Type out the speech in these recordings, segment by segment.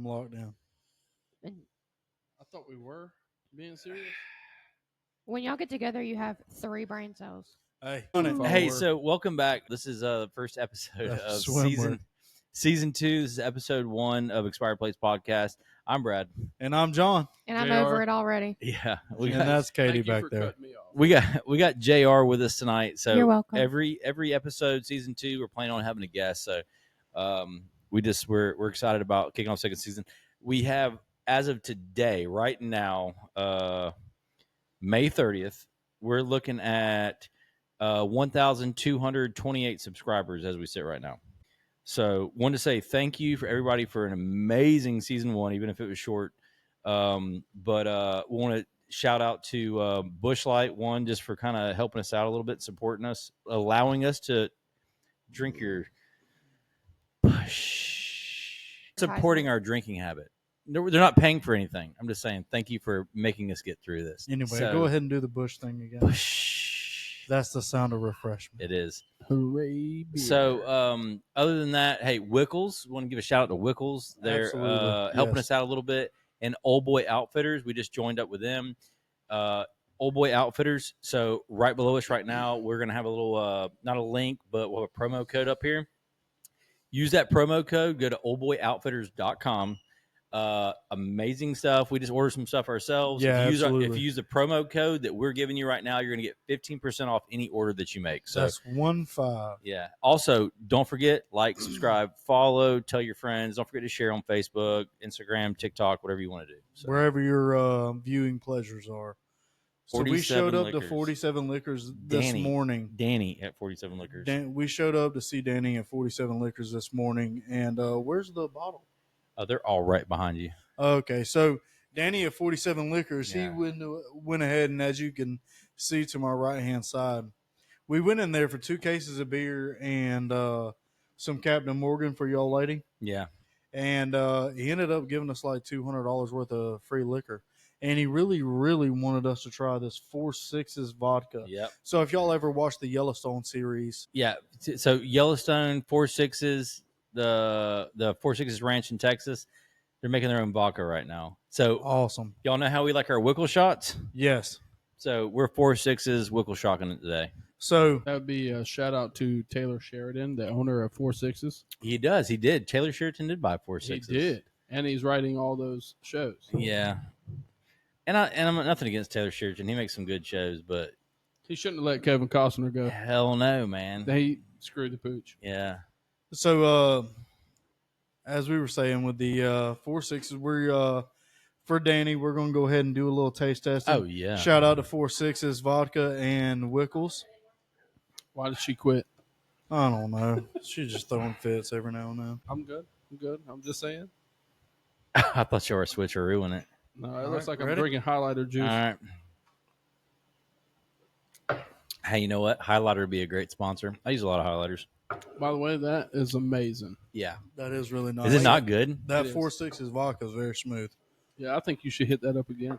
I'm locked in. I thought we were being serious. When y'all get together, you have 3 brain cells. Hey, Hey, So welcome back. This is the first episode That's of swimwear. season 2. This is episode 1 of Expired Plates Podcast. I'm Brad. And I'm John. And I'm JR. over it already. Yeah, And that's Katie Thank you back for there. cutting me off. we got JR with us tonight. So You're welcome. Every episode, season 2, we're planning on having a guest. So we're excited about kicking off second season. We have, as of today, right now, May 30th, we're looking at 1,228 subscribers as we sit right now. So wanted to say thank you for everybody for an amazing season 1, even if it was short. But we want to shout out to Bushlight One just for kind of helping us out a little bit, supporting us, allowing us to drink your supporting our drinking habit. They're not paying for anything. I'm just saying thank you for making us get through this. Anyway, So, go ahead and do the Bush thing again. Bush. That's the sound of refreshment. It is. Hooray! Beer. So, other than that, hey, Wickles, want to give a shout out to Wickles. They're Absolutely. helping Yes. us out a little bit. And Old Boy Outfitters, we just joined up with them. Old Boy Outfitters. So, right below us right now, we're going to have a little, not a link, but we'll have a promo code up here. Use that promo code. Go to oldboyoutfitters.com. Amazing stuff. We just ordered some stuff ourselves. Yeah, if absolutely. you use the promo code that we're giving you right now, you're going to get 15% off any order that you make. So That's 1-5. yeah. Also, don't forget, like, subscribe, follow, tell your friends. Don't forget to share on Facebook, Instagram, TikTok, whatever you want to do. So, Wherever your viewing pleasures are. So we 47 showed up to Liquors. 47 Liquors this morning. Danny at 47 Liquors. We showed up to see Danny at 47 Liquors this morning. And where's the bottle? Oh, they're all right behind you. Okay, so Danny at 47 Liquors, Yeah. he went ahead, and as you can see to my right-hand side, we went in there for 2 cases of beer and some Captain Morgan for y'all lady. Yeah. And he ended up giving us like $200 worth of free liquor. And he really, really wanted us to try this 4-6's vodka. Yep. So if y'all ever watched the Yellowstone series. Yeah. So Yellowstone, 4-6's, the 4-6's ranch in Texas, they're making their own vodka right now. So Awesome. y'all know how we like our Wickle shots? Yes. So we're 4-6's Wickle shocking it today. So that would be a shout out to Taylor Sheridan, the owner of 4-6's. He does. He did. Taylor Sheridan did buy 4-6's. He did, and he's writing all those shows. Yeah. And I'm nothing against Taylor Sheridan. He makes some good shows, but He shouldn't have let Kevin Costner go. hell no, man. They screwed the pooch. Yeah. So, as we were saying with the 4-6's, we're for Danny, we're going to go ahead and do a little taste testing. Oh, yeah. Shout out to 4-6's vodka and Wickles. Why did she quit? I don't know. She's just throwing fits every now and then. I'm good. I'm just saying. I thought you were a switcheroo in it. No, it All looks right, like ready? I'm drinking highlighter juice. All right. Hey, you know what? Highlighter would be a great sponsor. I use a lot of highlighters. By the way, that is amazing. Yeah. That is really nice. Is it not good? That It is. 4-6's vodka is very smooth. Yeah, I think you should hit that up again.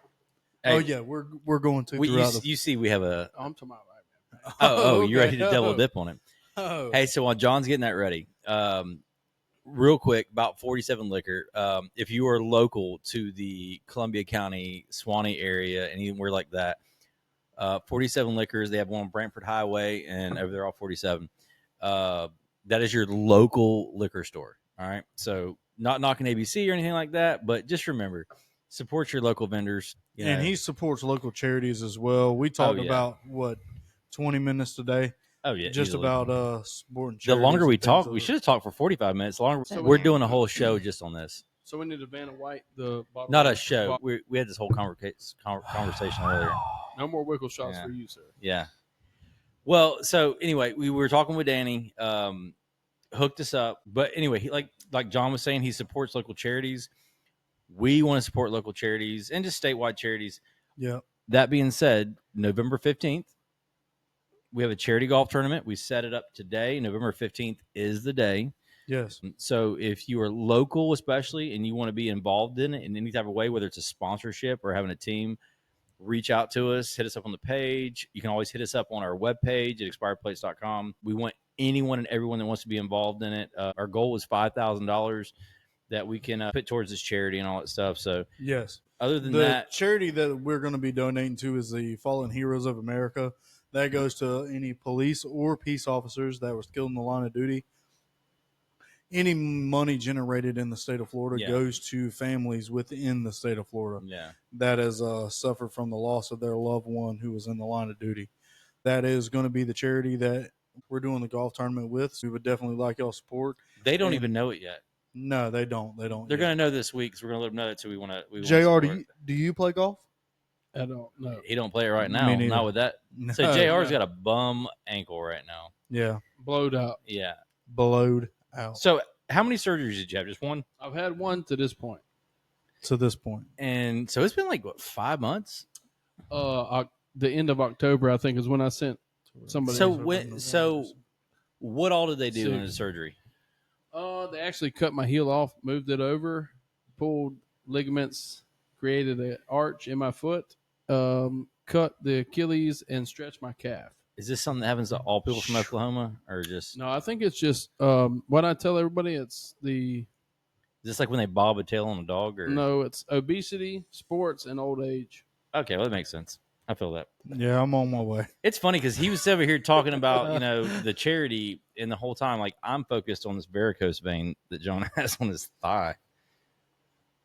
Hey, Oh yeah, we're going to. you throughout the- see we have a Oh, I'm talking about right now. oh, you're ready to okay. double dip on it. Oh. Hey, so while John's getting that ready, real quick about 47 Liquor. If you are local to the Columbia County, Suwannee area, and anywhere like that, 47 Liquors, they have one on Brantford Highway and over there off 47. That is your local liquor store. All right. So not knocking ABC or anything like that, but just remember, support your local vendors. You know. And he supports local charities as well. We talked yeah. about 20 minutes today. oh yeah, Just easily. about supporting The charities. longer we and things talk, like we that. should have talked for 45 minutes longer. So We're we- doing a whole show just on this. So we need a Vanna White, the bottle. Not a show. We had this whole conversation earlier. No more Wickle shots Yeah. for you, sir. Yeah. Well, so anyway, we were talking with Danny, hooked us up. But anyway, he like John was saying, he supports local charities. We want to support local charities and just statewide charities. Yeah. That being said, November 15th, we have a charity golf tournament. We set it up today. November 15th is the day. Yes. So if you are local, especially, and you want to be involved in it in any type of way, whether it's a sponsorship or having a team, reach out to us, hit us up on the page. You can always hit us up on our webpage at expiredplates.com. We want anyone and everyone that wants to be involved in it. Our goal is $5,000. that we can put towards this charity and all that stuff. So Yes. other than The that, charity that we're going to be donating to is the Fallen Heroes of America. That goes to any police or peace officers that were killed in the line of duty. Any money generated in the state of Florida Yeah. goes to families within the state of Florida yeah, that has suffered from the loss of their loved one who was in the line of duty. That is going to be the charity that we're doing the golf tournament with. So we would definitely like y'all support. they don't And- even know it yet. No, they don't. They don't. They're yet. going to know this week, so we're going to let them know that. So we want to. JR, do you play golf? I don't know. He don't play it right Me now. neither. Not with that. No. So JR's yeah. got a bum ankle right now. Yeah, Blowed out. Yeah. blowed out So how many surgeries did you have? Just one? I've had one to this point. to this point. And so it's been like what, 5 months? The end of October, I think, is when I sent somebody. So what all did they do in the Six. surgery? They actually cut my heel off, moved it over, pulled ligaments, created an arch in my foot, cut the Achilles, and stretched my calf. Is this something that happens to all people from Oklahoma, or just No, I think it's just what I tell everybody. It's is this like when they bob a tail on a dog? Or no, it's obesity, sports, and old age. okay, well that makes sense. I feel that. Yeah, I'm on my way. It's funny because he was over here talking about the charity, and the whole time like I'm focused on this varicose vein that John has on his thigh.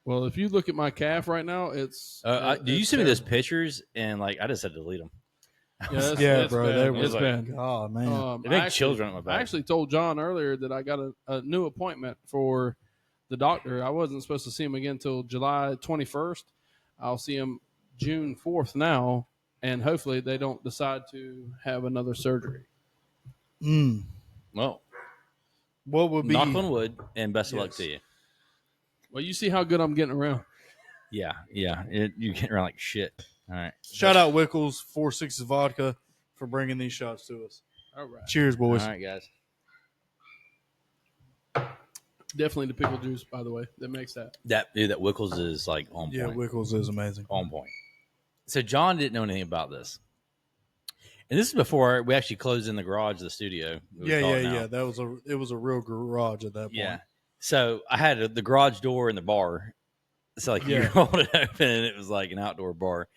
Well, if you look at my calf right now, it's. Do you it's send me those terrible. pictures? And like I just had to delete them. Yeah, that's, Yeah, that's bro, bad. they It's was like, bad. God, man. They make children on my back. I actually told John earlier that I got a new appointment for the doctor. I wasn't supposed to see him again until July 21st. I'll see him June 4th now, and hopefully they don't decide to have another surgery. Well, What would be knock on wood, and best of luck Yes. to you. Well, you see how good I'm getting around. Yeah. You're getting around like shit. All right. shout out Wickles 4-6 Vodka for bringing these shots to us. All right. Cheers, boys. All right, guys. Definitely the pickle juice, by the way, that makes that. That Wickles is like on Yeah, point. Wickles is amazing. On point. So John didn't know anything about this, and this is before we actually closed in the garage of the studio. Yeah. It was a real garage at that point. Yeah. So I had the garage door in the bar. So like you Yeah. rolled it open and it was like an outdoor bar.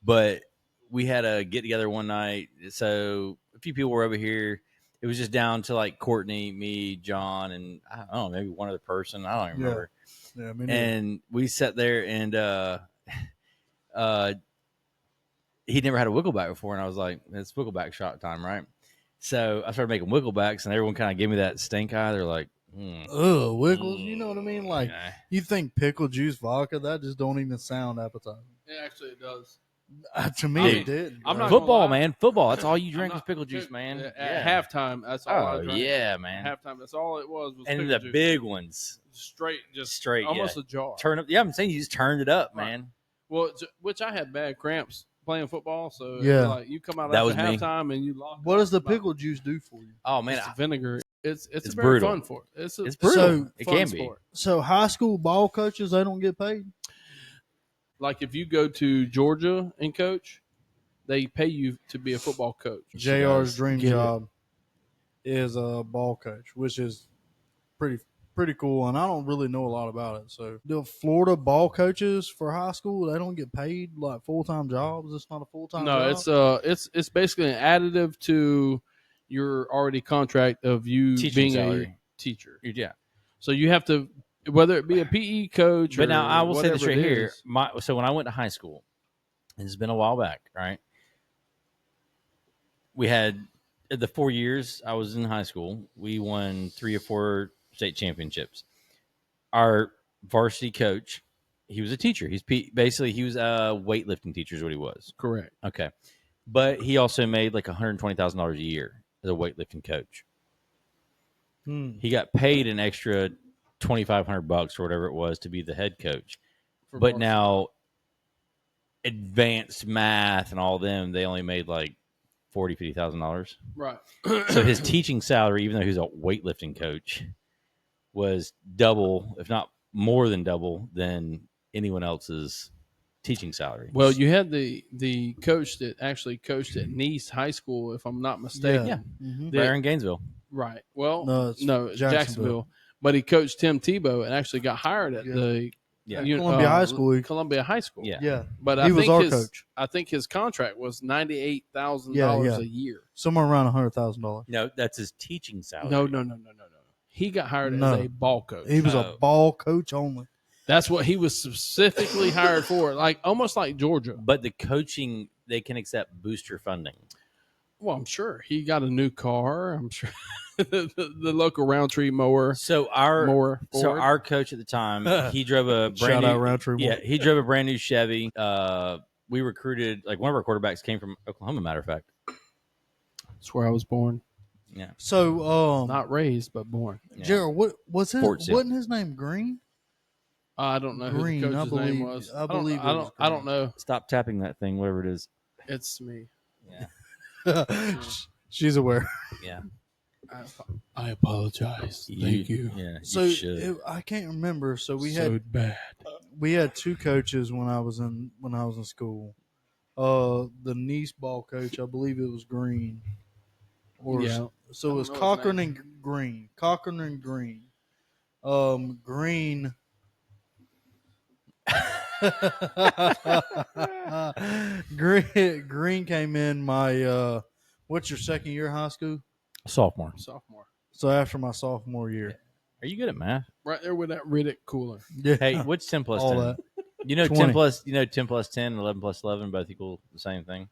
But we had a get together one night. So a few people were over here. It was just down to like Courtney, me, John, and I don't know, maybe one other person. I don't even remember. Yeah, me neither. And we sat there and he'd never had a Wickleback before, and I was like, it's Wickleback shot time, right? So I started making Wicklebacks, and everyone kind of gave me that stink eye. They're like, Ugh, Wickles, you know what I mean? Like, nah. you think pickle juice vodka, that just don't even sound appetizing. Yeah, actually, it does. To me, Dude, it did. I'm bro. not Football, gonna lie. man, football. That's all you drink I'm is not- pickle juice, man. At halftime, that's all I Oh drank. yeah, man. At halftime, that's all it was And pickle the juice. big ones, straight, just straight, almost yeah. a jar. Turn up. Yeah, I'm saying you just turned it up, Right. man. Well, which I had bad cramps playing football, so Yeah. like you come out That after was me. halftime and you lock. What does the about- pickle juice do for you? Oh man, It's vinegar. It's It's very brutal. fun for it. It's it's a brutal. So, it fun can sport. So, high school ball coaches, they don't get paid? Like if you go to Georgia and coach, they pay you to be a football coach. JR's dream Get it. job is a ball coach, which is pretty cool. And I don't really know a lot about it. So, the Florida ball coaches for high school, they don't get paid like full-time jobs. It's not a full-time No, job. it's basically an additive to your already contract of you Teaching being salary. a teacher. Yeah. So you have to, whether it be a PE coach, But or now I will say this whatever right it here. is. So when I went to high school, and it's been a while back, right? We had the 4 years I was in high school, we won 3 or 4 state championships. Our varsity coach, he was a teacher. Basically he was a weightlifting teacher is what he was. Correct. Okay. But he also made like $120,000 a year as a weightlifting coach. He got paid an extra $2,500 or whatever it was to be the head coach. For But varsity. now advanced math and all them, they only made like $40,000-$50,000. Right. So his teaching salary, even though he was a weightlifting coach, was double, if not more than double, than anyone else's teaching salary. Well, you had the coach that actually coached at Nice High School, if I'm not mistaken. Yeah. Mhm. The- Right in Gainesville. Right. Well, No, it's no, Jacksonville. Jacksonville. but he coached Tim Tebow and actually got hired at the Yeah. Columbia High School. Columbia High School. Yeah. Yeah, But he was our his, coach. I think his contract was $98,000 Yeah. a year. Somewhere around $100,000. No, that's his teaching salary. No. He got hired as a ball coach. He was Oh. a ball coach only. That's what he was specifically hired for, like almost like Georgia. But the coaching, they can accept booster funding. Well, I'm sure he got a new car. I'm sure the local Roundtree mower. So our coach at the time, he drove a brand Shout new out Roundtree. Yeah, he drove a brand new Chevy. We recruited, like, one of our quarterbacks came from Oklahoma, matter of fact. That's where I was born. Yeah. So Not raised, but born. Yeah. Gerald, what was his? Fort Sill. Wasn't his name Green? I don't know Green, who the I coach's name believe- was. I believe it was I don't Green. know. Stop tapping that thing, whatever it is. It's me. Yeah. She's aware. Yeah. I apologize. Thank you. Yeah. So you should. I can't remember. So we bad. had two coaches when I was in school. The Nice ball coach, I believe it was Green. Or Yeah. so it was I don't know his Cochran name. and Green. Cochran and Green. Green. Green came in my what's your second year of high school? Sophomore. So after my sophomore year. Are you good at math? Right there with that Riddick cooler. Yeah. Hey, what's 10 plus all 10? that. You know 20. 10 plus 10 and 11 plus 11 both equal the same thing?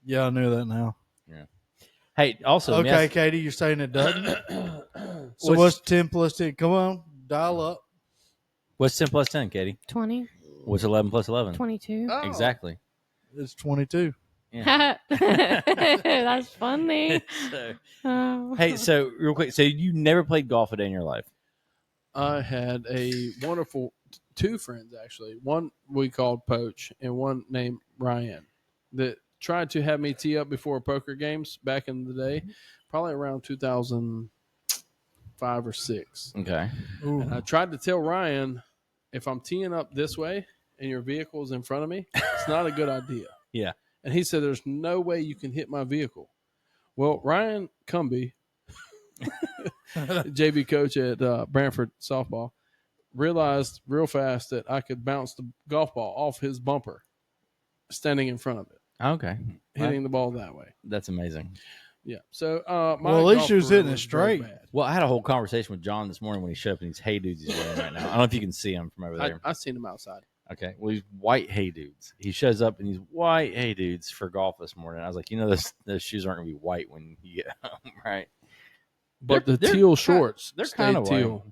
Yeah, I knew that now. Hey, also, let me Okay, ask- Katie, you're saying it doesn't? So what's 10 plus 10? Come on, dial up. what's 10 plus 10, Katie? 20, What's 11 plus 11? 22. Oh. Exactly. It's 22. Yeah. That's funny. So- Oh. hey, so real quick, so you never played golf a day in your life? I had a wonderful two friends, actually. One we called Poach and one named Ryan that tried to have me tee up before poker games back in the day, probably around 2005 or 6. Okay. And I tried to tell Ryan, if I'm teeing up this way and your vehicle is in front of me, it's not a good idea. Yeah. And he said, there's no way you can hit my vehicle. Well, Ryan Cumby, JV coach at Brantford softball, realized real fast that I could bounce the golf ball off his bumper standing in front of it, Okay. hitting the ball that way. That's amazing. Yeah. So, my Well, at least golf you was career hitting it was very straight. bad. Well, I had a whole conversation with John this morning when he showed up in these Hey Dudes he's wearing right now. I don't know if you can see him from over there. I seen him outside. Okay. Well, he's white Hey Dudes. He shows up in these white Hey Dudes for golf this morning. I was like, those shoes aren't going to be white when you get home, right? But the They're teal kind- shorts, they're stayed kinda white. teal.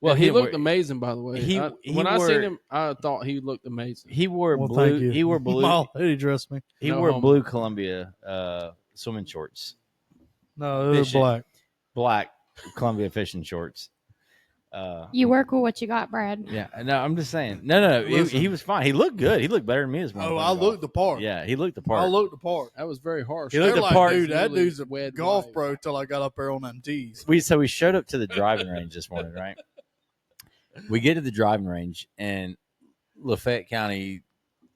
Well, And he didn't looked wear- amazing, by the way. he When I wore- seen him, I thought he looked amazing. He wore Well, blue. thank you. He wore blue. Mom, he dressed me. He No wore homo. blue Columbia swimming shorts, No, it was Fishing. black. black Columbia fishing shorts. You work with what you got, Brad. Yeah, no, I'm just saying. No, Listen. he was fine. He looked good. He looked better than me this morning. Oh, playing I golf. looked the part. Yeah, he looked the part. I looked the part. That was very harsh. He looked They're the like, part. dude, that Really dude's a wed golf wife. pro till I got up there on them tees. So we showed up to the driving range this morning, right? We get to the driving range, and Lafayette County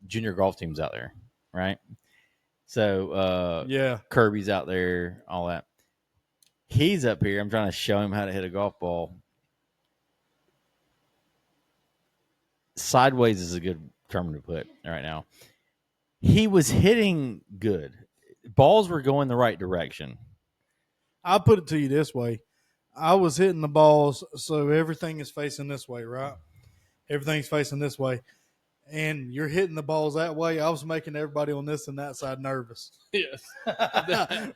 junior golf team's out there, right? So Yeah. Kirby's out there, all that. He's up here. I'm trying to show him how to hit a golf ball. Sideways is a good term to put right now. He was hitting good. Balls were going the right direction. I'll put it to you this way. I was hitting the balls, so everything is facing this way, right? Everything's facing this way. And you're hitting the balls that way. I was making everybody on this and that side nervous. Yes.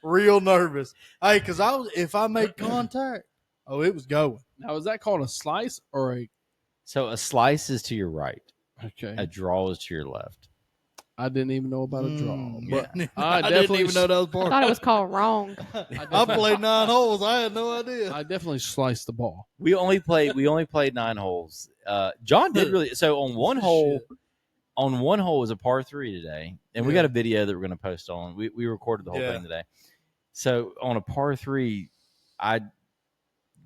Real nervous. Hey, because if I made contact, it was going. Now, is that called a slice or a? So a slice is to your right. Okay. A draw is to your left. I didn't even know about a draw, but Yeah. I I didn't definitely even know that was I part. thought it was called wrong. I played 9 holes. I had no idea. I definitely sliced the ball. We only played 9 holes. John did really so on one hole. Shit. On one hole was a par 3 today, and we Yeah. got a video that we're going to post on. We recorded the whole Yeah. thing today. So on a par 3, I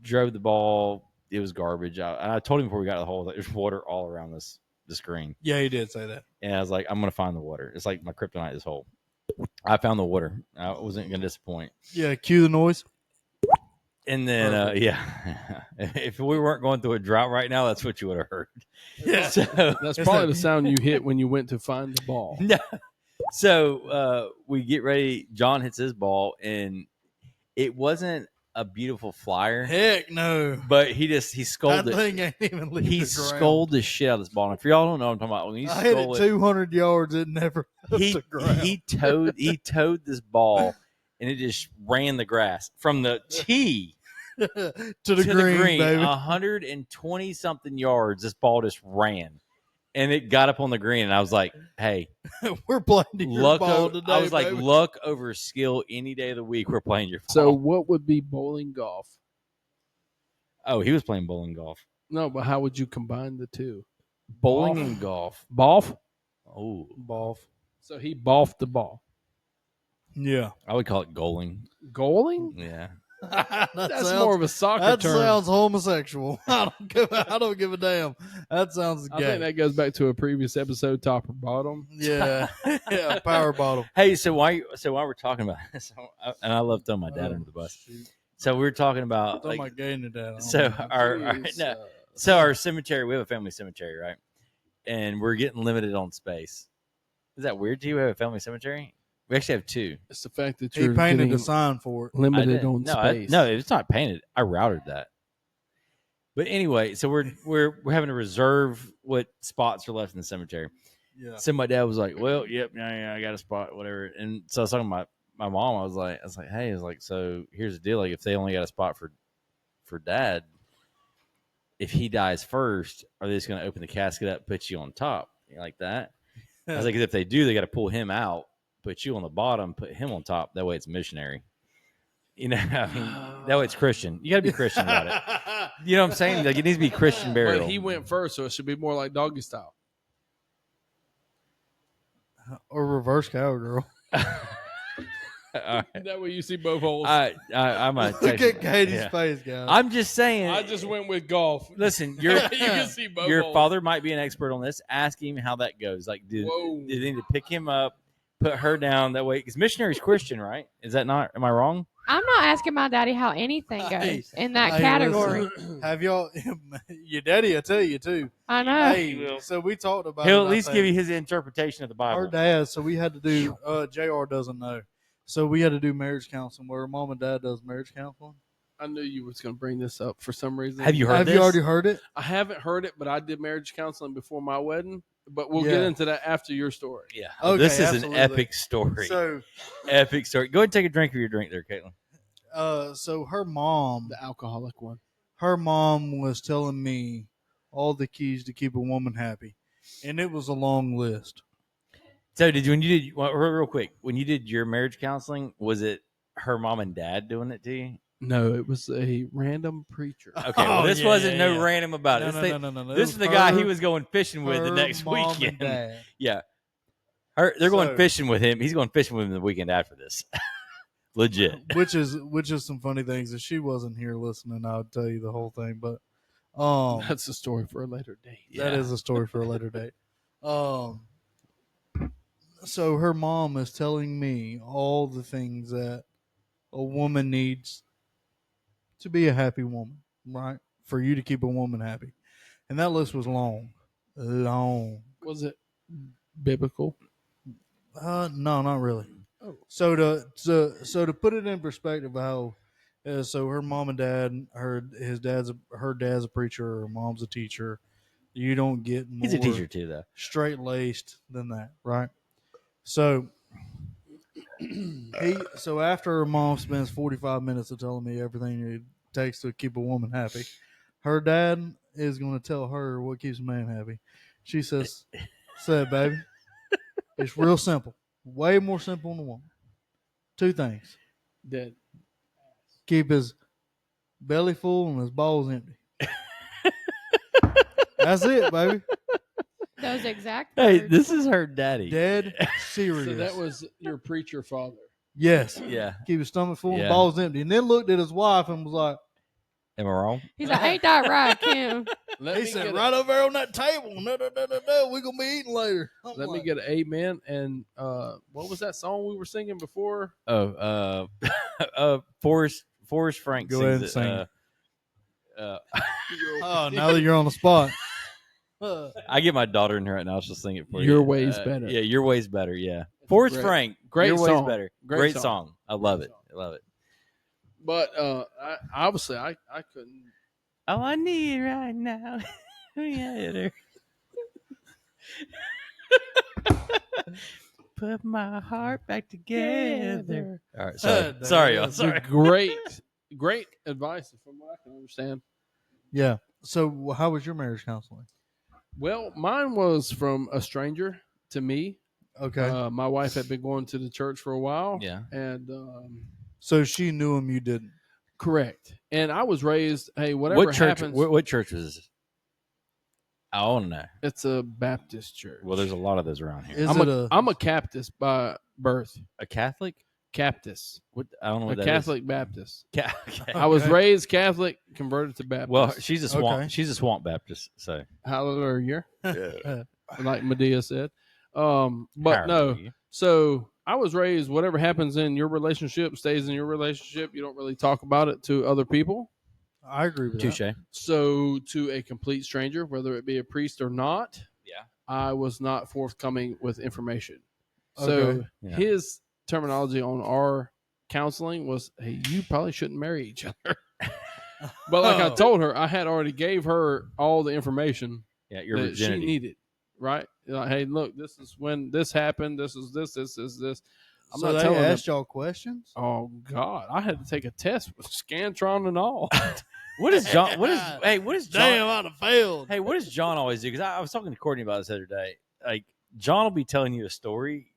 drove the ball. It was garbage. I told him before we got to the hole that there's water all around the screen. Yeah, he did say that. And I was like, I'm going to find the water. It's like my kryptonite, this hole. I found the water. I wasn't going to disappoint. Yeah, cue the noise. And then, Perfect. yeah, if we weren't going through a drought right now, that's what you would have heard. Yeah. So, That's It's probably like- the sound you hit when you went to find the ball. no. So we get ready. John hits his ball, and it wasn't a beautiful flyer, Heck no. but he That scolded. thing ain't even leaving He the ground. scolded the shit out of this ball. And if y'all don't know what I'm talking about, when you I hit it scold 200 yards. It never hit he the ground. he towed this ball, and it just ran the grass from the tee to the to green, baby. 120 something yards. This ball just ran, and it got up on the green. And I was like, "Hey, We're playing to your luck!" ball today, I was like, baby. "Luck over skill any day of the week. We're playing your ball." So what would be bowling golf? Oh, he was playing bowling golf, No, but how would you combine the two? bowling Golf. and golf. Golf. Oh, Ball. So he golfed the ball. Yeah. I would call it goaling. Goaling? Yeah, That's more of a soccer That term. sounds homosexual. I don't give a damn. That sounds I gay. think that goes back to a previous episode, top or bottom. Yeah. Yeah. Power bottle. Hey, so while we're talking about this, and I love throwing my dad under the bus. Shoot. So we were talking about Throw like, my gay into that. so our Jeez, no, so our cemetery. We have a family cemetery, right? And we're getting limited on space. Is that weird to you? We have a family cemetery. We actually have two. it's the fact that he you're painted getting a sign for it. I limited didn't- on no, space. no, it's not painted. I routed that. But anyway, so we're having to reserve what spots are left in the cemetery. Yeah. So my dad was like, "Well, yep, yeah, I got a spot, whatever." And so I was talking to my mom. I was like, "Hey, so here's the deal. Like, if they only got a spot for dad, if he dies first, are they just going to open the casket up, put you on top, like that?" I was like, "If they do, they got to pull him out, put you on the bottom, put him on top. That way, it's missionary. You know, I mean, that way it's Christian. You got to be Christian about it. You know what I'm saying? Like, it needs to be Christian burial." But he went first, so it should be more like doggy style. Or reverse cowgirl. All right. That way you see both holes. I'm a Look at Katie's face, guys. I'm just saying. I just went with golf. Listen, You can see both your holes. father might be an expert on this. Ask him how that goes. Like, Whoa. did they need to pick him up, put her down that way? Because missionary's Christian, right? Is that not? Am I wrong? I'm not asking my daddy how anything Hey, goes in that hey, category. listen. Have y'all? Your daddy will tell you too. I know. Hey, so we talked about. He'll it, at I least think. give you his interpretation of the Bible. Our dad. So we had to do. Jr. doesn't know. So we had to do marriage counseling, where mom and dad does marriage counseling. I knew you was going to bring this up for some reason. Have you heard Have this? you already heard it? I haven't heard it, but I did marriage counseling before my wedding. But we'll Yeah. get into that after your story. Yeah. Okay, This is absolutely. an epic story. So, Epic story. Go ahead and take a drink of your drink there, Caitlin. so her mom, The alcoholic one. was telling me all the keys to keep a woman happy, and it was a long list. So real quick, when you did your marriage counseling, was it her mom and dad doing it to you? No, it was a random preacher. Okay, well, Oh, this yeah, wasn't yeah, no yeah. random about it. No. This is the guy he was going fishing with the next mom and weekend. dad. Yeah. They're going So- fishing with him. He's going fishing with him the weekend after this. Legit. which is some funny things. If she wasn't here listening, I would tell you the whole thing. But That's a story for a later date. that Yeah. is a story for a later date. So her mom is telling me all the things that a woman needs to be a happy woman, right? For you to keep a woman happy, and that list was long. Was it biblical? No, not really. Oh. So to put it in perspective, how so her mom and dad, her dad's a preacher, her mom's a teacher. You don't get more He's a teacher too, though. straight laced than that, right? So so after her mom spends 45 minutes of telling me everything it takes to keep a woman happy, her dad is going to tell her what keeps a man happy. She said, baby, it's real simple. Way more simple than a woman. Two things. That Keep his belly full and his balls empty. That's it, baby. Those exact Hey, words. this is her daddy. Dead serious. so that was your preacher father. Yes. Yeah. Keep his stomach full Yeah. and balls empty. And then looked at his wife and was like, Am I wrong? He's like, ain't that right, Kim? Let he me said, get right over there on that table. No, we're going to be eating later. I'm Let me like, get an amen. And what was that song we were singing before? Oh, Forrest Frank Go ahead sings and sing it. Uh, Oh, now that you're on the spot. I get my daughter in here right now. She'll sing it for you. Your Way's Better. Yeah, Your Way's Better. Yeah. Forrest Great- Frank. great Your song. Way's Better. Great Great song. song. I love Great it. song. I love it. But obviously, I couldn't. All I need right now. Yeah, put my heart back together. All right, sorry, sorry, y'all. That's Sorry. Great advice from what I can understand. Yeah. So, how was your marriage counseling? Well, mine was from a stranger to me. Okay. My wife had been going to the church for a while. Yeah. And So she knew him, you didn't. correct. And I was raised, hey, whatever What church? happens, What church was this? I don't know. it's a Baptist church. Well, there's a lot of those around here. Is I'm it I'm a Baptist by birth. A Catholic? Baptist. What? I don't know A what that is. Catholic Baptist. Okay. I was Okay. raised Catholic, converted to Baptist. Well, she's a swamp. Okay. She's a swamp Baptist. So, Hallelujah, Yeah. like Medea said. But no. Hallelujah. So I was raised, whatever happens in your relationship stays in your relationship. You don't really talk about it to other people. I agree with Touche. that. So to a complete stranger, whether it be a priest or not, Yeah. I was not forthcoming with information. So Okay. Yeah. his terminology on our counseling was, hey, you probably shouldn't marry each other. But like I told her, I had already gave her all the information Yeah. Your that virginity. she needed. Right? Like, hey, look, this is when this happened. This is this. I'm So not they telling them. asked y'all questions? Oh God, I had to take a test with Scantron and all. What is John? What is? Hey, what is John? Damn, I'd have failed. Hey, what does John always do? Because I was talking to Courtney about this the other day. Like, John will be telling you a story.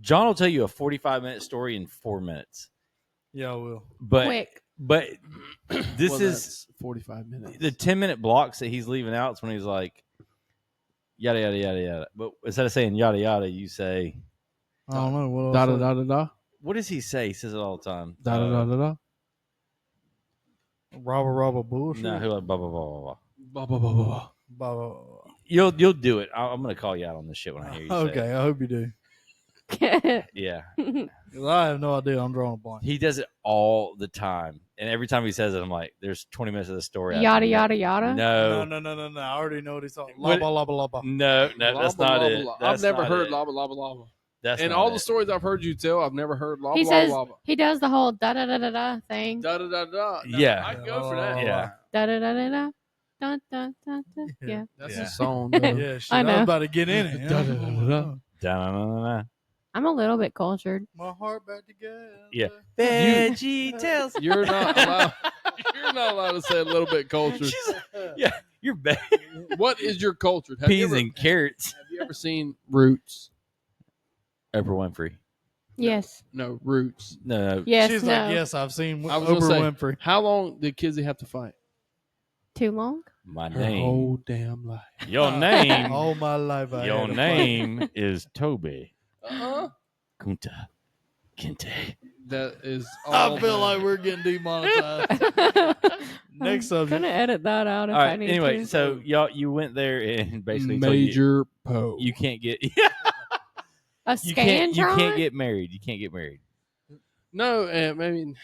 John will tell you a 45-minute story in 4 minutes. Yeah, I will. But Quick. this Well, is that's 45 minutes. the 10-minute blocks that he's leaving out. Is when he's like, yada yada yada yada. But instead of saying yada yada, you say, I don't know. What Da else? da da da da what does he say? He says it all the time. da da da da da. Robber bullshit. No, he'll like blah blah blah blah blah. Ba, ba, ba, ba. Blah, blah, blah. You'll do it. I'm gonna call you out on this shit when I hear you. Say Okay, I hope you do. it. Yeah. 'Cause I have no idea. I'm drawing a blank. He does it all the time, and every time he says it, I'm like, "There's 20 minutes of the story." I Yada have to yada know. yada. No, No, no. I already know what he's talking. What- Laba, laba, laba. no, that's Laba, not laba, it. laba. That's I've never not heard it. lava lava lava. That's And not all it. the stories I've heard you tell, I've never heard lava He lava says lava. he does the whole da da da da da thing. Da da da da. No, Yeah. I go for that. Yeah. Da da da da da. Dun, dun, dun, dun. Yeah. That's Yeah. a song. Yeah, shit. I I know. was about to get in it. Da, da, da, da, da. Da-na-na-na-na. I'm a little bit cultured. My heart back together. Yeah. Veggie Tales. You're not allowed. You're not allowed to say a little bit cultured. Yeah, you're bad. What is your cultured? Have you Peas ever- and carrots. Have you ever seen Roots? Oprah Winfrey. Yes. No, Roots. No. Yes. She's no. like, yes, I've seen I was gonna Oprah say, Winfrey. How long did Kizzy have to fight? Too long? My Her name. whole damn life. Your name. All my life, I Your had a name is Toby Uh-huh. Kunta Kinte. That is. fight. All I feel bad. like we're getting demonetized. Next I'm subject. gonna edit that out if All I right. need Anyway, to. so y'all, you went there and basically told you, Major Poe. you can't get. A You can't Scantron? get married. You can't get married. No, I mean,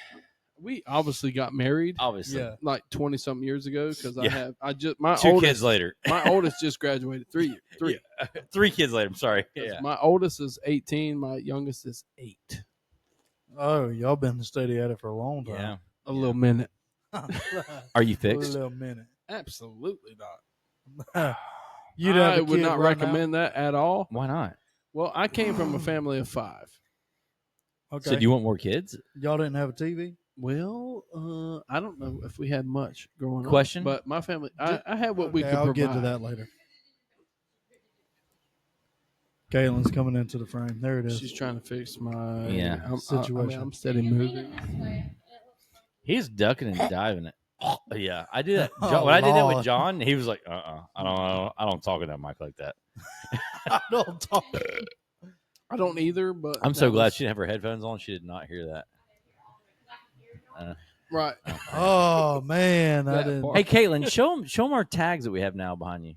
we obviously got married Obviously. Yeah. like 20 something years ago because Yeah. I just my 2 oldest kids later. my oldest just graduated 3 years. 3. 3 kids later. I'm sorry. 'Cause Yeah. My oldest is 18. My youngest is 8. Oh, y'all been steady at it for a long Yeah. time. A little minute. Are you A fixed? little minute. Absolutely not. You'd have I a would kid not right now? recommend that at all. Why not? Well, I came from a family of 5. Okay. So do you want more kids? Y'all didn't have a TV? Well, I don't know if we had much growing Question? up. But my family, I had what we Okay, could I'll provide. get to that later. Caitlin's coming into the frame. There it is. She's trying to fix my Situation. I'm steady moving. He's ducking and diving it. Yeah, I do that. Oh, John, when I did that with Lord. John, he was like, I don't talk in that mic like that. I don't talk. I don't either, but I'm so that glad was- she didn't have her headphones on. She did not hear that. Right. Oh man, I That didn't. part. Hey, Caitlin, show them our tags that we have now behind you.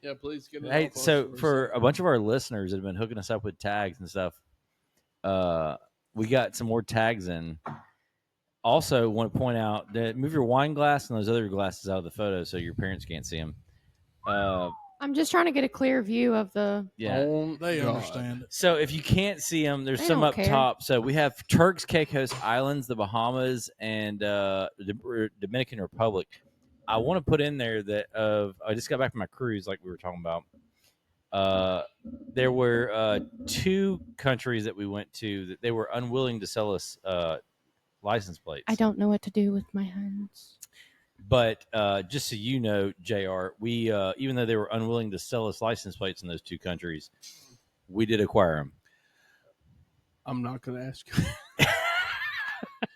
Yeah, please get it. Hey, off us so a for second. a bunch of our listeners that have been hooking us up with tags and stuff, we got some more tags in, Also, want to point out that move your wine glass and those other glasses out of the photo so your parents can't see them. I'm just trying to get a clear view of the. Yeah. Oh, They God. understand it. So if you can't see them, there's They some don't up care. top. So we have Turks, Caicos Islands, the Bahamas, and the Dominican Republic. I want to put in there that I just got back from my cruise, like we were talking about. There were 2 countries that we went to that they were unwilling to sell us license plates. I don't know what to do with my hands. But just so you know, JR, we even though they were unwilling to sell us license plates in those 2 countries, we did acquire them. I'm not going to ask you.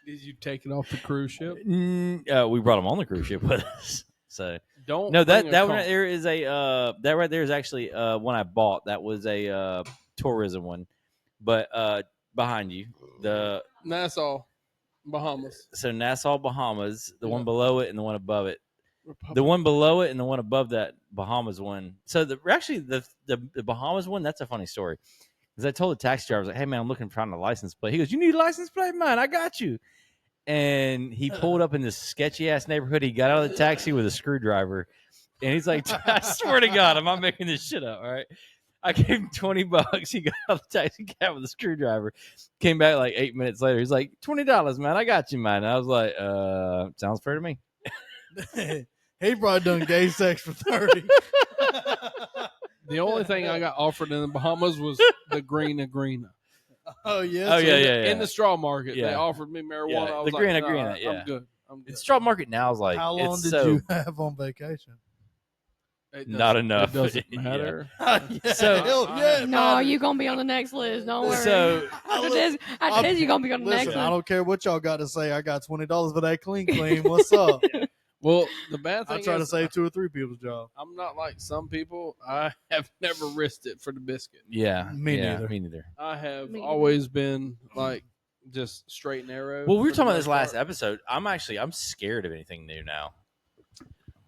Did you take it off the cruise ship? We brought them on the cruise ship with us. So Don't. no, that bring a that car. one right there is that right there is actually one I bought. That was a tourism one, but behind you the Nassau, Bahamas. so Nassau, Bahamas, the Yeah. one below it and the one above it. Republic. The one below it and the one above that Bahamas one. So the Bahamas one, that's a funny story. Because I told the taxi driver, I was like, hey man, I'm looking for trying a license plate. He goes, you need a license plate? Man, I got you. And he pulled up in this sketchy ass neighborhood. He got out of the taxi with a screwdriver. And he's like, I swear to God, I'm not making this shit up. All right. I gave him $20. He got out of the taxi cab with a screwdriver. Came back like 8 minutes later. He's like, $20, man. I got you, man. And I was like, sounds fair to me. He probably done gay sex for 30. The only thing I got offered in the Bahamas was the green agrina. Oh, yes. Oh, yeah. In the straw market, they Yeah. offered me marijuana. Yeah, I was the like, green nah, agrina, yeah. I'm good. The straw market now is like, How long it's did so you have on vacation? It not doesn't- enough. It doesn't Yeah. matter. So- hell yeah, it No, matters. you gonna be on the next list. Don't worry. So- after this, you gonna be on the Listen, next I one. don't care what y'all got to say. I got $20 for that clean. What's up? Well, the bad thing I try to is, save 2 or 3 people's job. I'm not like some people. I have never risked it for the biscuit. Yeah. Me yeah, neither. Me neither. I have Me always been like just straight and narrow. Well, we were for talking the about this most last part. episode. I'm scared of anything new now.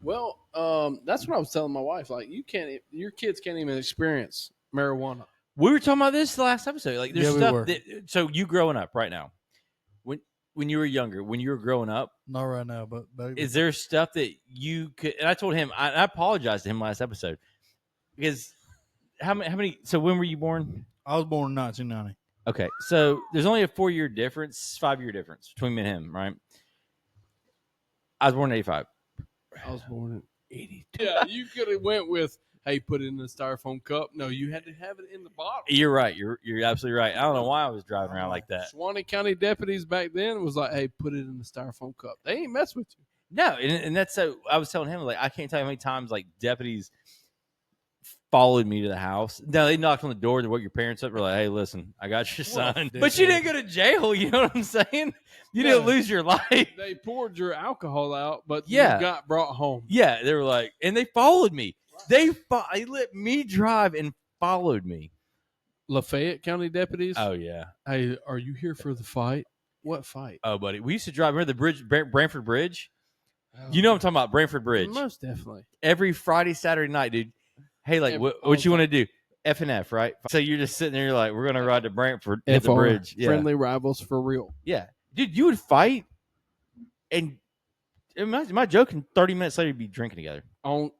Well, that's what I was telling my wife. Like, your kids can't even experience marijuana. We were talking about this last episode. Like, there's Yeah, we stuff were. that. So you growing up right now, when you were younger, when you were growing up, Not right now, but baby. is there stuff that you could? And I told him, I apologized to him last episode because how many? So when were you born? I was born in 1990. Okay, so there's only a 4-year difference, 5-year difference between me and him, right? I was born in '85. I was born in '82. Yeah, you could have went with, hey, put it in the styrofoam cup. No, you had to have it in the bottle. You're right. You're absolutely right. I don't know why I was driving around like that. Suwannee County deputies back then was like, hey, put it in the styrofoam cup. They ain't mess with you. No, and that's so. I was telling him like I can't tell you how many times like deputies followed me to the house. No, they knocked on the door to wake your parents up. We're like, hey, listen, I got your What a son, but you dickhead. didn't go to jail. You know what I'm saying? You Yeah. didn't lose your life. They poured your alcohol out, but Yeah. you got brought home. Yeah, they were like, and they followed me. They let me drive and followed me. Lafayette County deputies. Oh yeah. Hey, are you here for the fight? What fight? Oh, buddy, we used to drive. Remember the bridge, Branford Bridge? You know what I'm talking about, Branford Bridge. Most definitely. Every Friday, Saturday night, dude. Hey, like, what you want to do? F and F, right? So you're just sitting there, you're like, we're gonna ride to Brantford, hit the FR, bridge. Yeah, Friendly rivals for real. yeah, dude, you would fight, and am I joking? 30 minutes later, you'd be drinking together. On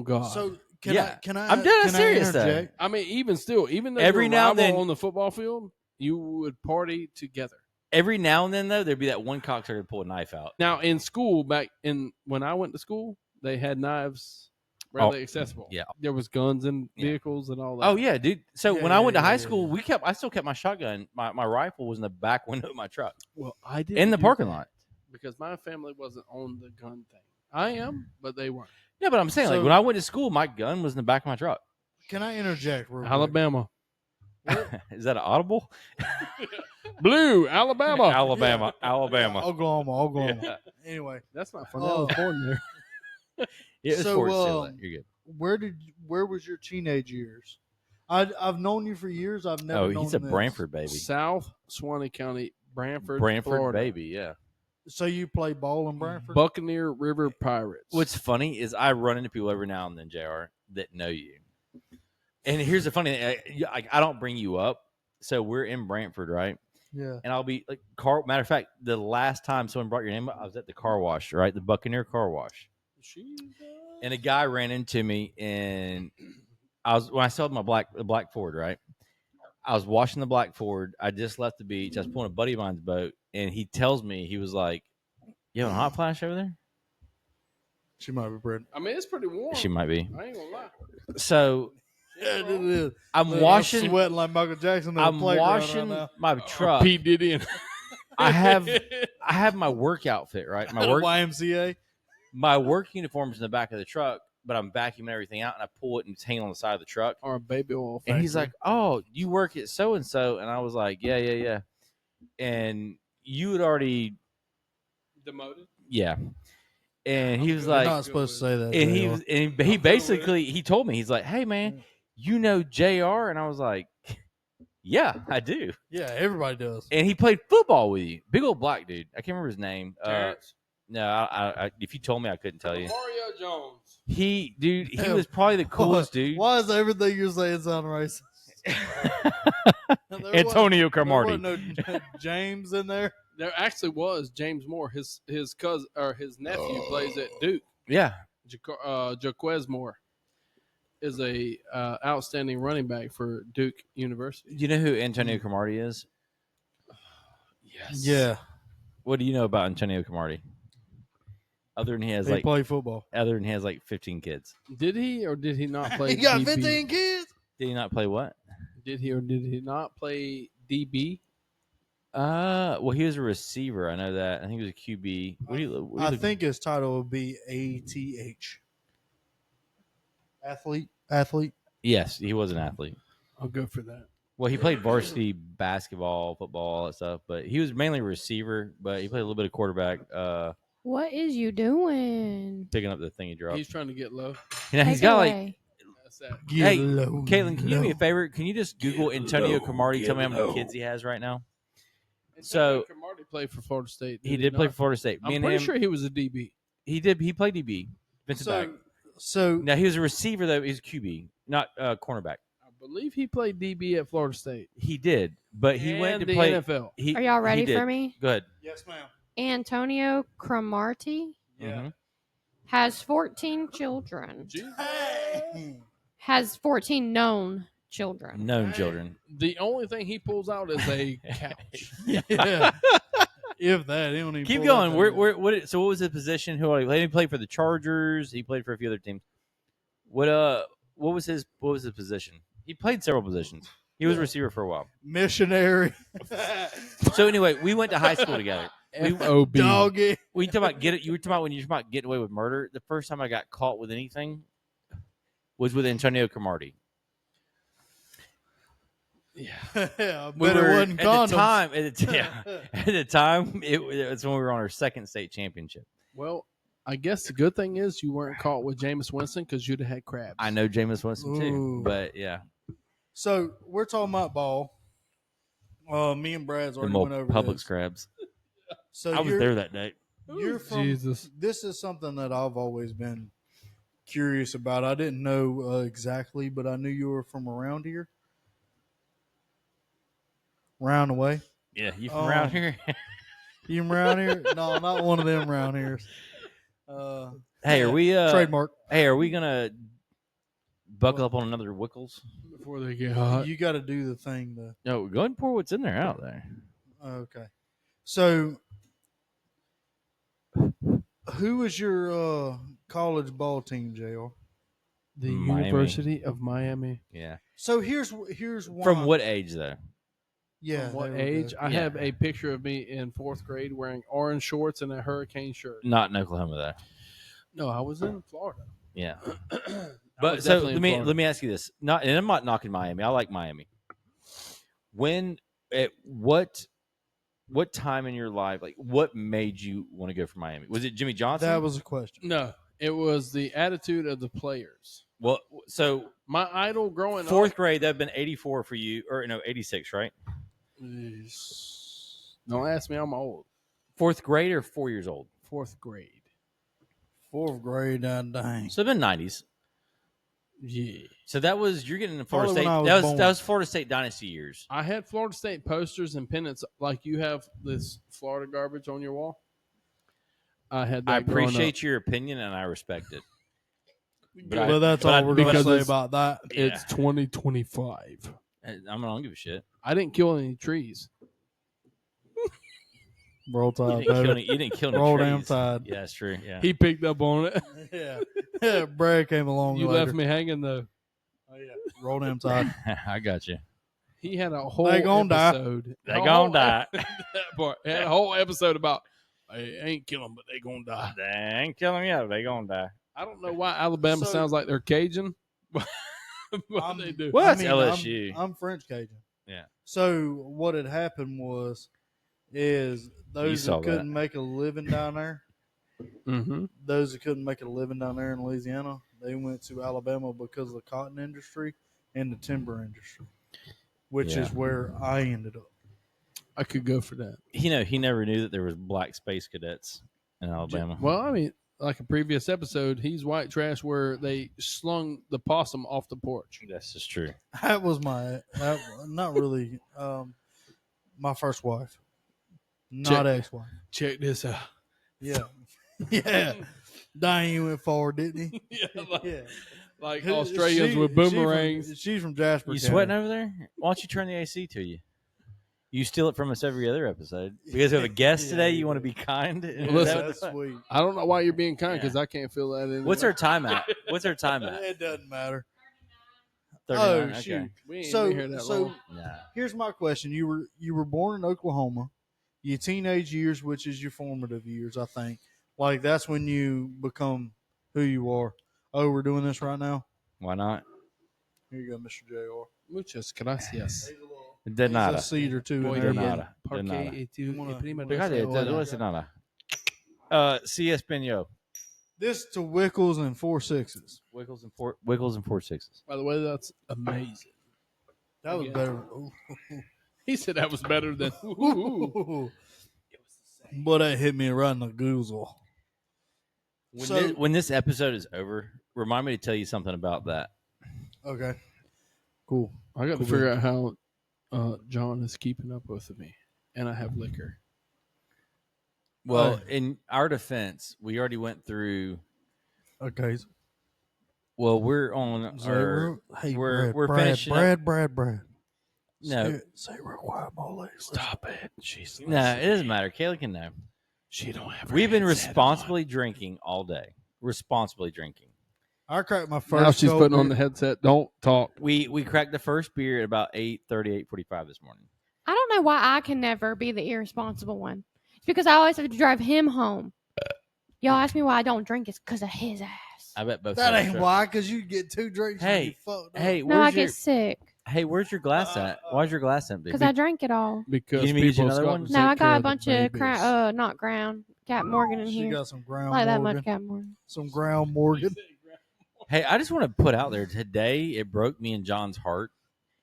God. So can Yeah. I? Can I? I'm dead can I serious, though. interject? I mean, even still, even though Every you're now and rival then- on the football field, you would party together. Every now and then, though, there'd be that one cocksucker to pull a knife out. Now, in school, when I went to school, they had knives readily accessible. yeah. There was guns and Yeah. vehicles and all that. Oh yeah, dude. So Yeah, when I went to yeah, high yeah, school, yeah. I still kept my shotgun. My rifle was in the back window of my truck Well, I did in the parking lot. because my family wasn't on the gun thing. I am, but they weren't. Yeah, but I'm saying like So- when I went to school, my gun was in the back of my truck. Can I interject? Real quick? Alabama, Is that an audible? blue, Alabama. Alabama, Alabama. Oklahoma. Yeah. Anyway, That's not funny. I was born there. Yeah, it's So, Fort Sill. You're good. where was your teenage years? I've known you for years. I've never. Oh, known he's a this. Branford baby. South Suwannee County, Branford, Branford Florida. baby. Yeah. So you play ball in Branford? Buccaneer River Pirates. What's funny is I run into people every now and then, Jr. that know you. And here's the funny thing: I don't bring you up. So we're in Brantford, right? Yeah. and I'll be like car. Matter of fact, the last time someone brought your name up, I was at the car wash, right, the Buccaneer car wash, and a guy ran into me, and when I sold the black Ford, right. I was washing the black Ford. I just left the beach. I was pulling a buddy of mine's boat, and he tells me, he was like, "You have a hot flash over there?" She might be pregnant. I mean, it's pretty warm. She might be. I ain't gonna lie. So Yeah, it is. I'm Look, washing. I'm sweating like Michael Jackson. In I'm the playground washing right now. my truck. Pete Diddy and I have my work outfit, right? My work YMCA. my work uniform's in the back of the truck, but I'm vacuuming everything out, and I pull it and it's hanging on the side of the truck. or a baby oil factory. And he's like, "Oh, you work at so and so," and I was like, "Yeah." And you had already, demoted. yeah. And he was You're like, not supposed to say that. and he JR. was, and he basically he told me, he's like, "Hey man, you know Jr." And I was like, "Yeah, I do." Yeah, everybody does. And he played football with you, big old black dude. I can't remember his name. Terrence. No, I if you told me, I couldn't tell you. Mario Jones. He Yeah. was probably the coolest dude. Why is everything you're saying sound racist? There Antonio wasn't- there Cromartie. wasn't no James in there. There actually was James Moore. His cousin or his nephew plays at Duke. Yeah, Jaquez Moore is a outstanding running back for Duke University. you know who Antonio Cromartie is? Yes. Yeah, What do you know about Antonio Cromartie? Other than he has he played football. 15 kids. Did he or did he not play? He got DB? 15 kids. Did he not play what? Did he or did he not play DB? Well, he was a receiver. I know that. I think he was a QB. I think his title would be ATH. Athlete. Yes, he was an athlete. I'll go for that. Well, he played varsity basketball, football, all that stuff, but he was mainly a receiver. But he played a little bit of quarterback. What is you doing? Picking up the thing he dropped. He's trying to get low. You know, he's Take got it like. away. That's that. Hey, low, Caitlin, can you do me a low. favor? Can you just Google Antonio Cromartie? Tell me how many kids he has right now. So- Cromartie played for Florida State. He did play for not? Florida State. Me I'm and pretty him, sure he was a DB. he did. He played DB. Defensive back. So Now he was a receiver though. He's QB, not cornerback. I believe he played DB at Florida State. He did, but he went And to the play. NFL. He, Are y'all he ready did. for me? Go ahead. yes, ma'am. Antonio Cromartie Mhm. has 14 children. Hey. Has 14 known children. Known children. The only thing he pulls out is a couch. Yeah. If that, he don't even Keep pull going. that Where, thing. what? So what was his position? He played for the Chargers. He played for a few other teams. What was his position? He played several positions. He was a receiver for a while. Missionary. So anyway, we went to high school together. FOB. Doggy. We talk about you were talking about when you were talking about getting away with murder. The first time I got caught with anything was with Antonio Cromartie. Yeah, I We bet it were wasn't at condoms. the time. At the time, it was when we were on our second state championship. Well, I guess the good thing is you weren't caught with Jameis Winston because you'd have had crabs. I know Jameis Winston too, Ooh. but yeah, So we're talking about ball. Me and Brad's the already more went over Publix this. crabs. So I was there that day. You're from Jesus. This is something that I've always been curious about. I didn't know exactly, but I knew you were from around here. Round away. Yeah, you from around Um, here? You from around here? No, not one of them round here. Hey, are we trademark? Hey, are we gonna buckle up on another Wickles? Before they get hot. You got to do the thing though. No, go ahead and pour what's in there out there. Okay. So, who was your college ball team, JR? The Miami. University of Miami. Yeah. So here's why. From what age though? Yeah. From what there we age? go. I Yeah. have a picture of me in 4th grade wearing orange shorts and a hurricane shirt. Not in Oklahoma though. No, I was in Florida. Yeah. I But was so definitely in Florida. let me ask you this. Not, and I'm not knocking Miami. I like Miami. At what time in your life, like what made you want to go for Miami? Was it Jimmy Johnson? That was a question. No, it was the attitude of the players. well. So My idol growing fourth up. grade, that'd been 84 for you, or no, 86, right? Don't ask me, I'm old. Fourth grade or 4 years old? 4th grade. Fourth grade, dang. So it'd been 90s. Yeah. So that was you're getting the Florida Probably State. when I was That was born. Florida State dynasty years. I had Florida State posters and pennants like you have this Florida garbage on your wall. I had that I growing up. appreciate your opinion and I respect it. But that's all we're going to because say it's- about that. It's 2025. I don't give a shit. I didn't kill any trees. Roll You Tide, didn't kill baby. any, you didn't kill any Roll trees. damn Tide. Yeah, that's true. Yeah. He picked up on it. Yeah. Brad came along You later. left me hanging though. Oh, yeah. Roll damn Tide. I got you. He had a whole They gon' die. episode. They a gon' whole- die. that part. He had a whole episode about I ain't kill them, but they gonna die. They ain't killing you. They gonna die. I don't know why Alabama So- sounds like they're Cajun, but I'm- they do. What? That's LSU. I'm French Cajun. Yeah. So what had happened is those saw that couldn't make a living down there, Mm-hmm. those that couldn't make a living down there in Louisiana, they went to Alabama because of the cotton industry and the timber industry, which Yeah. is where I ended up. I could go for that. He never knew that there was black space cadets in Alabama. Well, I mean, like a previous episode, he's white trash where they slung the possum off the porch. That's just true. That was not really my first wife, not Check. ex-wife. Check this out. Yeah, yeah. Diane went forward, didn't he? Yeah, like, Yeah. like Who- Australians she- with boomerangs. She's from Jasper. You County. sweating over there? Why don't you turn the AC to you? You steal it from us every other episode. Because we have a guest Yeah, today, we you want to do. be kind? Is Listen, that what That's the- sweet. I don't know why you're being kind Yeah. because I can't feel that in. What's our time at? What's our time at? It doesn't matter. 39? Oh, Okay. shoot. We ain't So, been here that long. Nah. Here's my question: You were born in Oklahoma. Your teenage years, which is your formative years, I think. Like that's when you become who you are. Oh, we're doing this right now. Why not? Here you go, Mr. Jr. Muchas gracias. De There's nada. a seed or two Voy in De there. bien. nada. De Porque nada. tu Wanna- prima wanna- doce Fíjate, ahora. De nada. C. Espanol. This to Wickles and 4-6s. Wiggles and 4-6s. By the way, that's amazing. That was Yeah. better. Ooh. He said that was better than. Ooh. Boy, that hit me right in the goozle. When this episode is over, remind me to tell you something about that. Okay. Cool. I got to Cool. figure out how John is keeping up with me, and I have liquor. Well, Oh. in our defense, we already went through. Okay. Well, we're on So our. hey, we're Brad, finishing Brad. No. Say it real quiet, Molly. Stop it. She's No, it doesn't matter. Kayla can know. She don't have. her We've been headset responsibly drinking all day. Responsibly drinking. I cracked my on. first. Now she's cold putting on beer. the headset. Don't talk. We cracked the first beer at about 8:30, 8:45 this morning. I don't know why I can never be the irresponsible one. It's because I always have to drive him home. Y'all ask me why I don't drink. It's because of his ass. I bet both. That sides ain't are- why, because you get 2 drinks. Hey, and you fucked up. Hey, No, I where's your get sick where's your glass at? Why's your glass empty? because I drank it all. Because You need me to get you people's another got one? to No, I take got care a of the bunch of babies. not ground. Got Morgan in She here. got some ground Like that Morgan. much Cat Morgan. Some ground Morgan. Hey, I just want to put out there today. It broke me and John's heart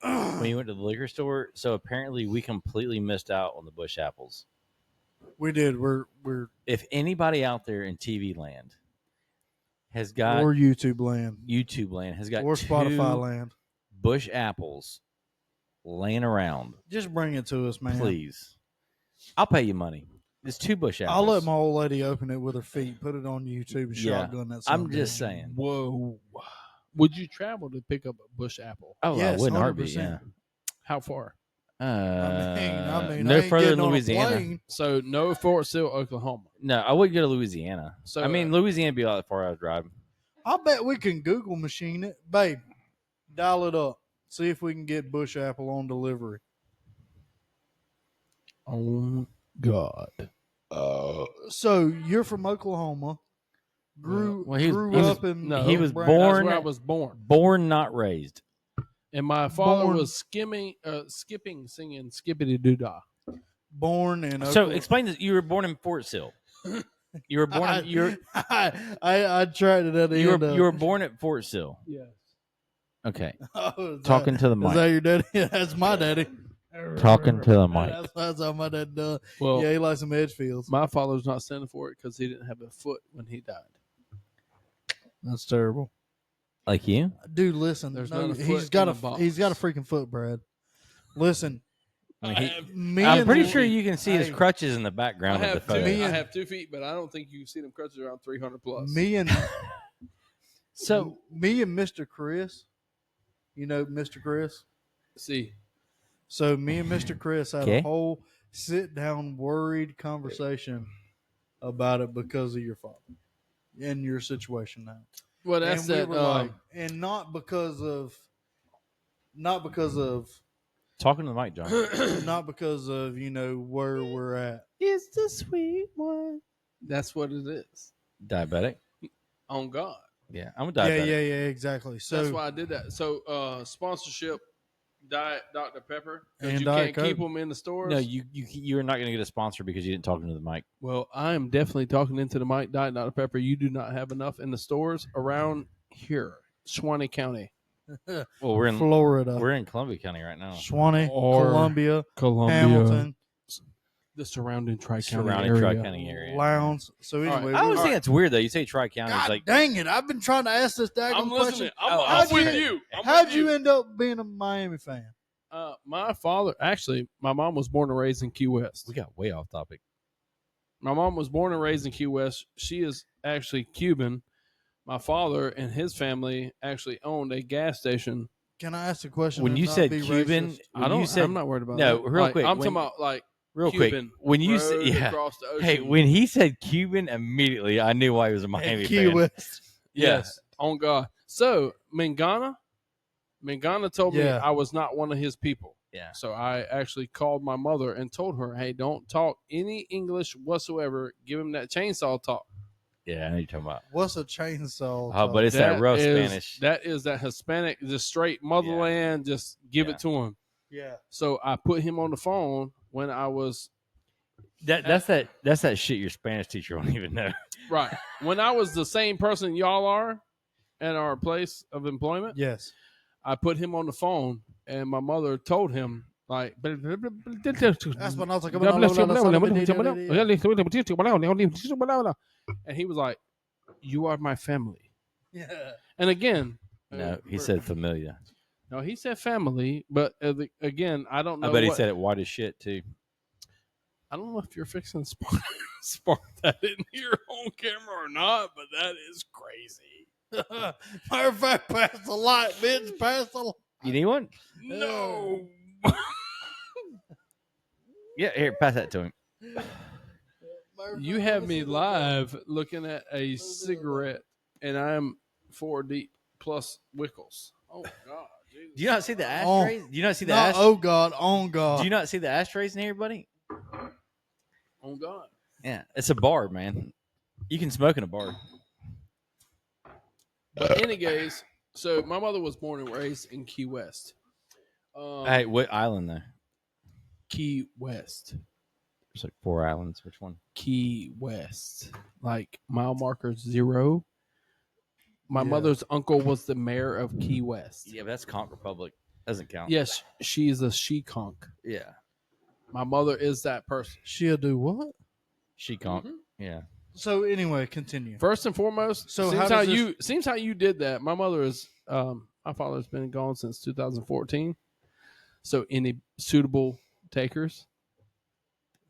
when he went to the liquor store. So apparently, we completely missed out on the Bush apples. We did. We're If anybody out there in TV land has got or YouTube land YouTube land has got or Spotify two land. Bush apples laying around, Just bring it to us, man. please, I'll pay you money. It's 2 Bush apples. I'll let my old lady open it with her feet, put it on YouTube, and Yeah. shotgun that. I'm son of a just bitch. saying. Whoa. Would you travel to pick up a bush apple? Oh, Yes, I wouldn't heartbeat. 100%. How far? Yeah. I mean, no I ain't further getting than on a Louisiana. plane. So no Fort Sill, Oklahoma. No, I wouldn't go to Louisiana. So, I mean, Louisiana be a lot far out of drive. I bet we can Google machine it, babe. Dial it up. See if we can get bush apple on delivery. Oh God. So you're from Oklahoma. Grew Well, he was- grew he was- up in. no, he was Brand- born- That's where I was born. Born, not raised. And my father Born- was skipping, singing skippity doo dah. born in. So Oklahoma. explain this. You were born in Fort Sill. You were born. I tried it at the You end. were born at Fort Sill. Yes. Okay. Oh, Talking to the Is mic. that your daddy? That's my daddy. Talking to the mic. That's how my dad does. Well, Yeah, he likes some Edgefields. my father's not standing for it because he didn't have a foot when he died. That's terrible. Like you? Dude, listen. There's No, not a he's foot got in a the box. he's got a freaking foot, Brad. Listen, I mean, me I'm and pretty the- sure you can see his Hey, crutches in the I background of the have two. photo. Me I and- have 2 feet, but I don't think you've seen them crutches around 300 plus. Me and So me and Mr. Chris, you know Mr. Chris. See, So me and Mr. Chris had Okay. a whole sit down, worried conversation about it because of your father and your situation now. well, that's And we that. were like, and not because of talking to the mic, John. not because of where we're at. It's the sweet one. That's what it is. Diabetic. On God. Yeah, I'm a Yeah, diabetic. yeah, exactly. So That's why I did that. So, sponsorship, Diet Dr. Pepper, because And you Diet can't Coke. keep them in the stores. No, you're not going to get a sponsor because you didn't talk into the mic. Well, I am definitely talking into the mic. Diet Dr. Pepper. You do not have enough in the stores around here, Suwannee County, Well, we're in Florida, Columbia County right now. Swanee, Or Columbia, Columbia, Hamilton, the surrounding Tri-County Surrounding area. Tri-County area. Lowndes. So right. anyway, I always we think were- it's weird though. You say Tri-County, it's God like dang it! I've been trying to ask this daggone I'm question. listening. Oh, I'm how'd with you- you. I'm How'd with you end up being a Miami fan? My father, actually, my mom was born and raised in Key West. we got way off topic. My mom was born and raised in Key West. She is actually Cuban. My father and his family actually owned a gas station. Can I ask a question? When and you not said be Cuban, racist? when you said I'm not worried about no, that. real Like, quick, I'm when- talking about like real Cuban. quick, when you said rode yeah, across the ocean. hey, when he said Cuban, immediately I knew why he was a Miami Key fan. West. Yeah. Yes, on God. So Mangana told me Yeah. I was not one of his people. Yeah. So I actually called my mother and told her, "Hey, don't talk any English whatsoever. Give him that chainsaw talk." Yeah, I know you're talking about. What's a chainsaw? Oh, but it's that rough is- Spanish. That is that Hispanic, just straight motherland. Just give Yeah. it to him. yeah. So I put him on the phone when I was That's that shit your Spanish teacher won't even know. right when I was the same person y'all are at our place of employment. Yes. I put him on the phone, and my mother told him like. That's what I was like. And he was like, "You are my family." Yeah. And again, No, he said familia. no, he said family, but again, I don't know. I bet he what- said it white as shit too. I don't know if you're fixing to spark that in here on camera or not, but that is crazy. Matter of fact, pass the light, bitch. Pass the light. You need one? No. Yeah, here, pass that to him. You have me live looking at a cigarette, and I'm 4 deep plus Wickles. Oh God! Jesus. Do you not see the Oh. ashtrays? Do you not see the No, ashtrays? oh God, on God. Do you not see the ashtrays in here, buddy? Oh God! Yeah, it's a bar, man. You can smoke in a bar. But any case, so my mother was born and raised in Key West. Hey, what island though? Key West. There's like 4 islands. Which one? Key West, like mile marker 0. My Yeah. mother's uncle was the mayor of Key West. Yeah, but that's Conch Republic. Doesn't count. Yes, she is a she-conch. Yeah. My mother is that person. She'll do what? She conch. Mhm. Yeah. So anyway, continue. First and foremost, So seems how how does this- you seems how you did that. My mother is my father's been gone since 2014. So any suitable takers?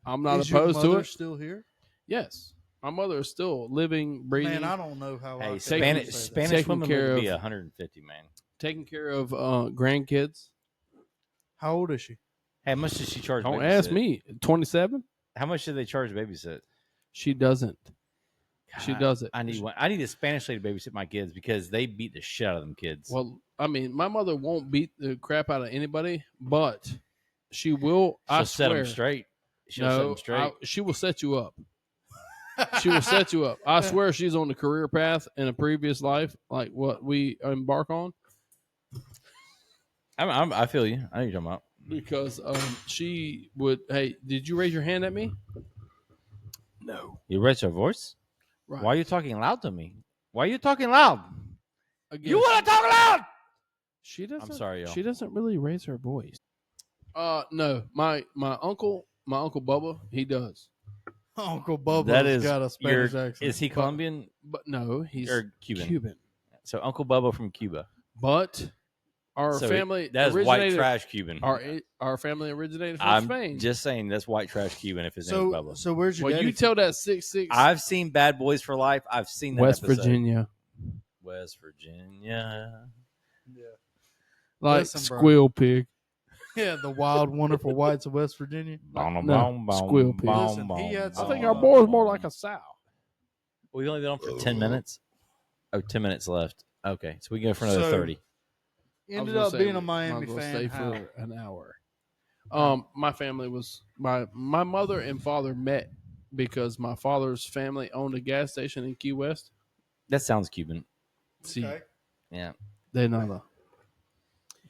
I'm not Is your opposed to mother it. still here? Yes. My mother is still living, breathing, Man, I don't know how. I Hey, could Spanish say that. Spanish Taking women care would be of- 150, man. taking care of grandkids. How old is she? Hey, how much does she charge? Don't babysit? ask me. 27? How much do they charge to babysit? She doesn't. She God, does it. I need one. I need a Spanish lady to babysit my kids because they beat the shit out of them kids. Well, I mean, my mother won't beat the crap out of anybody, but she will. she'll I set swear. them straight. She'll set No, them straight. she will set you up. She will set you up. I swear she's on the career path in a previous life, like what we embark on, I feel you. I know what you're talking about. because she would. Hey, did you raise your hand at me? No. You raised your voice? Right. Why are you talking loud to me? Why are you talking loud? Again, You want to talk loud? She doesn't. sorry, y'all. She doesn't really raise her voice. No, my uncle Bubba, he does, Uncle Bubba's That is got a Spanish accent. Is he Colombian but no, he's or Cuban? Cuban. So Uncle Bubba from Cuba. But our So family that's white originated. trash Cuban. Our family originated from I'm Spain. just saying that's white trash Cuban if his name is Bubba. So where's your well, daddy? you tell that 6'6". I've seen Bad Boys for Life. I've seen that West episode. Virginia, West Virginia. Yeah. like Listen, bro. Squeal Pig. Yeah, the wild, wonderful whites of West Virginia. No, Squeal Pig. Listen, he had I some- think our boy's more like a sow. We've only been on for 10 minutes. Oh, 10 minutes left. Okay, so we can go for another So, 30. Ended up being a Miami might as well fan. Stay How? for an hour. My family was my mother and father met because my father's family owned a gas station in Key West. That sounds Cuban. See, Okay. Yeah. they know.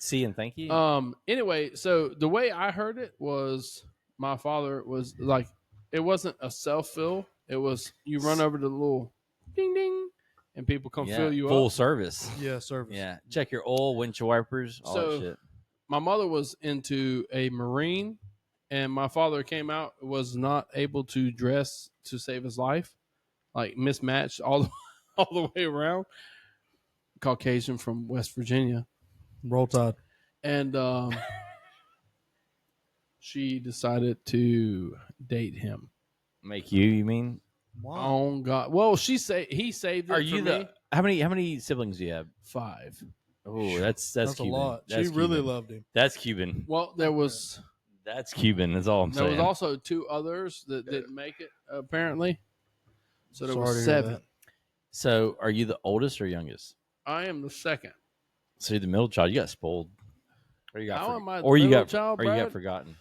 See and thank you. Anyway, so the way I heard it was my father was like, it wasn't a self fill. It was you run over to the little ding ding, and people come fill you full up. service. Yeah, service. Yeah. Check your oil, windshield wipers, all So- that shit. My mother was into a Marine, and my father came out, was not able to dress to save his life, like mismatched all the way around. Caucasian from West Virginia. Roll Tide. And she decided to date him. Make you mean? Wow. Oh God! Well, he saved it. Are for you me. the how many siblings do you have? 5? Oh, that's That's a Cuban. lot. That's She really Cuban. loved him. That's Cuban. Well, there was That's Cuban. That's all I'm there saying. was also 2 others that didn't make it apparently. So there Sorry was to hear 7. that. So, are you the oldest or youngest? I am the second. So you're the middle child. You got spoiled, or you got, How am I the or you middle got, child, or you got Brad? forgotten.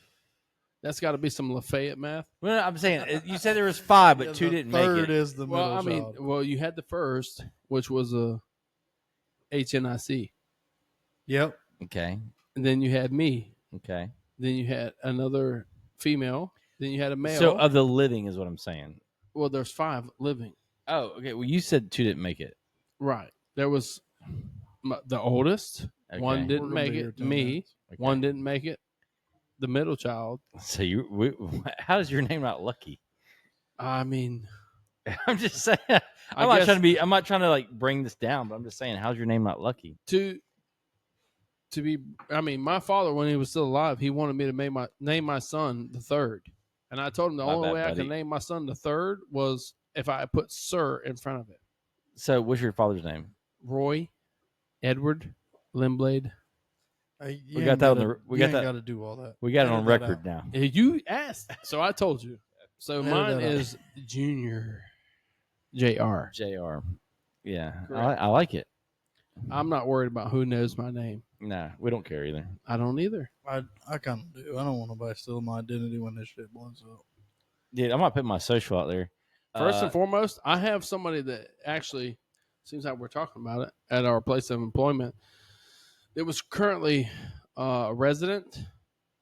That's got to be some Lafayette math. Well, I'm saying you said there was 5, but Yeah, 2 the didn't make third it. is the middle Well, I mean, child. well, you had the first, which was a HNIC, Yep. Okay, and then you had me. okay. Then you had another female. Then you had a male. So of the living is what I'm saying. Well, there's 5 living. Oh, okay. Well, you said 2 didn't make it. Right. There was the oldest. Okay. One We're didn't gonna make be here it. 10 Me. minutes. Okay. One didn't make it. The middle child. So how is your name not Lucky? I mean, I'm just saying. I I'm not guess- trying to be. I'm not trying to like bring this down, but I'm just saying. How's your name not Lucky? to be. I mean, my father, when he was still alive, he wanted me to name my son the third, and I told him the My only bad, way I buddy. could name my son the third was if I put Sir in front of it. So what's your father's name? Roy, Edward, Limblade. Hey, We got that on the- we got that- Got to do all that. We got it Edit on that record out. now. You asked, so I told you. So Edit mine that out. is Junior, Jr. Jr. Yeah, Correct. I like it. I'm not worried about who knows my name. Nah, we don't care either. I don't either. I kind of do. I don't want nobody stealing my identity when this shit blows up. Dude, I'm gonna put my social out there. First and foremost, I have somebody that actually seems like we're talking about it at our place of employment. It was currently a resident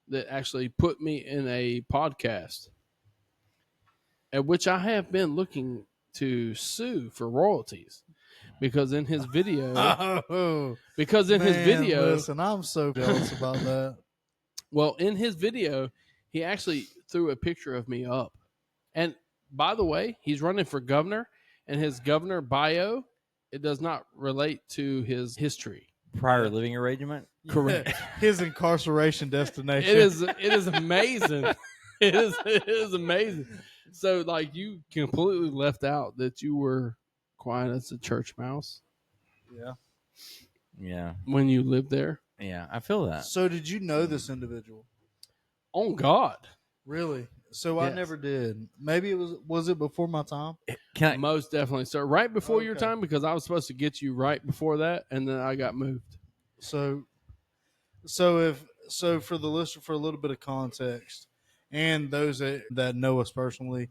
that actually put me in a podcast, at which I have been looking to sue for royalties because in his video, Oh, because in his man, video, listen, I'm so jealous about that. well, in his video, he actually threw a picture of me up. And by the way, he's running for governor, and his governor bio, it does not relate to his history. Prior living arrangement. Correct. His incarceration destination. It is amazing. it is amazing. So like you completely left out that you were quiet as a church mouse Yeah. Yeah, when you lived there. yeah. I feel that. So did you know this individual? Oh God. Really? So I Yes. never did. Maybe it was it before my time? Can I? Most definitely, sir. Right before your Okay. time, because I was supposed to get you right before that, and then I got moved. So for the listener, for a little bit of context, and those that know us personally,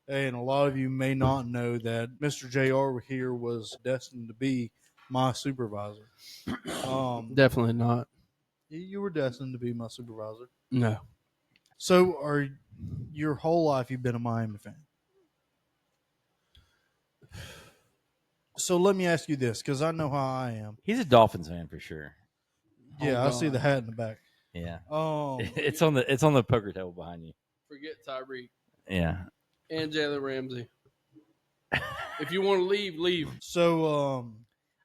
and a lot of you may not know that Mr. JR here was destined to be my supervisor. Definitely not. You were destined to be my supervisor. No. So are your whole life you've been a Miami fan? So let me ask you this, because I know how I am. He's a Dolphins fan for sure. Yeah, Oh, I see the God. hat in the back. Yeah, Um, it's on the poker table behind you. Forget Tyreek Yeah, and Jalen Ramsey. If you want to leave, leave. so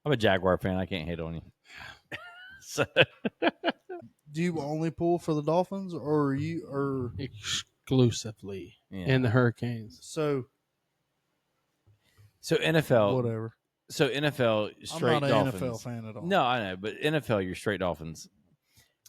I'm a Jaguar fan. I can't hate on you. So, Do you only pull for the Dolphins, or Exclusively yeah. in the Hurricanes. so So NFL, whatever? so NFL I'm straight not an Dolphins. NFL fan at all. No, I know, but NFL, you're straight Dolphins.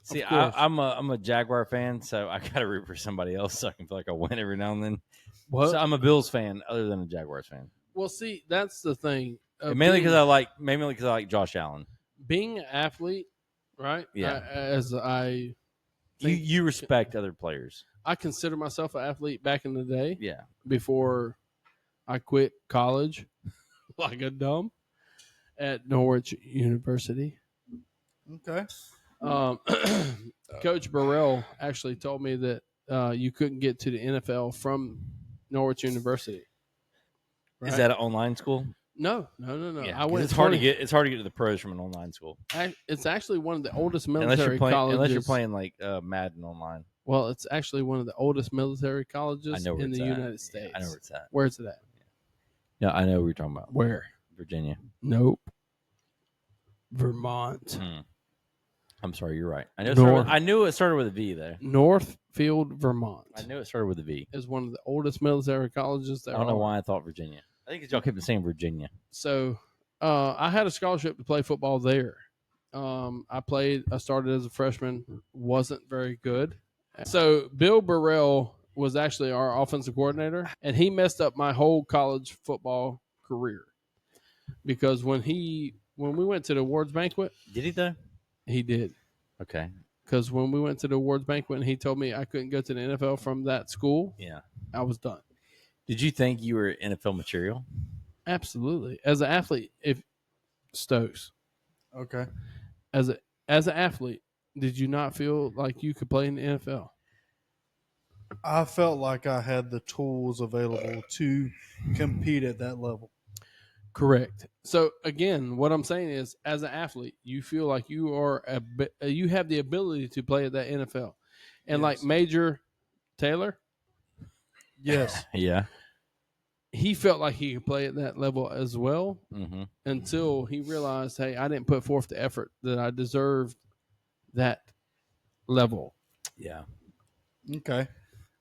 See, Of course. I'm a Jaguar fan, so I gotta root for somebody else so I can feel like I win every now and then. What? So I'm a Bills fan, other than a Jaguars fan. Well, see, that's the thing. And mainly because I like Josh Allen. Being an athlete, right? Yeah. You respect other players. I consider myself an athlete back in the day Yeah. before I quit college like a dumb at Norwich University. Okay. Coach Burrell actually told me that you couldn't get to the NFL from Norwich University. Is Right? that an online school? No. Yeah, I went. it's hard to get. It's hard to get to the pros from an online school It's actually one of the oldest military unless you're playing. colleges. Unless you're playing like Madden online. Well, it's actually one of the oldest military colleges I know where in it's the at. United States. I know where it's at. Where's it at? No, I know what you're talking about. Where? Virginia. Nope. Vermont. I'm sorry, you're right. I knew it started with a V though. Northfield, Vermont. I knew it started with a V. Is one of the oldest military colleges there. I don't know why I thought Virginia. I think it's y'all kept saying Virginia. So I had a scholarship to play football there. I started as a freshman, wasn't very good. So Bill Burrell was actually our offensive coordinator, and he messed up my whole college football career because when we went to the awards banquet, Did he though? he did. Okay. Because when we went to the awards banquet and he told me I couldn't go to the NFL from that school, Yeah. I was done. Did you think you were NFL material? Absolutely. As an athlete, if Stokes, Okay. as an athlete, did you not feel like you could play in the NFL? I felt like I had the tools available to compete at that level. Correct. So again, what I'm saying is, as an athlete, you feel like you have the ability to play at that NFL, and like Yes. Major Taylor, Yes. Yeah. he felt like he could play at that level as well Mm-hmm. until he realized, hey, I didn't put forth the effort that I deserved that level. Yeah. Okay.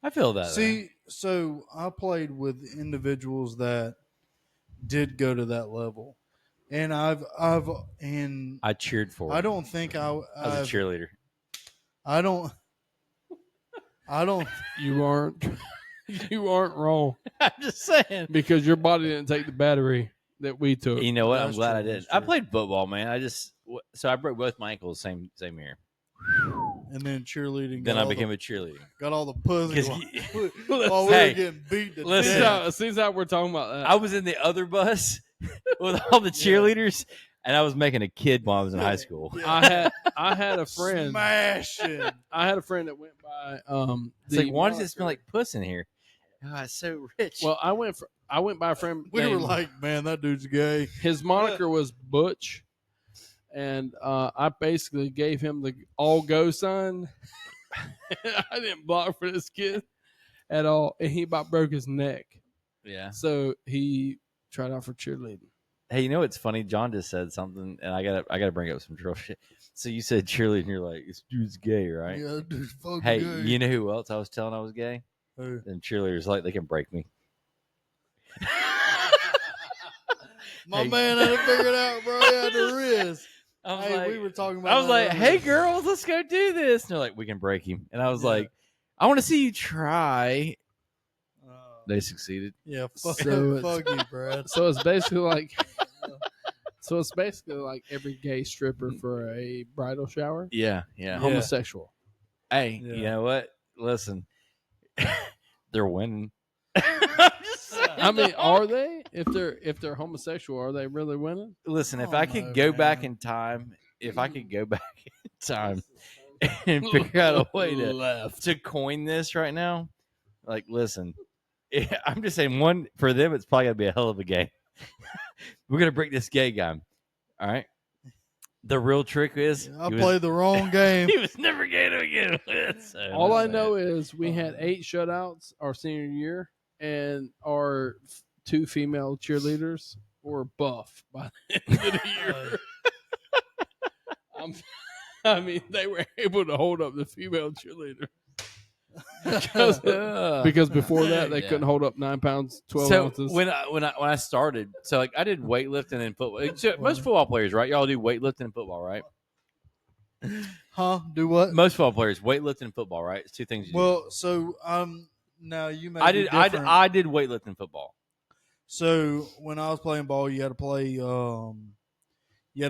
I feel that. See, so I played with individuals that did go to that level, and I cheered for. I don't think I was a cheerleader. I don't. You aren't wrong I'm just saying. because your body didn't take the battery that we took. You know what? I'm That's glad true, I did. that's I true. played football, man. So I broke both my ankles same year. And then cheerleading. Then I became a cheerleader. got all the pussy 'Cause while we Hey, were getting beat to listen, death. See how we're talking about that. I was in the other bus with all the cheerleaders, and I was making a kid while I was in high school. Yeah. I had a friend. Smashing. I had a friend that went by. It's like, why does it smell like puss in here? Oh, it's so rich. Well, I went by a friend. We were named- like, man, that dude's gay. his moniker was Butch, and I basically gave him the all go son. I didn't block for this kid at all, and he about broke his neck. yeah. So he tried out for cheerleading. Hey, you know what's funny? John just said something, and I gotta bring up some drill shit. So you said cheerleading, you're like, this dude's gay, right? Yeah, that dude's fucking Hey, gay. you know who else I was telling I was gay? Who? And cheerleaders like they can break me. My Hey. man had it figured out, bro. He had the wrist. I was Hey, like, we were talking about I was that like, earlier. hey girls, let's go do this. And they're like, we can break him. And I was Yeah. like, I want to see you try. Uh, They succeeded. yeah, fuck, So it's- fuck you, Brad. So it's basically like, every gay stripper for a bridal shower, Yeah, yeah. homosexual. Hey, Yeah. you know what? Listen, they're winning. I'm just saying. I mean, are they? If they're homosexual, are they really winning? Listen, if Oh, I could no, go back man. in time, and figure out a way to coin this right now, like, listen, I'm just saying, one for them, it's probably gonna be a hell of a game. We're gonna break this gay guy. All right. The real trick is I played the wrong game. he was never gay to begin with. So All I that's know it. is we had 8 shutouts our senior year, and our 2 female cheerleaders or buff by the end of the year. I mean, they were able to hold up the female cheerleader because before that they Yeah. couldn't hold up 9 pounds 12 So ounces. when I started, so like I did weightlifting and football. So most football players, right? Y'all do weightlifting and football, right? Huh? Do what? Most football players, weightlifting and football, right? It's two things you do. Well, so now you may I be did different. I did weightlifting and football. So when I was playing ball, you had to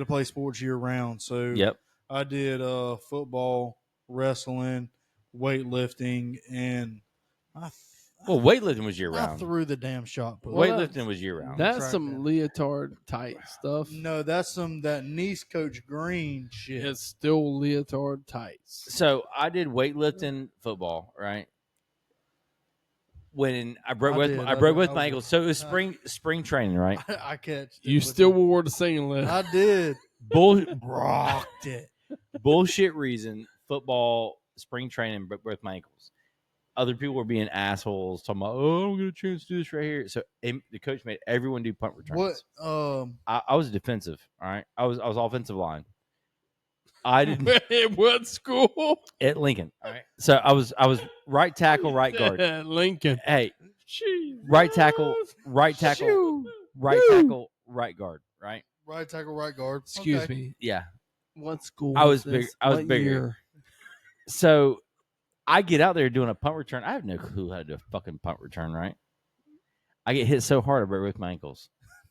play sports year round. So Yep. I did football, wrestling, weightlifting, and Well, weightlifting was year I round. threw the damn shot put. Well, Weightlifting was year round. That's track some that. leotard tight stuff. No, that's that niece Coach Green shit. It's still leotard tights. So I did weightlifting, football, right? When I broke both my ankles. So it was spring training, right? I catch. You still wore the singlet. I did. Rocked it. Bullshit reason. Football spring training broke both my ankles. Other people were being assholes, talking about, "Oh, I'm going to chance to do this right here." So the coach made everyone do punt returns. What? I was defensive. All right, I was offensive line. I didn't At what school? at Lincoln. All right, so I was right tackle, right guard. At Lincoln. Hey, Jeez. right tackle, right tackle, Shoo. right tackle, right guard. Right. Right tackle, right guard. Excuse Okay. me. Yeah. What school? I was this? big. I was What bigger. year? So I get out there doing a punt return. I have no clue how to do a fucking punt return. Right. I get hit so hard I break both my ankles.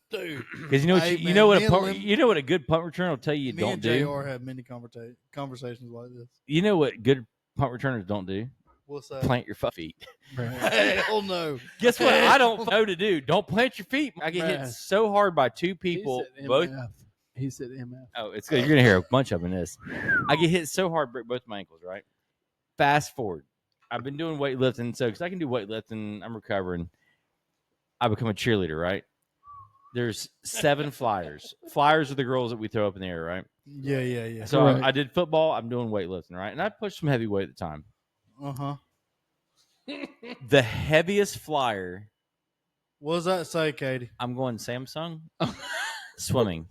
Dude, Because you know what Hey, you man, know what me a and punt, Lim- you know what a good punt return will tell you me don't and do. JR have many conversations like this. You know what good punt returners don't do? What's that? Plant your feet. Hell no. Guess what? I don't know to do. Don't plant your feet. I get hit Man. so hard by two He people. said Both. MF. He said MF. Oh, it's good. You're gonna hear a bunch of them in this. I get hit so hard, break both my ankles. Right. Fast forward. I've been doing weightlifting, so because I can do weightlifting, I'm recovering. I become a cheerleader. Right. There's 7 flyers. Flyers are the girls that we throw up in the air, right? Yeah. So Correct. I did football. I'm doing weightlifting, right? And I pushed some heavy weight at the time. Uh-huh. The heaviest flyer, What does that say, Katie? I'm going Samsung, swimming.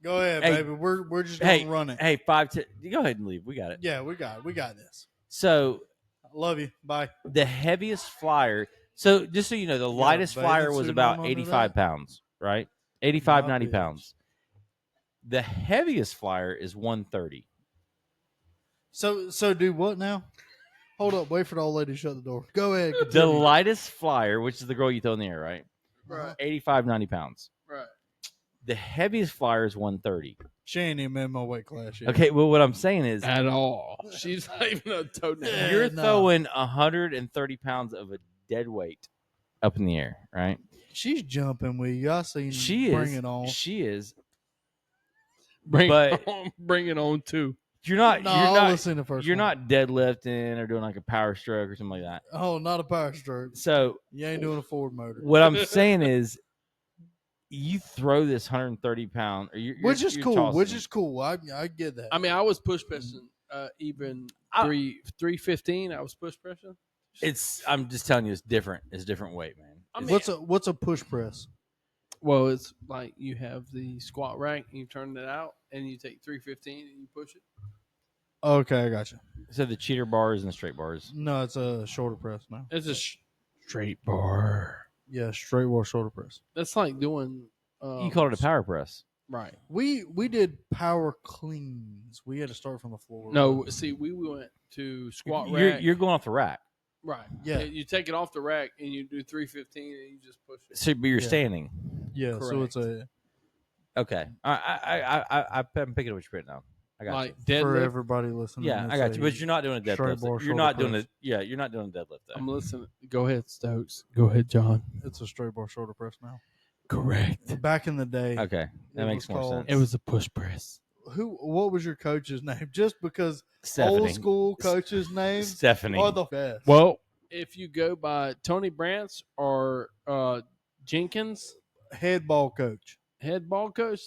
Go ahead, Hey. baby. We're just gonna run it. Hey, 5'10". Go ahead and leave. We got it. Yeah, we got this. So I love you. Bye. the heaviest flyer. So just so you know, the got a lightest bathing flyer was suit about on under 85 that? pounds, right? 85, My 90 bitch. pounds. The heaviest flyer is 130. So do what now? Hold up. Wait for the old lady to shut the door. Go ahead. The continue. lightest flyer, which is the girl you throw in the air, right? Right. 85, 90 pounds. Right. The heaviest flyer is 130. She ain't even in my weight class yet. Okay, well, what I'm saying is At all. She's not even a toenail. Yeah. you're no. throwing 130 pounds of a dead weight up in the air, right? She's jumping with you. I seen She bring is. it on. She is. Bring But- it on. Bring it on too. You're not. No, you're I'll not. listen to the first You're one. not deadlifting or doing like a power stroke or something like that. Oh, not a power stroke. So You ain't doing a Ford motor. what I'm saying is, you throw this 130 pound, or Which is you're cool. tossing Which it. is cool. I get that. I mean, I was push pressing even I- 315. I was push pressing. It's. I'm just telling you, it's different. It's a different weight, man. I mean- what's a push press? Well, it's like you have the squat rack, and you turn it out, and you take 315 and you push it. Okay, I got you. So the cheater bars and the straight bars. No, it's a shoulder press now. It's a straight bar. Yeah, straight wall shoulder press. That's like doing. You call it a power press. Right. We did power cleans. We had to start from the floor. No, see, we went to squat You're, rack. you're going off the rack. right. Yeah. You take it off the rack and you do 315 and you just push it. So, but you're Yeah. standing. Yeah, so it's a Okay. I'm picking up what you're putting down. I got Like for deadlift. everybody listening. you. Yeah, it's I got you. a- But you're not doing a straight deadlift. bar You're shoulder not doing press. it. Yeah, you're not doing a deadlift though. I'm listening. Go ahead, Stokes. Go ahead, John. It's a straight bar shoulder press now. Correct. Back in the day, Okay, that It makes was more called- sense. It was a push press. what was your coach's name? Just because Stephanie. old school coaches' names Stephanie. are the best. Well, if you go by Tony Brantz or Jenkins, Head ball coach. head ball coach,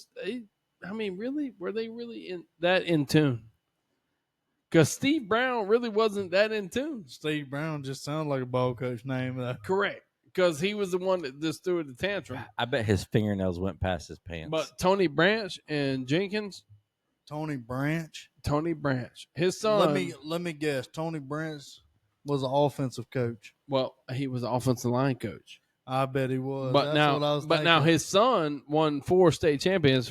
really, were they really in tune? Because Steve Brown really wasn't that in tune. Steve Brown just sounded like a ball coach name. Though. Correct. because he was the one that just threw the tantrum. I bet his fingernails went past his pants. But Tony Branch and Jenkins, Tony Branch. his son. Let me guess. Tony Branch was an offensive coach. Well, he was an offensive line coach. I bet he was. But That's now, what I was but thinking. now his son won 4 state championships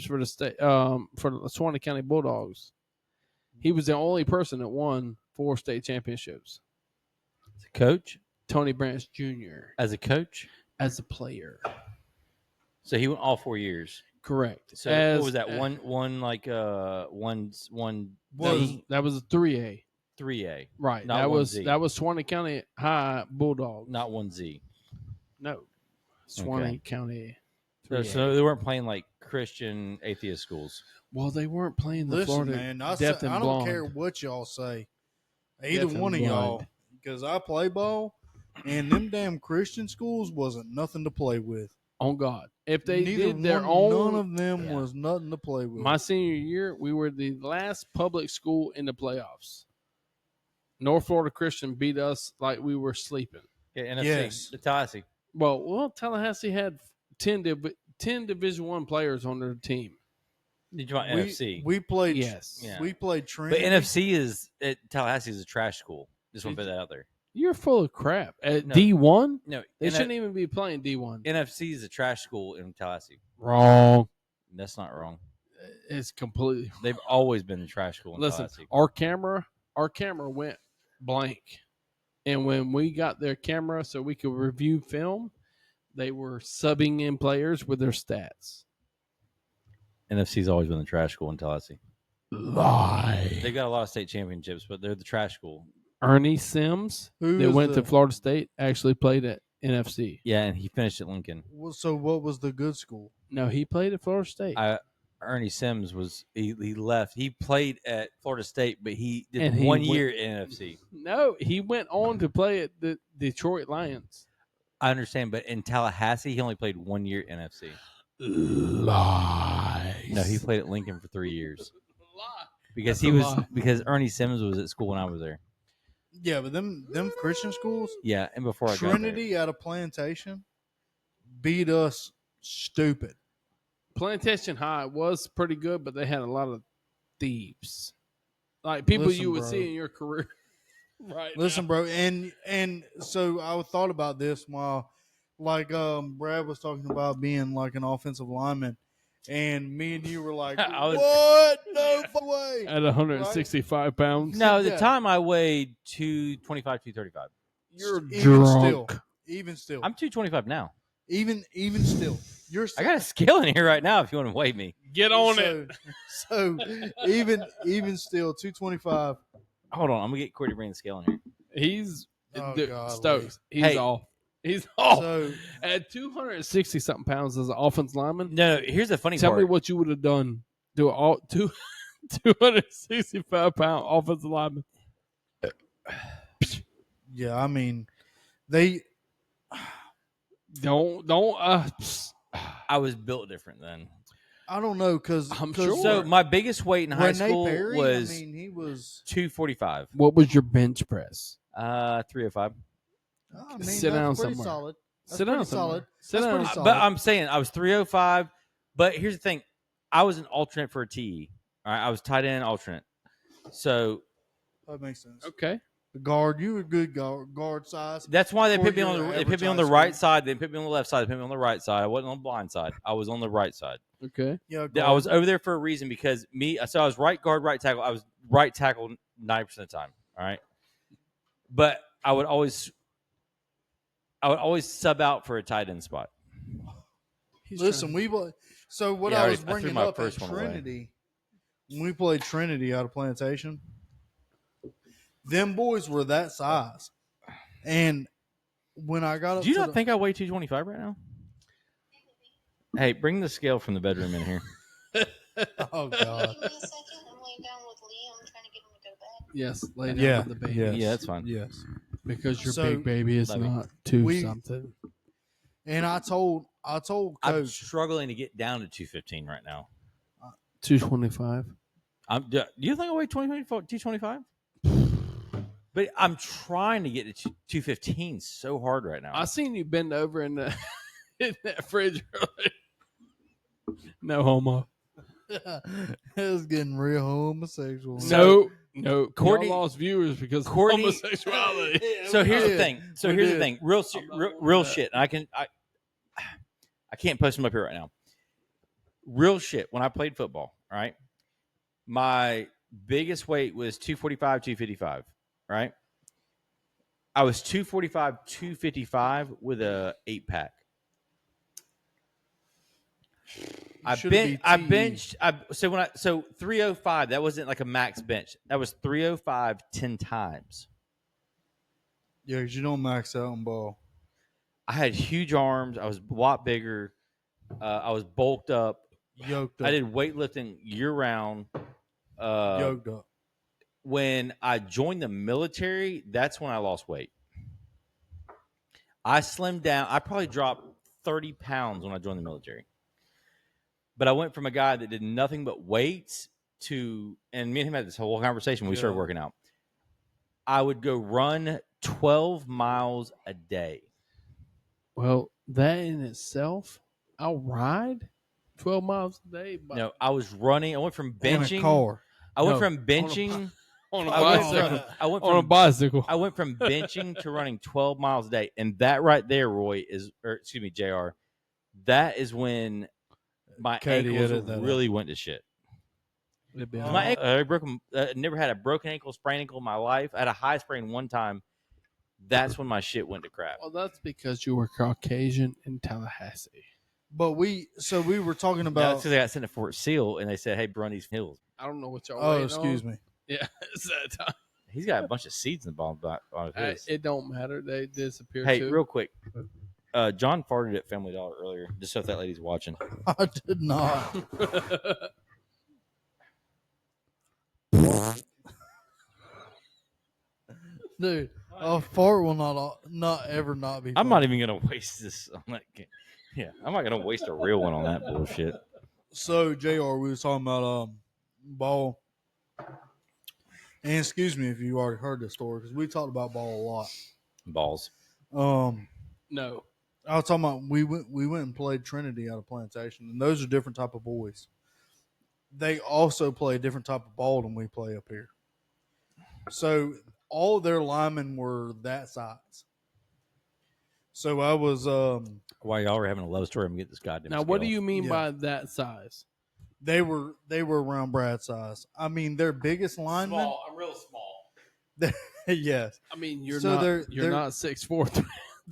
for the state for the Suwannee County Bulldogs. He was the only person that won 4 state championships. as a coach, Tony Branch Jr. as a coach, as a player. so he went all 4 years. Correct. So what was that? One That was a 3A. 3A, Right. Not that one was Z. that was Suwannee County High Bulldogs. not 1Z. No. Suwannee County. So, 3A. so they weren't playing like Christian atheist schools. Well, they weren't playing the Listen, Florida man, Deaf and I don't Blonde. care what y'all say. Either Deaf and one of y'all, Blind. because I play ball, and them damn Christian schools wasn't nothing to play with. On God. If they Neither did their one, own. none of them Yeah. was nothing to play with. My senior year, we were the last public school in the playoffs. North Florida Christian beat us like we were sleeping. Yeah, NFC, Yes. the Tallahassee. Well, Tallahassee had 10 Division I players on their team. Did you want NFC? We played. Yes. Yeah. We played But Trinity. NFC is Tallahassee is a trash school. Just want to put that out there. You're full of crap. At No. D1, No, they shouldn't even be playing D1. NFC is a trash school in Tallahassee. Wrong. That's not wrong. It's completely. They've always been a trash school in Listen, Tallahassee. our camera went blank, and when we got their camera so we could review film, they were subbing in players with their stats. NFC's always been the trash school in Tallahassee. Lie. They've got a lot of state championships, but they're the trash school. Ernie Sims, Who that is went to the- Florida State, actually played at NFC. Yeah, and he finished at Lincoln. So what was the good school? No, he played at Florida State. Ernie Sims was he left. He played at Florida State, but he did And he 1 went- year in NFC. No, he went on to play at the Detroit Lions. I understand, but in Tallahassee, he only played 1 year NFC. Lies. No, he played at Lincoln for 3 years because That's he a was lie. because Ernie Sims was at school when I was there. Yeah, but them Christian schools, Yeah, and before I got Trinity out of Plantation, beat us stupid. Plantation High was pretty good, but they had a lot of thieves, like people Listen, you would bro. see in your career. Right. Listen, bro, and so I thought about this while, like, Brad was talking about being like an offensive lineman, and me and you were like, I was- "What? No way!" At 165 pounds. there. No, at the Yeah. time I weighed 225, 235. You're Even drunk. Even still, I'm 225 now. even still, you're. I got a scale in here right now if you want to weigh me. Get on it. So even still, 225. Hold on, I'm gonna get Corey to bring the scale in here. He's Oh, dude, golly. Stokes. He's Hey. off. He's off. So At 260 something pounds as an offense lineman, No, here's the funny tell part. me what you would have done to all 265-pound offensive lineman. yeah, I mean, they. Don't. I was built different then. I don't know because I'm sure. So my biggest weight in high Rene school Perry, was I mean, he was. 245. What was your bench press? 305. I mean, Sit that's down pretty somewhere. solid. That's Sit down pretty somewhere. solid. Sit That's down. pretty solid. But I'm saying I was 305. But here's the thing: I was an alternate for a TE. All right, I was tight end alternate. So That makes sense. Okay. The guard, you were good guard size. that's why they For put me your on the average on high the right school. side. They put me on the left side. They put me on the right side. I wasn't on the blind side. I was on the right side. Okay. Yeah, I was over there for a reason because so I was right guard, right tackle. I was right tackle 90% of the time. All right, but I would always sub out for a tight end spot. Listen, so what Yeah, I I was threw bringing my up at first one away. Trinity, when we played Trinity out of Plantation, them boys were that size, and when I got up, Do you to not think I weigh 225 right now? Hey, bring the scale from the bedroom in here. oh god, Give me a second. I'm laying down with Liam, trying to get him to go back. Yes. Lay down Yeah, with the baby. yes. Yeah, that's fine. yes, Because your So- big baby is Love you. not two We- something. and I told I'm Coach, struggling to get down to 215 right now. 225. Do you think I weigh 225? But I'm trying to get to 215 so hard right now. I seen you bend over in the in that fridge earlier. No homo. It was getting real homosexual. No. Courtney- Y'all lost viewers because of Courtney- homosexuality. So here's the did. thing. So We here's the did. thing. Real shit. And I can't post them up here right now. Real shit. When I played football, right? My biggest weight was 245, 255, right? I was 245, 255 with a 8-pack. I benched. So 305. That wasn't like a max bench. That was 305 10 times. Yeah, 'cause you don't max out on ball. I had huge arms. I was a lot bigger. I was bulked up. Yoked up. I did weightlifting year round. Yoked up. When I joined the military, that's when I lost weight. I slimmed down. I probably dropped 30 pounds when I joined the military. But I went from a guy that did nothing but weights to, and me and him had this whole conversation when we started working out. I would go run 12 miles a day. Well, that in itself, I'll ride 12 miles a day. But No, I was running. I went from In a benching. car. I went No, from benching. on a I went bicycle. from, I went On a from bicycle. I went from benching to running 12 miles a day. And that right there, Roy, JR, that is when my Katie ankles edited that really went to shit. It'd be My ankle, never had a broken ankle, sprained ankle in my life. I had a high sprain one time. That's when my shit went to crap. Well, that's because you were Caucasian in Tallahassee. But we were talking That's about. because they got sent to Fort Seal and they said, "Hey, run these hills." I don't know what y'all. Oh, waiting excuse on. me. Yeah, it's that time. He's got a bunch of seeds in the bottom of his. It don't matter. They disappear. Hey, too. real quick, John farted at Family Dollar earlier, just so if that lady's watching. I did not. Dude, a fart will not ever not be. I'm funny. not even gonna waste this on that. Yeah, I'm not gonna waste a real one on that bullshit. So, JR, we was talking about ball. And excuse me if you already heard this story because we talked about ball a lot. Balls. No. I was talking about we went and played Trinity out of Plantation, and those are different type of boys. They also play a different type of ball than we play up here. So all of their linemen were that size. So I was While y'all were having a love story, I'm getting this goddamn. Now, what do scale. you mean Yeah. by that size? they were around Brad's size. I mean, their biggest lineman. Small. I'm real small. Yes. I mean, you're So not. they're- You're they're- not 6'4",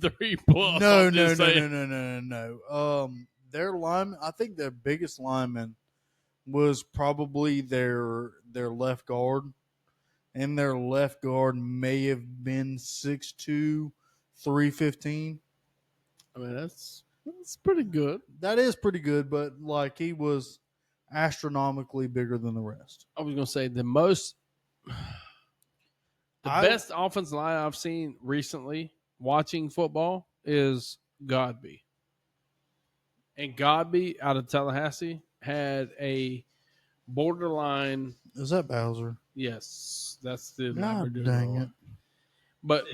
3 plus. No, I'm no, just no, saying. no. Their lineman. I think their biggest lineman was probably their left guard, and their left guard may have been 6'2", 315. I mean, that's pretty good. That is pretty good, but like he was astronomically bigger than the rest. I was gonna say the best offensive line I've seen recently watching football is Godby. And Godby out of Tallahassee had a borderline. Is that Bowser? Yes, that's the God Labradoodle. dang it! But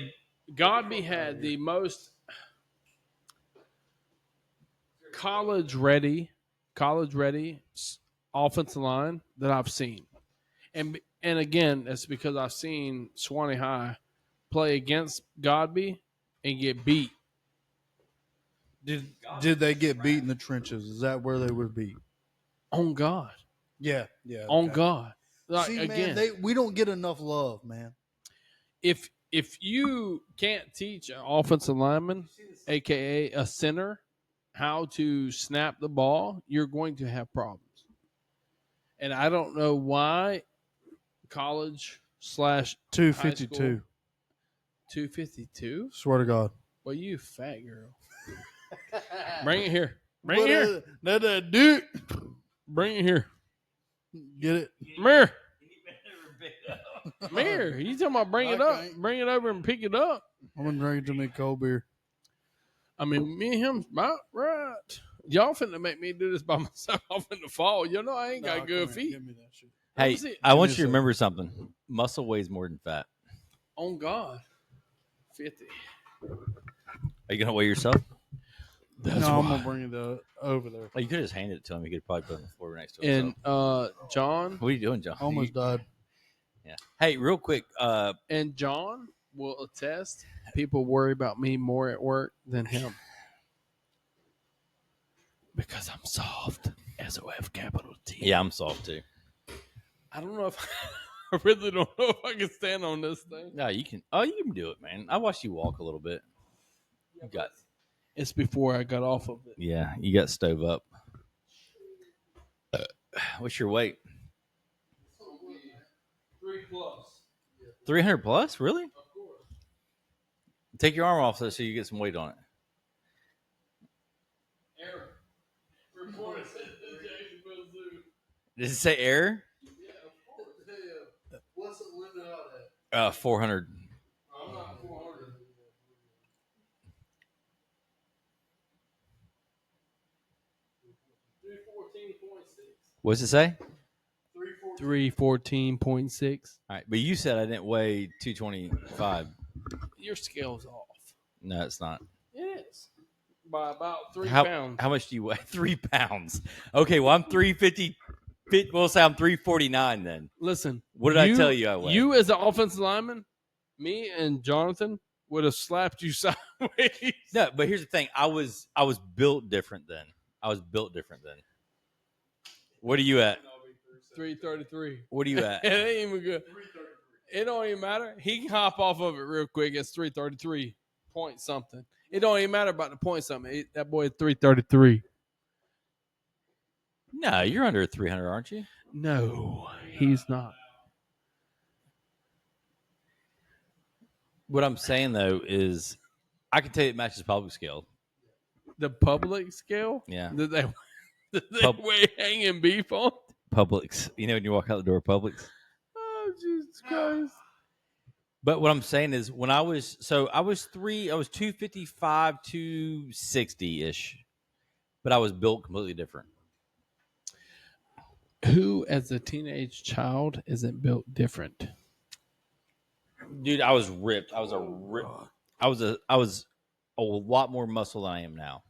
Godby had the most college ready offensive line that I've seen. And again, it's because I've seen Swanee High play against Godby and get beat. Did they get beat in the trenches? Is that where they would be? On God. Yeah. On okay. God. Like, See, again, man, we don't get enough love, man. if you can't teach an offensive lineman, aka a center, how to snap the ball, you're going to have problems. And I don't know why college / 252. 252. Swear to God. Well, you fat girl. Bring it here. Bring it here. That dude. Bring it here. Get it? Come here. Come here. You talking about bring it I up? can't. Bring it over and pick it up. I'm gonna drink too many cold beer. I mean, me and him's about right. Y'all finna make me do this by myself in the fall. You know I ain't got good feet. Give me that shit. Hey, That's it. I want Give you me to a remember something. Muscle weighs more than fat. On God. 50. Are you gonna weigh yourself? That's no, I'm why. gonna bring it over there. Oh, you could have just handed it to him. He could probably put it on the floor next to him. And John What are you doing, John? Almost died. Yeah. Hey, real quick. and John will attest. People worry about me more at work than him because I'm soft. SOF capital T. Yeah, I'm soft too. I don't know if I really don't know if I can stand on this thing. No, you can. Oh, you can do it, man. I watched you walk a little bit. You got. It's before I got off of it. Yeah, you got stove up. What's your weight? 3+. 300 plus? Really? Take your arm off so you get some weight on it. Error. Report said to Jacksonville Zoo. Does it say error? What's the limit on that? 400. I'm not 400. What's it say? 314.6. All right, but you said I didn't weigh 225. Your scale's off. No, it's not. It is. By about 3 How, pounds. how much do you weigh? 3 pounds. Okay, well, I'm 350. We'll say I'm 349 then. Listen. What did I tell you I weigh? You as an offensive lineman, me and Jonathan would have slapped you sideways. No, but here's the thing. I was built different then. What are you at? 333. What are you at? It ain't even good. It don't even matter. He can hop off of it real quick. It's 333 point something. It don't even matter about the point something. That boy is 333. No, you're under 300, aren't you? No, he's not. What I'm saying though is, I can tell you it matches public scale. The public scale? Yeah. Did they Pub- weigh hanging beef on? Publix. You know when you walk out the door, Publix. Oh, Jesus Christ. But what I'm saying is, when I was 255, 260 ish, but I was built completely different. Who, as a teenage child, isn't built different? Dude, I was ripped. I was a lot more muscle than I am now.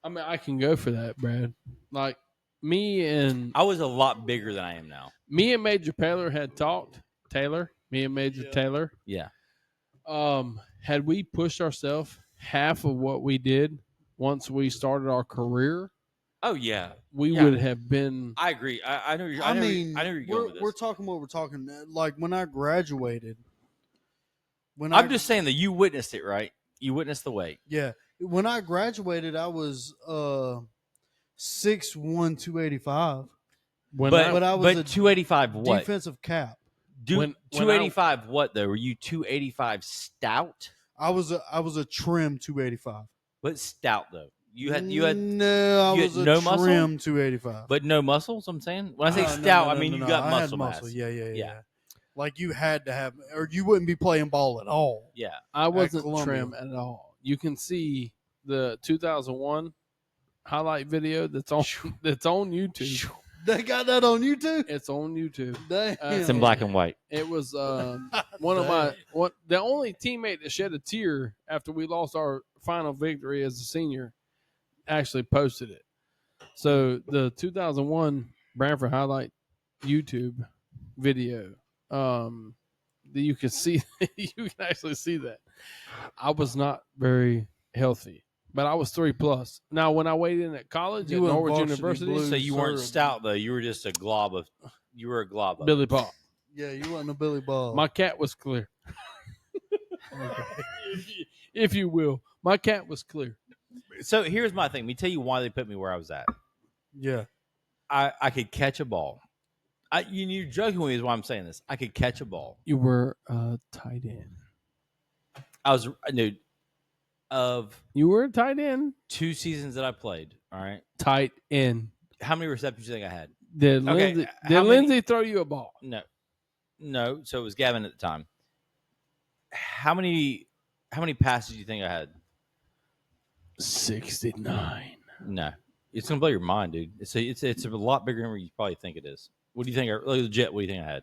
I mean, I can go for that, Brad. Like me and I was a lot bigger than I am now. Major Taylor had talked. Me and Major Taylor. Yeah. Had we pushed ourselves half of what we did once we started our career, Oh yeah, we Yeah. would have been. I agree. I know. I mean, I know you're going with we're this. talking what we're talking. Like when I graduated. I'm just saying that you witnessed it, right? You witnessed the weight. Yeah. When I graduated, I was 6'1", 285. When I was a 285 what? Defensive cap. when 285 what though? Were you 285 stout? I was a trim 285. But stout though. You had no, I you was had a no muscle? trim 285. but no muscles. I'm saying when I say No, stout, no, I mean no, you no, got I muscle had mass. muscle. Yeah. Yeah. Like you had to have, or you wouldn't be playing ball at all. Yeah. I wasn't Columbia. trim at all. You can see the 2001 highlight video that's on YouTube. They got that on YouTube. It's on YouTube. Damn. It's in black and white. It was one of the only teammate that shed a tear after we lost our final victory as a senior actually posted it. So the 2001 Branford highlight YouTube video, you can see you can actually see that I was not very healthy, but I was 3+. Now when I weighed in at college You at were Norwich varsity University, blue. So you weren't Sir. stout though. You were just a glob of. You were a glob of. Billy Pop. Yeah, you wasn't a Billy Ball. My cat was clear. if you will. My cat was clear. So here's my thing. Let me tell you why they put me where I was at. Yeah. I could catch a ball. You're joking with me is why I'm saying this. I could catch a ball. You were tight end. I was dude of You were a tight end. 2 seasons that I played. All right. Tight end. How many receptions do you think I had? Did Okay, Lindsay, how did many- Lindsay throw you a ball? No. So it was Gavin at the time. How many passes do you think I had? 69. No. It's gonna blow your mind, dude. It's a lot bigger than you probably think it is. What do you think? Legit, what do you think I had?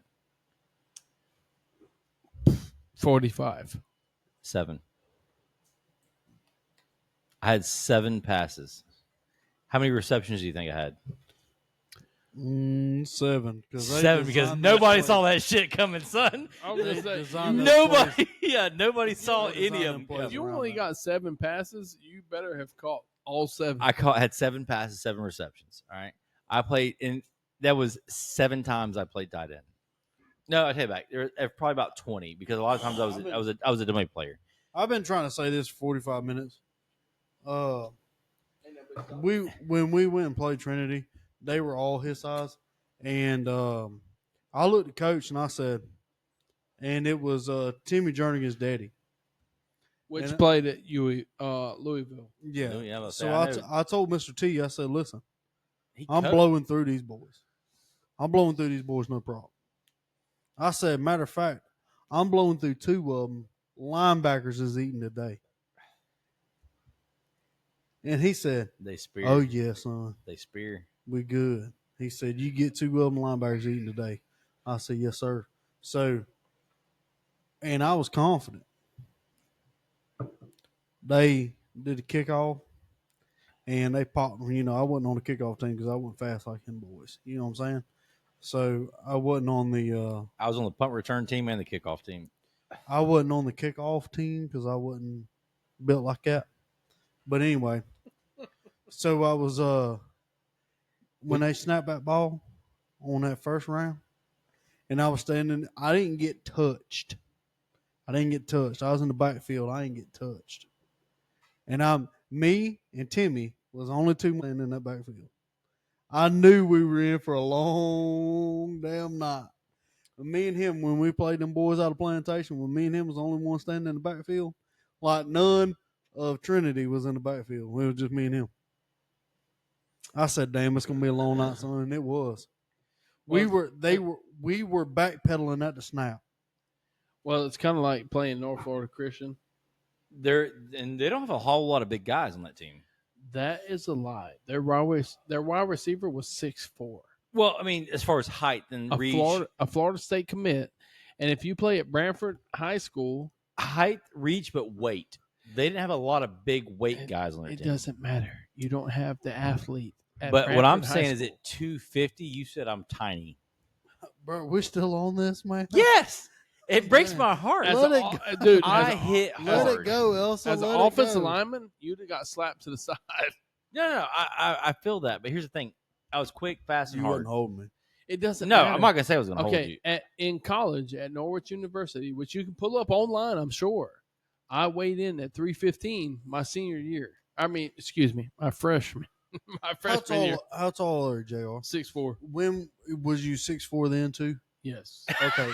45. 7. I had 7 passes. How many receptions do you think I had? 7. 7 because nobody saw that shit coming, son. I was They gonna say, designed you- those Nobody, yeah, nobody saw They any designed of them them. plays if you around only that. got 7 passes, you better have caught all 7. Had 7 passes, 7 receptions. All right, I played in. That was 7 times I played tight end. No, I take it back. There were probably about 20 because a lot of times I was a dummy player. I've been trying to say this for 45 minutes. When we went and played Trinity, they were all his size, and I looked at coach and I said, and it was Timmy Jernigan's daddy. Which and- played at Louisville. Yeah. Yeah, I was So saying, I know. I told Mr. T, I said, listen, He I'm cut- blowing through these boys. I'm blowing through these boys, no problem. I said, matter of fact, I'm blowing through 2 of them. Linebackers is eating today. And he said, They spear. oh, yeah, son. They spear. We good. He said, you get 2 of them linebackers eating today. I said, yes, sir. So, and I was confident. They did the kickoff, and they popped. I wasn't on the kickoff team because I wasn't fast like them boys. You know what I'm saying? So I wasn't on the. I was on the punt return team and the kickoff team. I wasn't on the kickoff team because I wasn't built like that. But anyway, so I was when they snapped that ball on that first round, and I was standing. I didn't get touched. I was in the backfield. I didn't get touched. And me and Timmy was the only 2 men in that backfield. I knew we were in for a long damn night. But me and him, when we played them boys out of plantation, when me and him was the only one standing in the backfield, like none of Trinity was in the backfield. It was just me and him. I said, damn, it's gonna be a long night, son, and it was. We were backpedaling at the snap. Well, it's kind of like playing North Florida Christian. They don't have a whole lot of big guys on that team. That is a lie. Their wide receiver was 6'4". Well, I mean, as far as height and reach, A Florida State commit, and if you play at Branford High School, height, reach, but weight. They didn't have a lot of big weight guys on their it team. doesn't matter. You don't have the athlete. At But what Branford I'm High saying is, School. at 250, you said I'm tiny. Bro, we're still on this, man. Yes, it breaks Man. my heart. As Let a- it go. dude, I as a- hit Let hard. it go, Elsa. As an let it offensive go. lineman, you'd have got slapped to the side. No, I feel that. But here's the thing: I was quick, fast, and You hard. wouldn't hold me. It doesn't No, matter. I'm not gonna say I was gonna hold Okay, you. in college at Norwich University, which you can pull up online, I'm sure. I weighed in at 315 my senior year. Excuse me, my freshman, year. How tall are you, Jr.? 6'4". When was you 6'4" then too? Yes. Okay.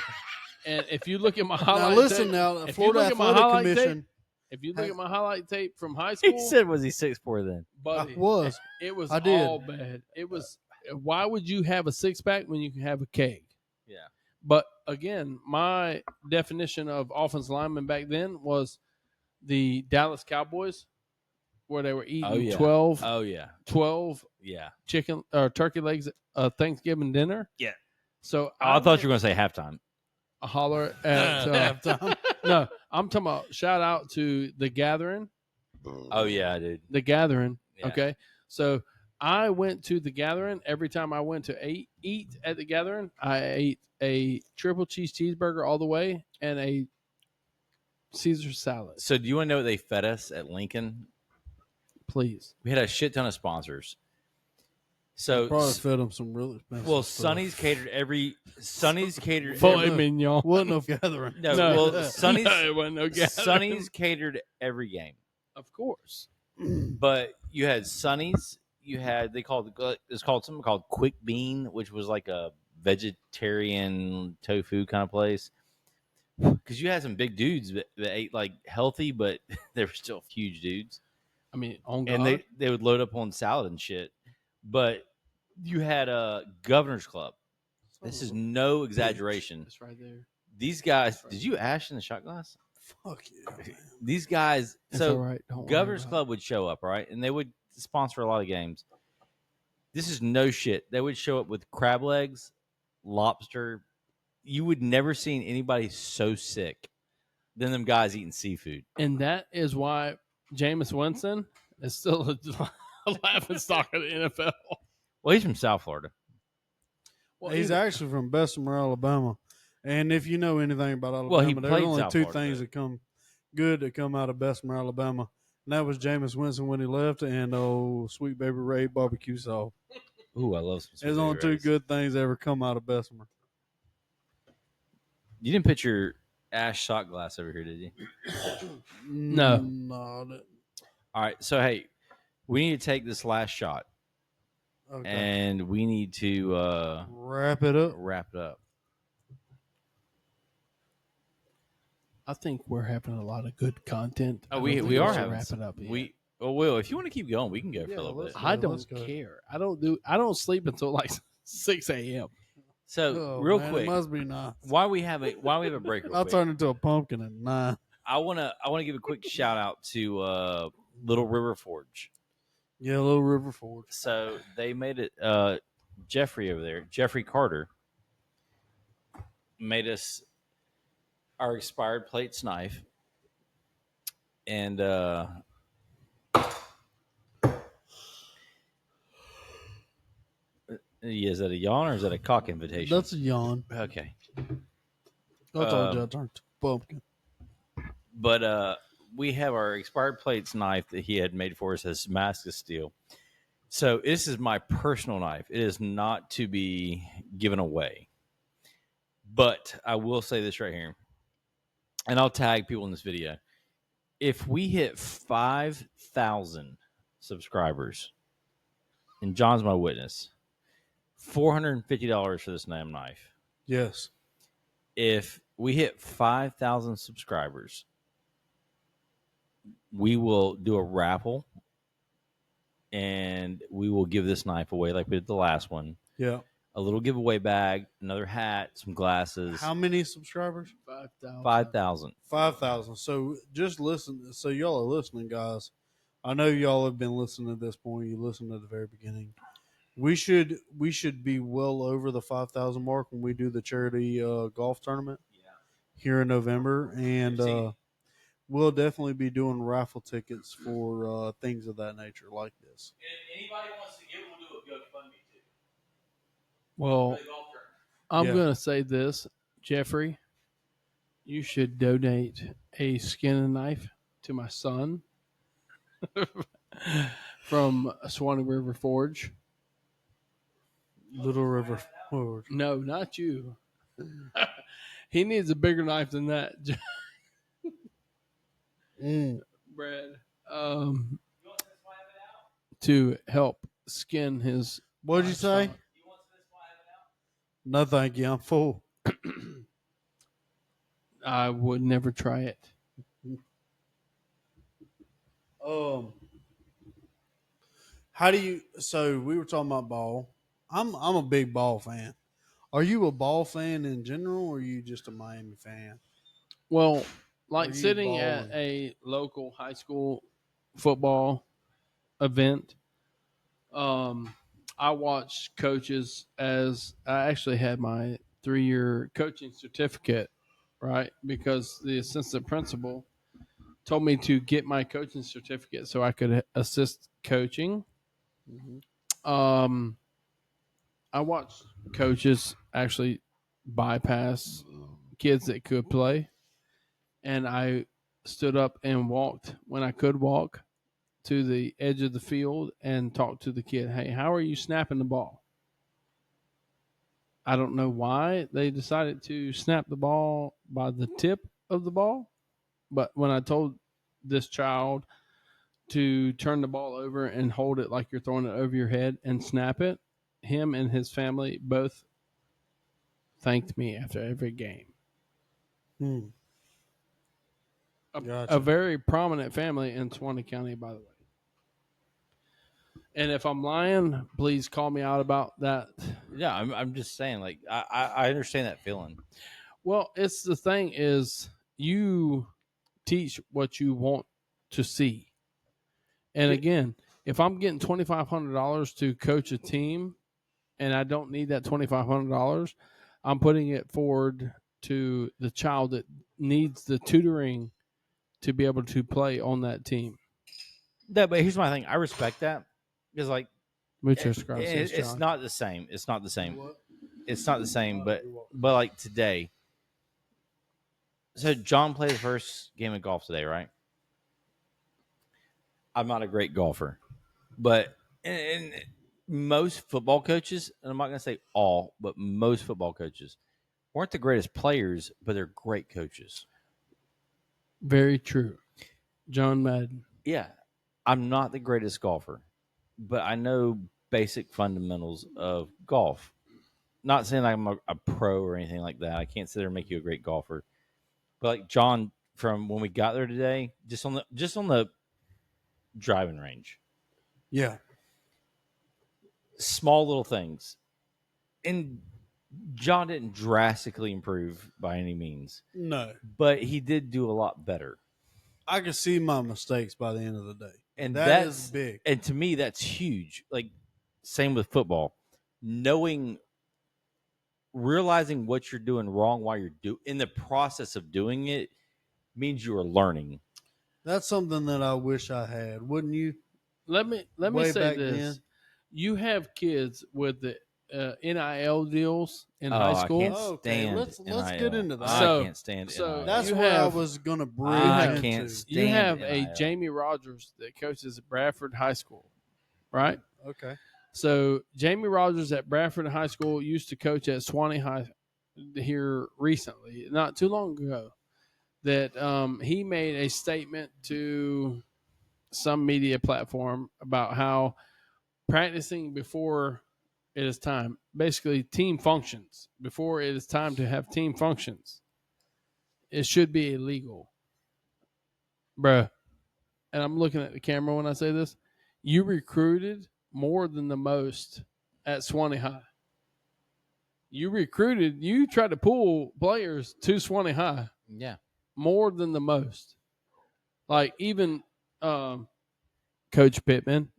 And if you look at my Now highlight listen, tape, now the if you Florida look at my Athletic highlight Commission. if you look at my highlight tape from high school, He said, "Was he 6'4" then?" buddy, I was. it was I did. all bad. It was. Why would you have a 6-pack when you can have a keg? Yeah. But again, my definition of offensive lineman back then was the Dallas Cowboys, where they were eating Oh yeah. 12 Oh yeah. Yeah. chicken or turkey legs at Thanksgiving dinner. Yeah. So I thought you were gonna say halftime. a holler at Halftime. no, I'm talking about shout out to the Gathering. Oh yeah, dude. The Gathering. Yeah. Okay, so I went to the Gathering every time I went to eat at the Gathering. I ate a triple cheese cheeseburger all the way and a Caesar salad. So do you want to know what they fed us at Lincoln? Please. We had a shit ton of sponsors. So Probably fed them some really expensive well, stuff. Sonny's catered Filet every mignon. Wasn't no gathering. no, No. well Sonny's No, it wasn't no Gathering. Sonny's catered every game. Of course. But you had Sonny's, it's called something called Quick Bean, which was like a vegetarian tofu kind of place. Because you had some big dudes that ate like healthy, but they were still huge dudes. I mean, on God. And they would load up on salad and shit. But you had a Governor's Club. This is no exaggeration. It's right there. These guys, did you ash in the shot glass? Fuck yeah. Man. These guys, It's so all right. Don't worry Governor's about Club would show up, right? And they would sponsor a lot of games. This is no shit. They would show up with crab legs, lobster. You would never seen anybody so sick than them guys eating seafood. And that is why Jameis Winston is still a laughing stock of the NFL. Well, he's from South Florida. Well, He's actually from Bessemer, Alabama. And if you know anything about Alabama, Well, he there's played only South two Florida, things though. that come good that come out of Bessemer, Alabama. And that was Jameis Winston when he left and Sweet Baby Ray barbecue sauce. Ooh, I love some Sweet There's Baby only two Rays. good things that ever come out of Bessemer. You didn't put your ash shot glass over here, did you? No. No. All right. So, hey, we need to take this last shot, Okay. and we need to Wrap it up. wrap it up. I think we're having a lot of good content. Oh, I we don't think are should having wrap it up. Yet. Will, if you want to keep going, we can go for Yeah, a little let's bit. go. I don't go. care. I don't sleep until like 6 a.m. So, Oh, real man, quick, it must be nice. while we have a break, real I'll quick, turn into a pumpkin at 9. I wanna give a quick shout out to Little River Forge. Yeah, Little River Forge. So they made it. Jeffrey over there, Jeffrey Carter, made us our expired plates knife, and is that a yawn or is that a cock invitation? That's a yawn. Okay. I told you I turned to a pumpkin. But we have our expired plates knife that he had made for us as mask of steel. So this is my personal knife. It is not to be given away. But I will say this right here, and I'll tag people in this video. If we hit 5,000 subscribers, and John's my witness, $450 for this damn knife. Yes. If we hit 5,000 subscribers, we will do a raffle, and we will give this knife away like we did the last one. Yeah. A little giveaway bag, another hat, some glasses. How many subscribers? 5,000. 5,000. 5,000. So just listen. So y'all are listening, guys. I know y'all have been listening at this point. You listened at the very beginning. We should be well over the 5,000 mark when we do the charity golf tournament here in November, and we'll definitely be doing raffle tickets for things of that nature like this. And if anybody wants to give, we'll do a GoFundMe too. Well, I'm Yeah. going to say this, Jeffrey. You should donate a skin knife to my son from Swanee River Forge. Little River Forge. No, not you. He needs a bigger knife than that, Brad. To help skin his. What did you say? No, thank you. I'm full. I would never try it. How do you? So we were talking about ball. I'm a big ball fan. Are you a ball fan in general, or are you just a Miami fan? Well, Are like you sitting at balling? a local high school football event, I watched coaches as I actually had my 3-year coaching certificate, right? Because the assistant principal told me to get my coaching certificate so I could assist coaching. I watched coaches actually bypass kids that could play, and I stood up and walked when I could walk to the edge of the field and talked to the kid. Hey, how are you snapping the ball? I don't know why they decided to snap the ball by the tip of the ball, but when I told this child to turn the ball over and hold it like you're throwing it over your head and snap it, him and his family both thanked me after every game. Hmm. Gotcha. A very prominent family in Swanee County, by the way. And if I'm lying, please call me out about that. Yeah, I'm just saying, like, I understand that feeling. Well, it's the thing is you teach what you want to see. And again, if I'm getting $2,500 to coach a team and I don't need that $2,500, I'm putting it forward to the child that needs the tutoring to be able to play on that team. But here's my thing. I respect that because like Muchas gracias, it's John. not the same. It's not the same. What? It's not the same. But like today. So John played his first game of golf today, right? I'm not a great golfer, but and most football coaches, and I'm not going to say all, but most football coaches weren't the greatest players, but they're great coaches. Very true. John Madden. Yeah, I'm not the greatest golfer, but I know basic fundamentals of golf. Not saying I'm a pro or anything like that. I can't sit there and make you a great golfer. But like John, from when we got there today, just on the driving range, Yeah. small little things, and John didn't drastically improve by any means, No. but he did do a lot better. I can see my mistakes by the end of the day. And That that's is big. And to me, that's huge. Like, same with football. Realizing what you're doing wrong while you're in the process of doing it means you are learning. That's something that I wish I had. Wouldn't you? Let me Way say back this: then. you have kids with the NIL deals in Oh, high I school. can't Okay, stand let's NIL. get into that. So- I can't stand so NIL. That's you where have- I was going to bridge I into. can't stand You have a NIL. Jamie Rogers that coaches at Bradford High School, right? Okay. So Jamie Rogers at Bradford High School used to coach at Swanee High here recently, not too long ago. That he made a statement to some media platform about how practicing before it is time, basically team functions, before it is time to have team functions, it should be illegal. Bruh. And I'm looking at the camera when I say this. You recruited more than the most at Swanee High. You tried to pull players to Swanee High Yeah. more than the most. Like even Coach Pittman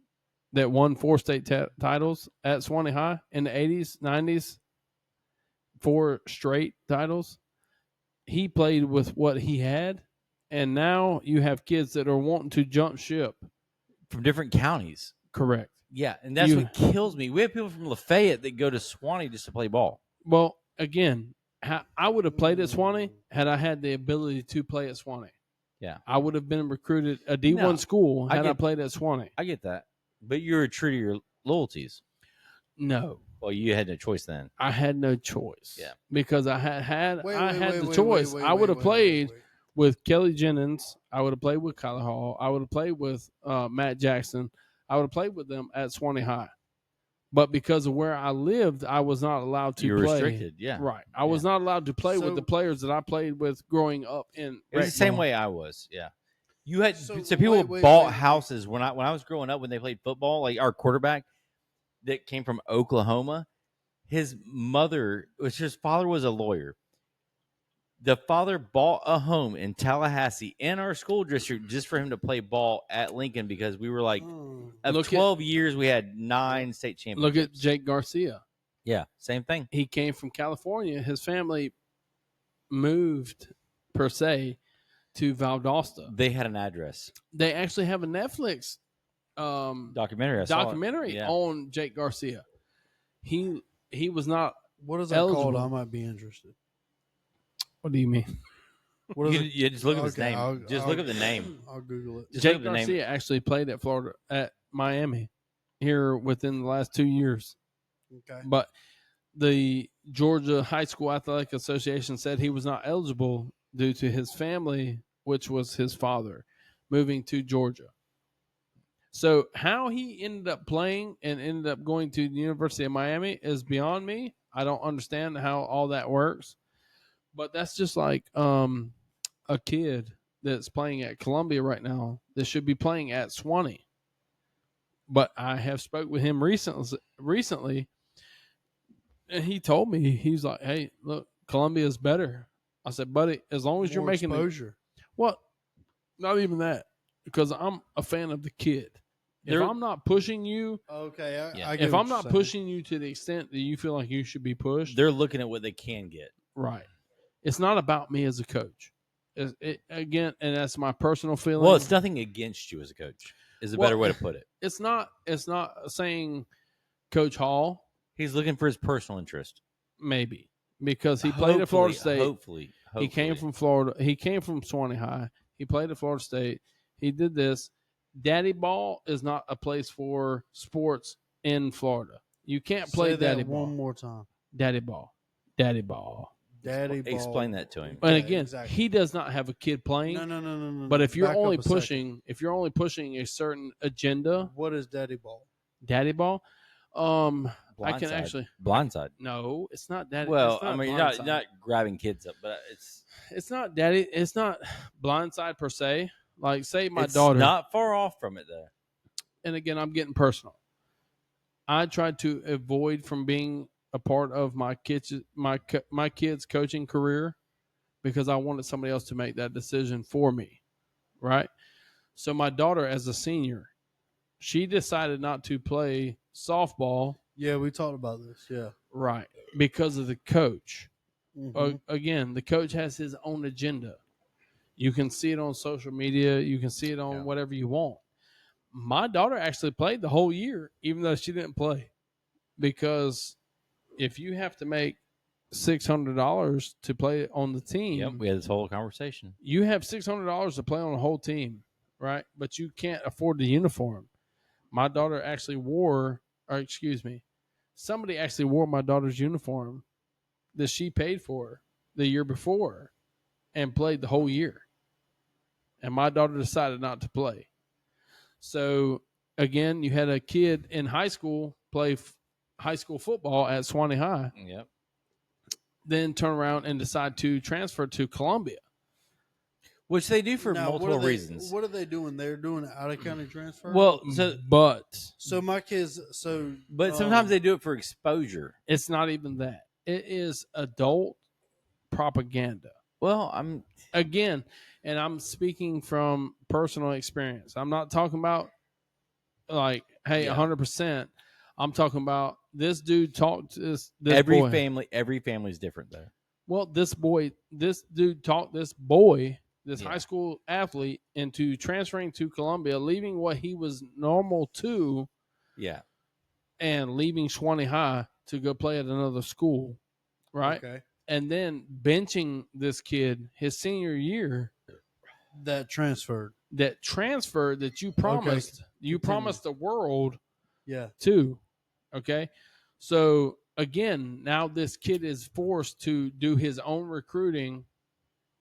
that won 4 state titles at Swanee High in the 80s, 90s, 4 straight titles. He played with what he had, and now you have kids that are wanting to jump ship. From different counties. Correct. Yeah, and that's what kills me. We have people from Lafayette that go to Swanee just to play ball. Well, again, I would have played at Swanee had I had the ability to play at Swanee. Yeah. I would have been recruited a D1 No, school I had I get- played at Swanee. I get that. But you're true to your loyalties. No, Well, you had no choice then. I had no choice. Yeah. Because I had the wait, choice. wait, I would have wait, played wait. with Kelly Jennings. I would have played with Kyler Hall. I would have played with Matt Jackson. I would have played with them at Swanee High. But because of where I lived, I was not allowed to You're play. restricted, yeah. Right. I was not allowed to play So- with the players that I played with growing up in It was the same Rexboro. way I was. Yeah. You had So, people wait, bought wait. houses when I was growing up when they played football. Like our quarterback that came from Oklahoma, his father was a lawyer. The father bought a home in Tallahassee in our school district just for him to play ball at Lincoln because we were like Oh. of Look at- 12 years we had 9 state Look championships. at Jake Garcia. Yeah, same thing. He came from California. His family moved, per se, to Valdosta. They had an address They actually have a Netflix documentary. I saw it. documentary Yeah. on Jake Garcia. He was not. What is that eligible. called? I might be interested. What do you mean? What is You, it? you just look up his Okay, name. Look up the name. I'll Google it. Just look Jake up the name. Garcia actually played at Florida at Miami here within the last 2 years. Okay. But the Georgia High School Athletic Association said he was not eligible due to his family, which was his father, moving to Georgia. So how he ended up playing and ended up going to the University of Miami is beyond me. I don't understand how all that works. But that's just like a kid that's playing at Columbia right now that should be playing at Swanee. But I have spoke with him recently, and he told me, he's like, "Hey, look, Columbia is better." I said, "Buddy, as long as you're More making exposure. well, not even that, because I'm a fan of the kid. If I'm not pushing you, Okay. Yeah. I get if what I'm you're not saying. pushing you to the extent that you feel like you should be pushed, They're looking at what they can get. right? It's not about me as a coach. Again, and that's my personal feeling. Well, it's nothing against you as a coach. Is a better way to put it. It's not saying Coach Hall, He's looking for his personal interest. maybe, because he played at Florida State. Hopefully. He came from Florida. He came from Swanee High. He played at Florida State. He did this. Daddy ball is not a place for sports in Florida. You can't play Say that daddy ball. one more time. Daddy ball. Daddy ball. Daddy ball. Explain that to him. And Yeah, again, exactly. he does not have a kid playing. No. But if you're Back up only a second. pushing a certain agenda, What is daddy ball? daddy ball, I can Blindside. actually Blindside. no, it's not daddy. Well, it's not I mean, you're blindside. not grabbing kids up, but It's not daddy. It's not blindside per se. Like, say my it's daughter. not far off from it though. And again, I'm getting personal. I tried to avoid from being a part of my kids' coaching career because I wanted somebody else to make that decision for me, right? So my daughter, as a senior, she decided not to play softball, Yeah, we talked about this. Yeah. right, because of the coach. Mhm. Again, the coach has his own agenda. You can see it on social media. You can see it on whatever you want. My daughter actually played the whole year, even though she didn't play, because if you have to make $600 to play on the team, Yep, we had this whole conversation. you have $600 to play on a whole team, right? But you can't afford the uniform. My daughter actually somebody actually wore my daughter's uniform that she paid for the year before and played the whole year. And my daughter decided not to play. So, again, you had a kid in high school play high school football at Swanee High, Yep. then turn around and decide to transfer to Columbia. Which they do for Now, multiple reasons. What are they doing? They're doing an out of county transfer. Well, so my kids. but sometimes they do it for exposure. It's not even that. It is adult propaganda. Well, Again, and I'm speaking from personal experience. I'm not talking about like, hey, 100%. I'm talking about this dude talked to this every boy. every family's different though. Well, this dude talked this boy, this high school athlete, into transferring to Columbia, leaving what he was normal to, and leaving Swanee High to go play at another school, right? Okay. And then benching this kid his senior year. That transferred. That you promised. Okay. You promised the world. Yeah. Too. Okay. So again, now this kid is forced to do his own recruiting.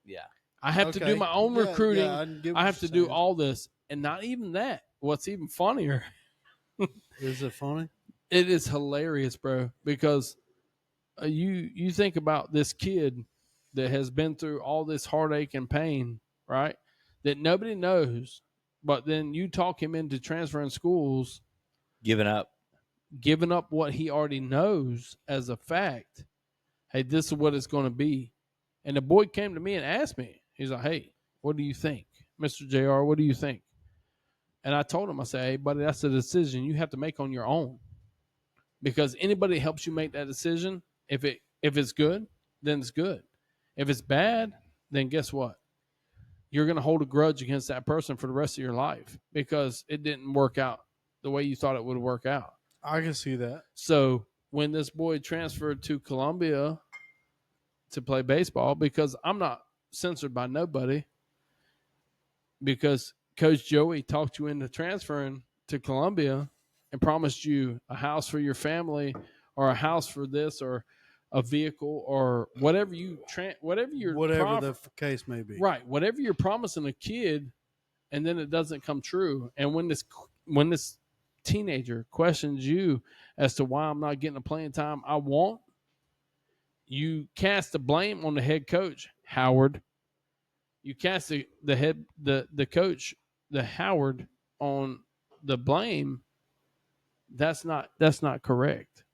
Yeah. I have to do my own recruiting. Yeah, I have to do all this. And not even that. What's even funnier. Is it funny? It is hilarious, bro, because you think about this kid that has been through all this heartache and pain, right? That nobody knows, but then you talk him into transferring schools, giving up what he already knows as a fact. Hey, this is what it's going to be. And the boy came to me and asked me, he's like, hey, what do you think? Mr. JR, what do you think? And I told him, I said, hey, buddy, that's a decision you have to make on your own. Because anybody that helps you make that decision, if it's good, then it's good. If it's bad, then guess what? You're going to hold a grudge against that person for the rest of your life because it didn't work out the way you thought it would work out. I can see that. So when this boy transferred to Columbia to play baseball, because I'm not censored by nobody, because Coach Joey talked you into transferring to Columbia and promised you a house for your family or a house for this or a vehicle or whatever the case may be. Right. Whatever you're promising a kid and then it doesn't come true. And when this teenager questions you as to why I'm not getting the playing time I want, you cast the blame on the head coach, Howard. You cast the coach, the Howard, on the blame. That's not correct.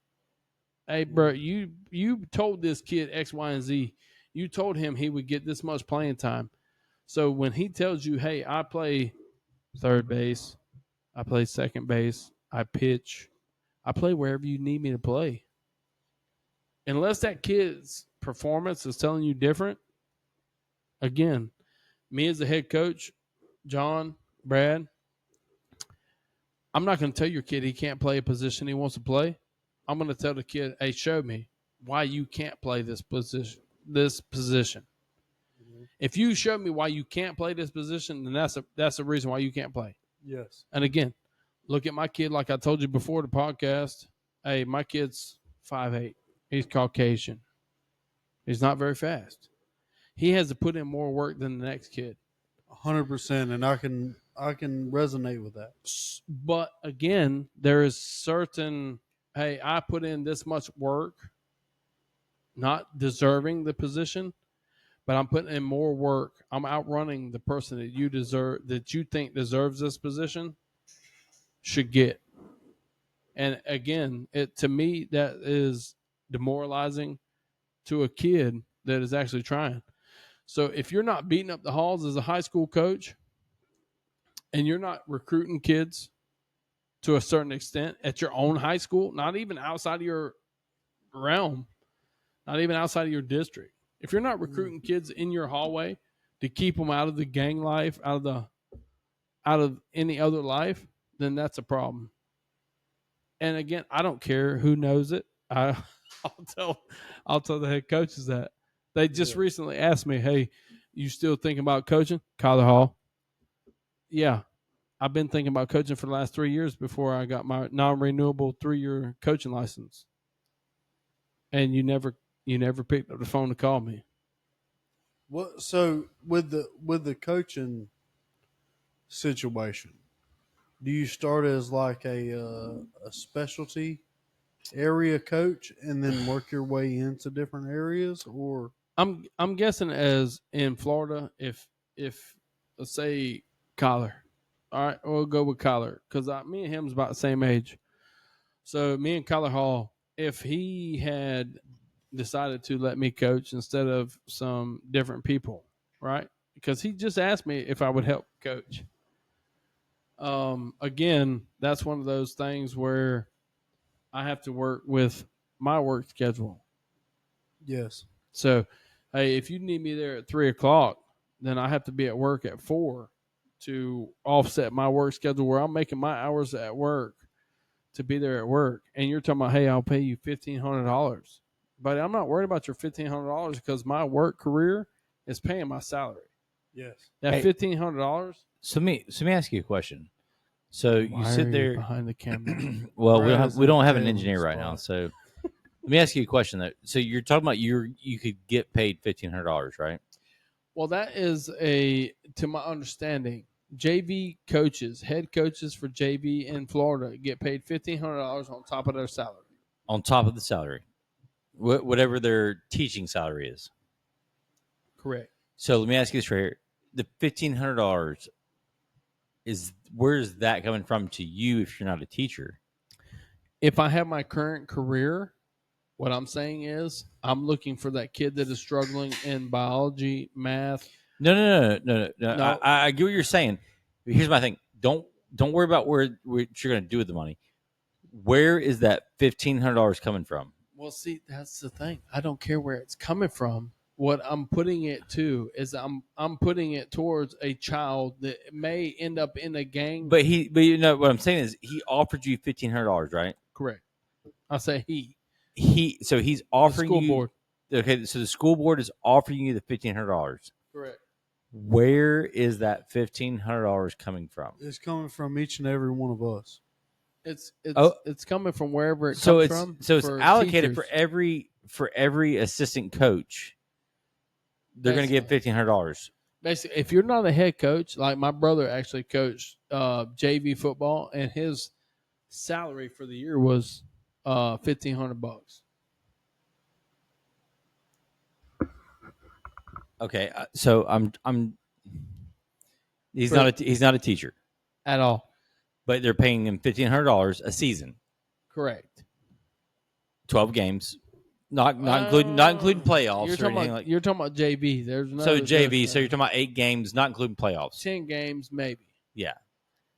Hey, bro, you told this kid X, Y, and Z. You told him he would get this much playing time. So when he tells you, hey, I play third base, I play second base, I pitch, I play wherever you need me to play. Unless that kid's performance is telling you different, again, me as the head coach, John, Brad, I'm not going to tell your kid he can't play a position he wants to play. I'm going to tell the kid, hey, show me why you can't play this position. If you show me why you can't play this position, then that's a reason why you can't play. Yes. And again, look at my kid. Like I told you before the podcast. Hey, my kid's 5'8". He's Caucasian. He's not very fast. He has to put in more work than the next kid. 100%, and I can resonate with that. But again, there is certain, hey, I put in this much work, not deserving the position, but I'm putting in more work. I'm outrunning the person that you think deserves this position should get. And again, to me, that is demoralizing to a kid that is actually trying. So if you're not beating up the halls as a high school coach and you're not recruiting kids to a certain extent at your own high school, not even outside of your realm, not even outside of your district, if you're not recruiting kids in your hallway to keep them out of the gang life, out of any other life, then that's a problem. And again, I don't care who knows it. I'll tell the head coaches that. They just recently asked me, hey, you still thinking about coaching? Kyler Hall. Yeah. I've been thinking about coaching for the last 3 years before I got my non-renewable 3-year coaching license. And you never picked up the phone to call me. What? So with the coaching situation, do you start as like a specialty area coach and then work your way into different areas, or I'm guessing as in Florida, if let's say Kyler, all right, we'll go with Kyler because me and him's about the same age. So me and Kyler Hall, if he had decided to let me coach instead of some different people, right? Because he just asked me if I would help coach. Again, that's one of those things where I have to work with my work schedule. yes, So, hey, if you need me there at 3:00, then I have to be at work at 4 to offset my work schedule where I'm making my hours at work to be there at work. And you're talking about, hey, I'll pay you $1,500. But I'm not worried about your $1,500 because my work career is paying my salary. yes, That Hey. $1,500. So let me ask you a question. So you Why sit are there. behind the camera. Well, Brad we don't have an isn't engineer on the right now, spot. so let me ask you a question though. So you're talking about you could get paid $1,500, right? Well, that is to my understanding, JV coaches, head coaches for JV in Florida get paid $1,500 on top of their salary. On top of the salary, whatever their teaching salary is. Correct. So let me ask you this right here: the $1,500 where is that coming from to you if you're not a teacher? If I have my current career, what I'm saying is I'm looking for that kid that is struggling in biology, math. No. No. I get what you're saying. But here's my thing: don't worry about what you're going to do with the money. Where is that $1,500 coming from? Well, see, that's the thing. I don't care where it's coming from. What I'm putting it to is I'm putting it towards a child that may end up in a gang. But you know what I'm saying is he offered you $1,500, right? Correct. I say So he's the offering school you. board. Okay, so the school board is offering you the $1,500. Correct. Where is that $1,500 coming from? it's coming from each and every one of us. It's coming from wherever it So comes it's from. so it's for allocated teachers. for every assistant coach. They're going to get $1,500. Basically, if you're not a head coach, like my brother actually coached JV football, and his salary for the year was $1,500. Okay, so he's not a teacher, At all. but they're paying him $1,500 a season, Correct. 12 games, not including playoffs or anything like. You're talking about JV. There's no So JV, so you're talking about 8 games, not including playoffs. 10 games maybe. Yeah.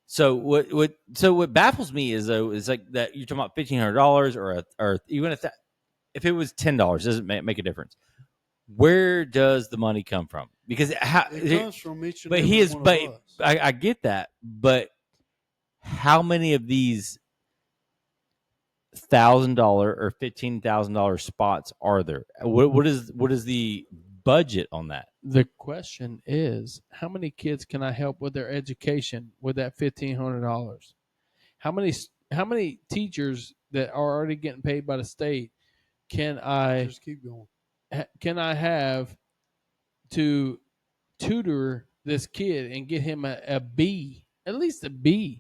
So what baffles me is like that you're talking about $1,500 or even if it was $10 doesn't make a difference. Where does the money come from? Because It comes from each and but every he is, one but of us. I get that, but how many of these $1,000 or $15,000 spots are there? What is the budget on that? The question is, how many kids can I help with their education with that $1,500? How many teachers that are already getting paid by the state can I Just keep going. have to tutor this kid and get him a B, at least a B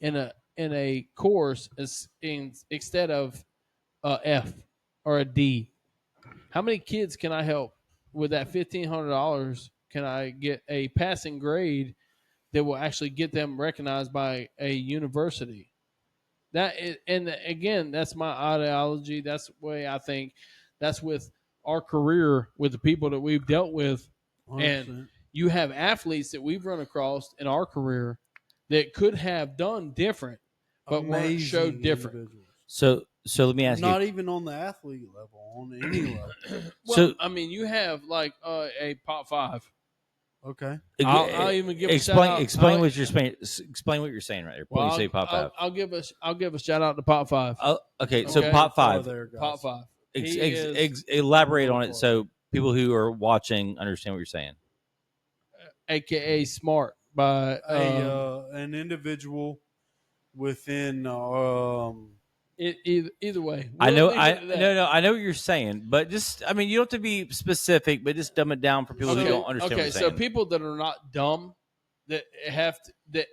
in a course instead of a F or a D? How many kids can I help with that $1,500? Can I get a passing grade that will actually get them recognized by a university? And again, that's my ideology. That's the way I think. That's with our career, with the people that we've dealt with, 100%. and you have athletes that we've run across in our career that could have done different, but weren't showed different. Individuals. So let me ask Not you. even on the athlete level, on any level. Well, So I mean, you have like a Pop 5. Okay. I'll even give a shout out. explain what you're saying. Explain what you're saying right there. When you say Pop 5. I'll give a shout out to Pop 5. Okay, so Okay. Pop Far 5. there, guys. Pop 5. Elaborate on it so people who are watching understand what you're saying. AKA Smart by An individual within either way. I know. We'll leave it at that. No. I know what you're saying, but just I mean, you don't have to be specific, but just dumb it down for people who don't understand. Okay, what you're so saying. people that are not dumb, that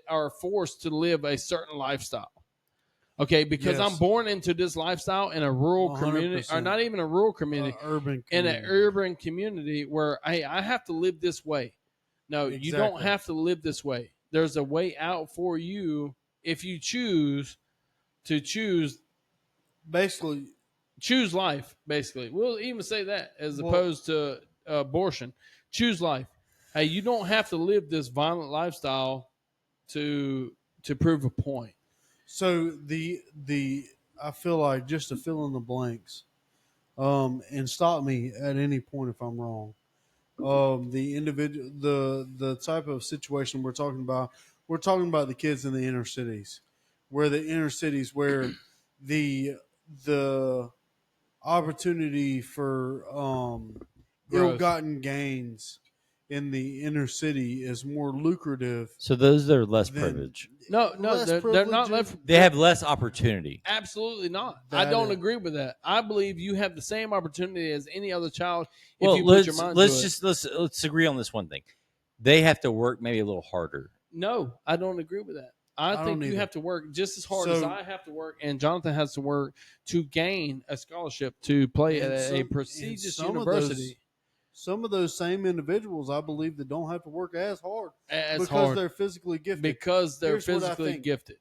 are forced to live a certain lifestyle. Okay, because Yes. I'm born into this lifestyle in a rural community, or 100%. not even a rural community, urban in community. an urban community where I have to live this way. No, you don't Exactly. have to live this way. There's a way out for you if you choose Basically, choose life. Basically, we'll even say that as Well- opposed to abortion. Choose life. Hey, you don't have to live this violent lifestyle to prove a point. so the I feel like, just to fill in the blanks, and stop me at any point if I'm wrong. The individual, the type of situation we're talking about the kids in the inner cities, where the opportunity for Growth. ill-gotten gains in the inner city is more lucrative. So those that are less Then- privileged, No, Less they're not privileges. left. they have less opportunity. Absolutely not. I That don't is- agree with that. I believe you have the same opportunity as any other child if Well, you put your mind to it. let's agree on this one thing. They have to work maybe a little harder. No, I don't agree with that. I don't think you either. have to work just as hard as So- I have to work, and Jonathan has to work to gain a scholarship to play And at a some- prestigious and university. Some of those same individuals, I believe, that don't have to work as hard As because hard they're physically gifted. because they're Here's what I physically think. gifted.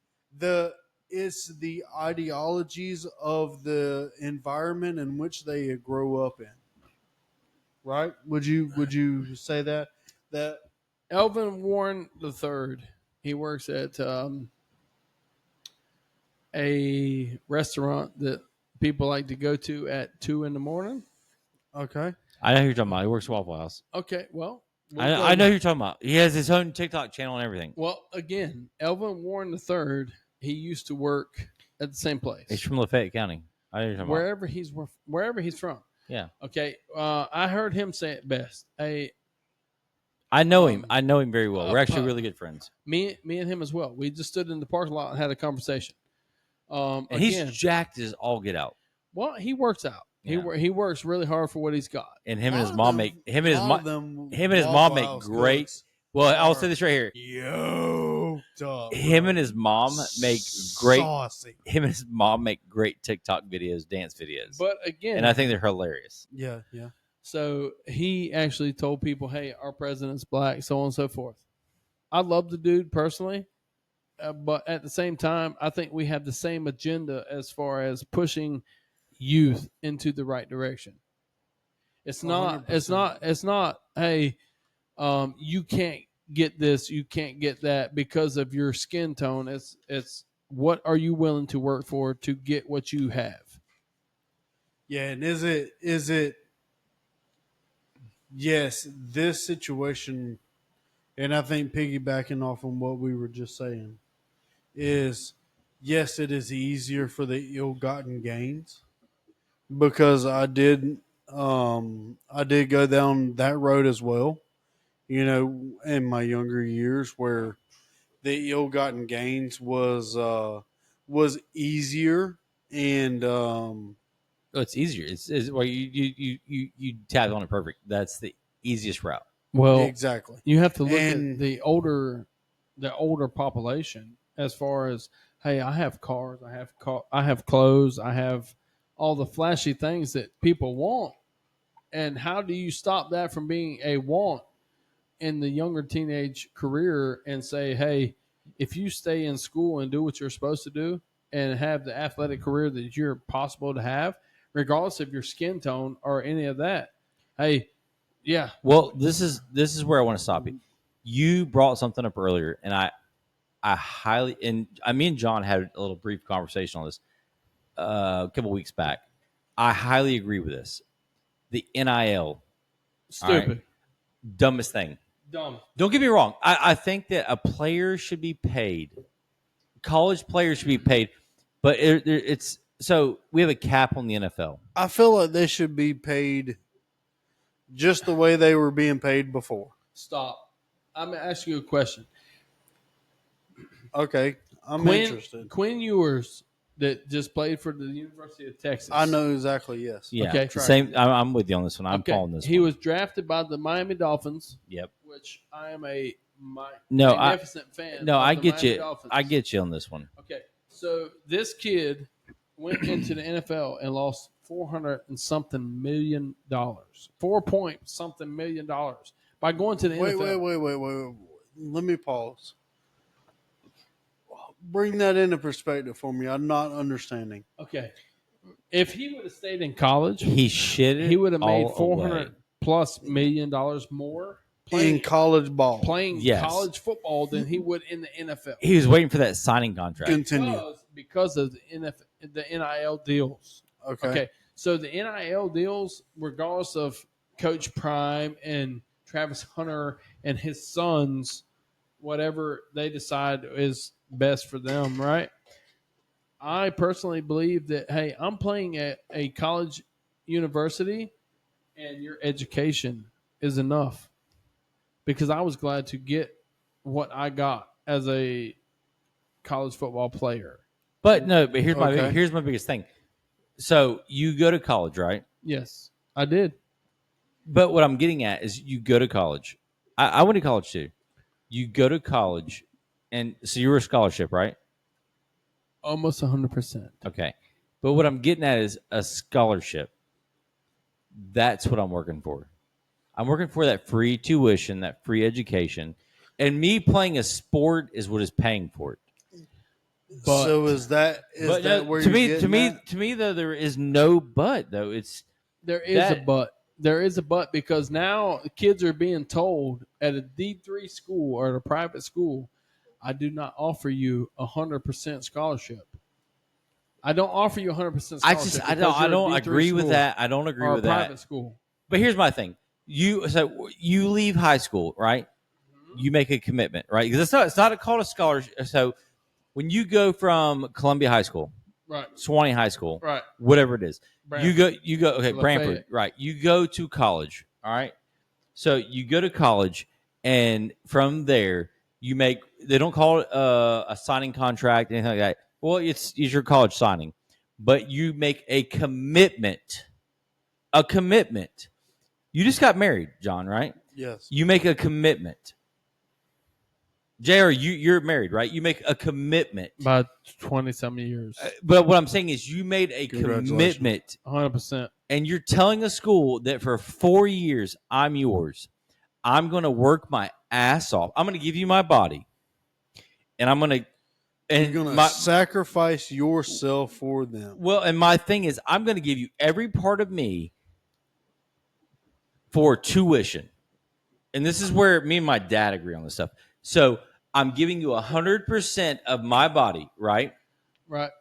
It's the ideologies of the environment in which they grow up in. Right? Would you say that Elvin Warren III, he works at a restaurant that people like to go to at 2 a.m. okay? I know who you're talking about. He works at Waffle House. Okay, well, I know who you're talking about. He has his own TikTok channel and everything. Well, again, Elvin Warren III, he used to work at the same place. He's from Lafayette County. I know who you're talking about. Wherever he's from. Yeah. Okay. I heard him say it best. I know him. I know him very well. We're actually uh, really good friends. Me and him as well. We just stood in the parking lot and had a conversation. And Again, he's jacked as all get out. well, he works out. Yeah. He works really hard for what he's got. And him and A his lot mom of make them- him and his a lot mom of them him and his Waffle mom make House great. cooks Well, I'll are say this right here. yoked up. Him and his mom make great. Saucy. Him and his mom make great TikTok videos, dance videos, But again, and I think they're hilarious. Yeah. so he actually told people, "Hey, our president's black," so on and so forth. I love the dude personally, but at the same time, I think we have the same agenda as far as pushing youth into the right direction. It's not. It's 100%. not. It's not. Hey, you can't get this. You can't get that because of your skin tone. It's what are you willing to work for to get what you have. Yeah, and is it yes, this situation, and I think piggybacking off on what we were just saying, is yes, it is easier for the ill-gotten gains because I did go down that road as well. You know, in my younger years, where the ill-gotten gains was easier and Oh, it's easier. It's well, you tapped on it perfect. That's the easiest route. Well, exactly. you have to look at And the older population as far as, hey, I have cars, I have clothes, I have all the flashy things that people want, and how do you stop that from being a want in the younger teenage career and say, hey, if you stay in school and do what you're supposed to do and have the athletic career that you're possible to have, regardless of your skin tone or any of that, hey, yeah, Well, this is where I want to stop you. You brought something up earlier, and I highly and me and John had a little brief conversation on this a couple weeks back. I highly agree with this. The NIL, all right, stupid, dumbest thing. dumb. Don't get me wrong. I think that a player should be paid. College players should be paid, but it's so we have a cap on the NFL. I feel like they should be paid just the way they were being paid before. Stop. I'm gonna ask you a question. Okay, I'm Quinn interested. Quinn Ewers that just played for the University of Texas. I know exactly. Yes. Yeah, Okay. same. I'm with you on this one. I'm Okay. following this. He one. was drafted by the Miami Dolphins, Yep. which I am a No, magnificent fan. No, of I the get Miami you. Dolphins. I get you on this one. Okay, so this kid went into the NFL and lost $400 and something million, $4 point something million by going to the NFL. Wait. Let me pause. Bring that into perspective for me. I'm not understanding. Okay, if he would have stayed in college, He shit. he would have made all $400 away. plus million more In college ball. playing Yes. college football than he would in the NFL. He was waiting for that signing contract. Continue. Because of the NIL deals. Okay. Okay, so the NIL deals, regardless of Coach Prime and Travis Hunter and his sons, whatever they decide is best for them, right? I personally believe that, hey, I'm playing at a college university and your education is enough, because I was glad to get what I got as a college football player. But no, but Okay. here's my biggest thing. So you go to college, right? Yes, I did. But what I'm getting at is you go to college. I went to college too. You go to college, and so you were a scholarship, right? Almost 100%. Okay. But what I'm getting at is a scholarship. That's what I'm working for. I'm working for that free tuition, that free education. And me playing a sport is what is paying for it. But so is that But where to you're me, getting at? to me, though, there is no but. Though it's there is a that- but. There is a but, because now kids are being told at a D3 school or at a private school, I do not offer you 100% scholarship. I don't offer you 100% scholarship. I don't agree with that. I don't agree or with a that. private school. But here's my thing: you leave high school, right? You make a commitment, right? Because it's not called a scholarship. So when you go from Columbia High School, Right. Swanee High School, Right. whatever it is, Brandford. you go okay, Lafayette. Brantford, right? You go to college, all right? So you go to college, and from there you make. They don't call it a signing contract, anything like that. Well, it's your college signing, but you make a commitment. A commitment. You just got married, John, right? Yes. You make a commitment. JR, you're married, right? You make a commitment. By 20-some years. But what I'm saying is you made a Congratulations. commitment, 100%. and you're telling a school that for 4 years, I'm yours. I'm going to work my ass off. I'm going to give you my body. And I'm going to... And You're going to sacrifice yourself for them. Well, and my thing is, I'm going to give you every part of me for tuition. And this is where me and my dad agree on this stuff. So I'm giving you 100% of my body, right? Right.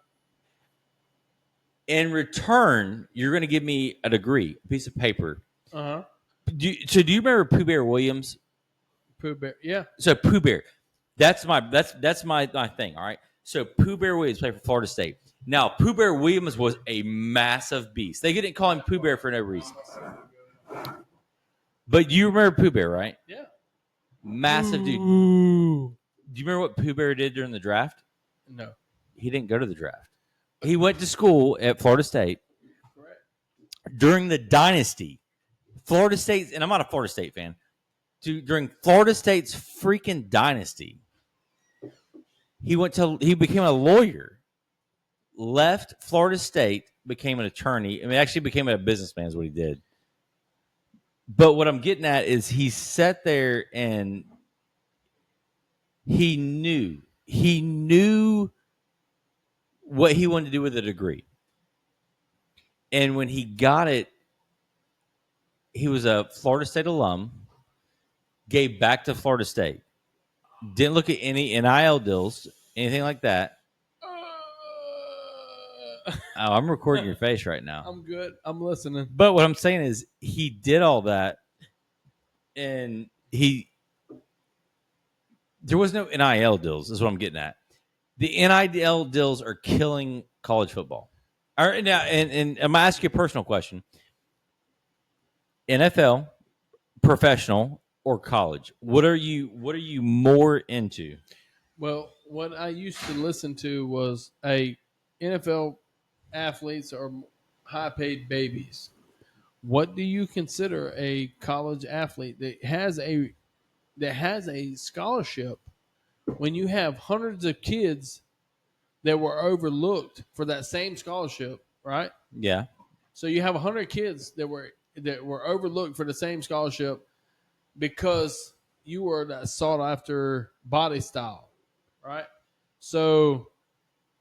In return, you're going to give me a degree, a piece of paper, So do you remember Pooh Bear Williams? Pooh Bear. Yeah. So Pooh Bear, that's my thing. All right. So Pooh Bear Williams played for Florida State. Now Pooh Bear Williams was a massive beast. They didn't call him Pooh Bear for no reasons. But you remember Pooh Bear, right? Yeah. Massive dude. Do you remember what Pooh Bear did during the draft? No. He didn't go to the draft. He went to school at Florida State Correct. during the dynasty. Florida State, and I'm not a Florida State fan. During Florida State's freaking dynasty, he became a lawyer, left Florida State, became an attorney. I mean, actually became a businessman is what he did. But what I'm getting at is he sat there and he knew what he wanted to do with a degree. And when he got it, he was a Florida State alum, gave back to Florida State. Didn't look at any NIL deals, anything like that. Oh, I'm recording your face right now. I'm good. I'm listening. But what I'm saying is he did all that and there was no NIL deals, is what I'm getting at. The NIL deals are killing college football. All right, now, and I'm gonna ask you a personal question. NFL, professional, or college? What are you more into? Well, what I used to listen to was NFL athletes are high paid babies. What do you consider a college athlete that has a scholarship when you have hundreds of kids that were overlooked for that same scholarship, right? Yeah. So you have 100 kids that were overlooked for the same scholarship because you were that sought after body style, right? So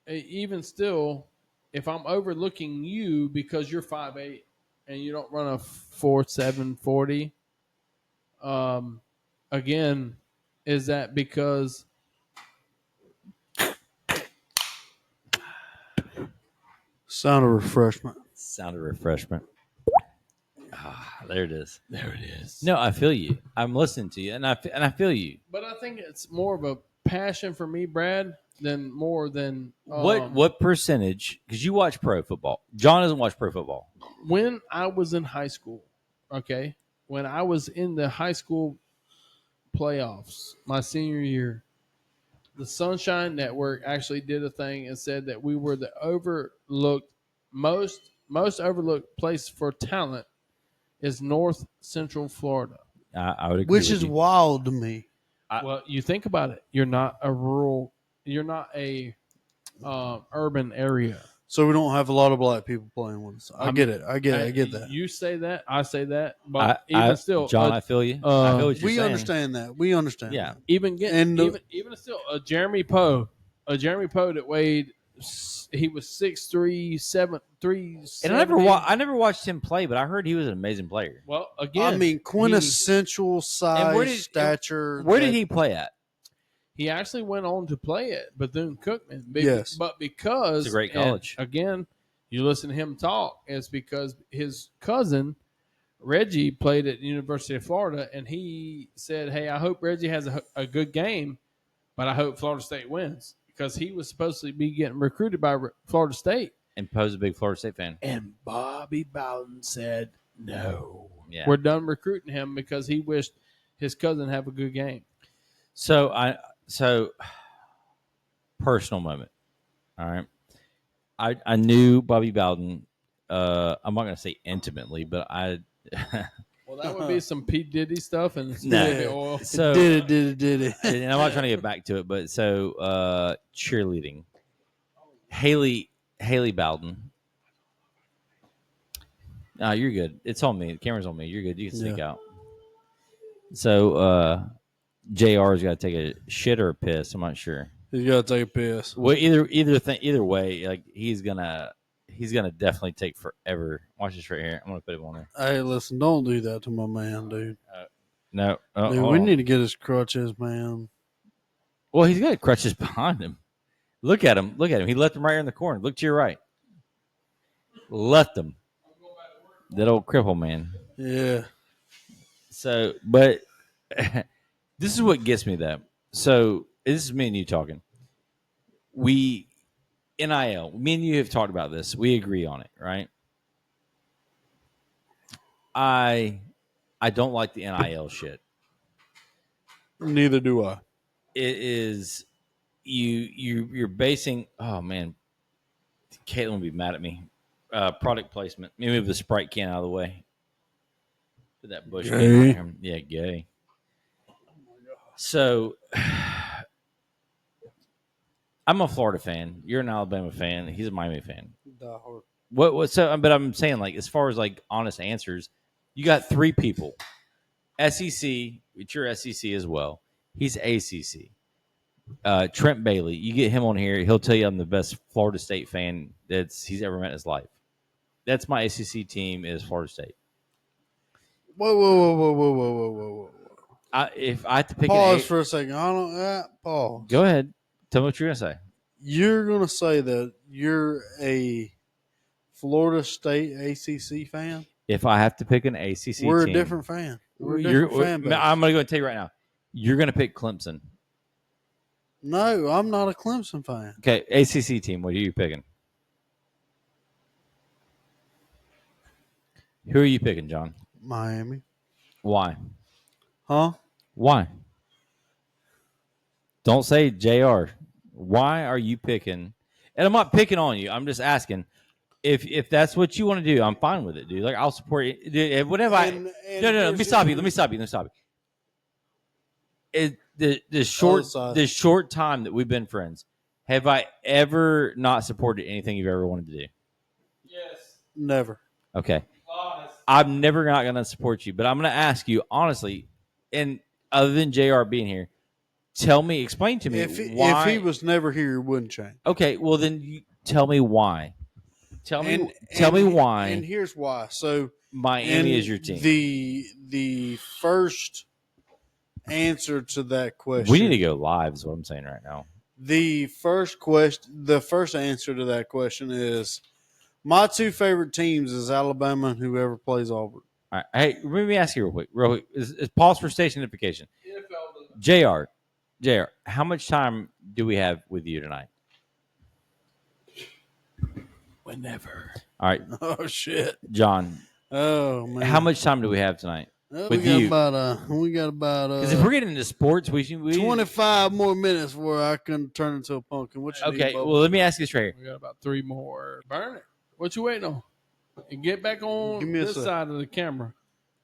even still, if I'm overlooking you because you're 5'8" and you don't run a 4.7 40, again, is that because Sound of refreshment. Sound of refreshment. Ah, there it is. there it is? No, I feel you. I'm listening to you, and I feel you. But I think it's more of a passion for me, Brad, than more than What percentage? Because you watch pro football. John doesn't watch pro football. when I was in high school. Okay, when I was in the high school playoffs, my senior year, the Sunshine Network actually did a thing and said that we were the overlooked most overlooked place for talent is North Central Florida. I would agree. Which with is you. wild to me. Well, you think about it. You're not a urban area. So we don't have a lot of black people playing with us. I get it. I get that. You say that, I say that, but even still, John, I feel you. I feel what you're We saying. understand that. We understand. Yeah. that. even still, a Jeremy Poe that weighed, he was 6'3", 3. And I never watched him play, but I heard he was an amazing player. Well, again, I mean, quintessential size, stature. Where did he play at? he actually went on to play at Bethune-Cookman. Yes. But because It's a great and college. again, you listen to him talk, it's because his cousin Reggie played at the University of Florida, and he said, "Hey, I hope Reggie has a good game, but I hope Florida State wins," because he was supposed to be getting recruited by Florida State. And Poe's a big Florida State fan. And Bobby Bowden said, "No, Yeah. we're done recruiting him because he wished his cousin have a good game." So personal moment. All right. I knew Bobby Bowden. I'm not going to say intimately, but I. Well, that would be some P. Diddy stuff and some No. baby oil. So did it. and I'm not trying to get back to it, but so cheerleading. Haley Bowden. No, you're good. It's on me. The camera's on me. You're good. You can sneak out. So JR's got to take a shit or a piss. I'm not sure. He's got to take a piss. Well, either way, like he's gonna definitely take forever. Watch this right here. I'm gonna put him on there. Hey, listen, don't do that to my man, dude. No, Dude, we need to get his crutches, man. Well, he's got crutches behind him. Look at him. He left him right here in the corner. Look to your right. Left him. That old cripple man. Yeah. So, but this is what gets me though. So this is me and you talking. We NIL. Me and you have talked about this. We agree on it, right? I don't like the NIL shit. Neither do I. It is you're basing. Oh man, Caitlin will be mad at me. Product placement. Let me move the Sprite can out of the way. Put that bush can Gay. right here. Yeah, gay. So I'm a Florida fan. You're an Alabama fan. He's a Miami fan. What? So, but I'm saying, like, as far as like honest answers, you got three people. SEC, which you're SEC as well. He's ACC. Trent Bailey, you get him on here, he'll tell you I'm the best Florida State fan he's ever met in his life. That's my ACC team is Florida State. Whoa. If I had to pick Pause for a second. I don't. Pause. Go ahead. Tell me what you're gonna say. You're gonna say that you're a Florida State ACC fan. If I have to pick an ACC We're team, a different fan. We're a different fan base. I'm gonna go and tell you right now. You're gonna pick Clemson. No, I'm not a Clemson fan. Okay, ACC team. What are you picking? Who are you picking, John? Miami. Why? Huh? Why? Don't say JR. Why are you picking? And I'm not picking on you. I'm just asking. If that's what you want to do, I'm fine with it, dude. Like I'll support you. Dude, whatever. No. Let me stop you. The short time that we've been friends, have I ever not supported anything you've ever wanted to do? Yes. Never. Okay. Honest. I'm never not going to support you, but I'm going to ask you honestly, and other than JR being here, explain to me why. If he was never here, it wouldn't change. Okay, well then you tell me why. Tell me why. And here's why. So Miami is your team. The first answer to that question. We need to go live. Is what I'm saying right now. The first answer to that question is my two favorite teams is Alabama and whoever plays Auburn. All right. Hey, let me ask you real quick. Is pause for station identification. JR, how much time do we have with you tonight? Whenever. All right. Oh shit. John. Oh man. How much time do we have tonight? We got about because if we're getting into sports, we 25 more minutes where I can turn into a pumpkin. What you okay, need, well, let me ask you this right here. We got about 3 more. Burn it. What you waiting on? And get back on Give me this side of the camera.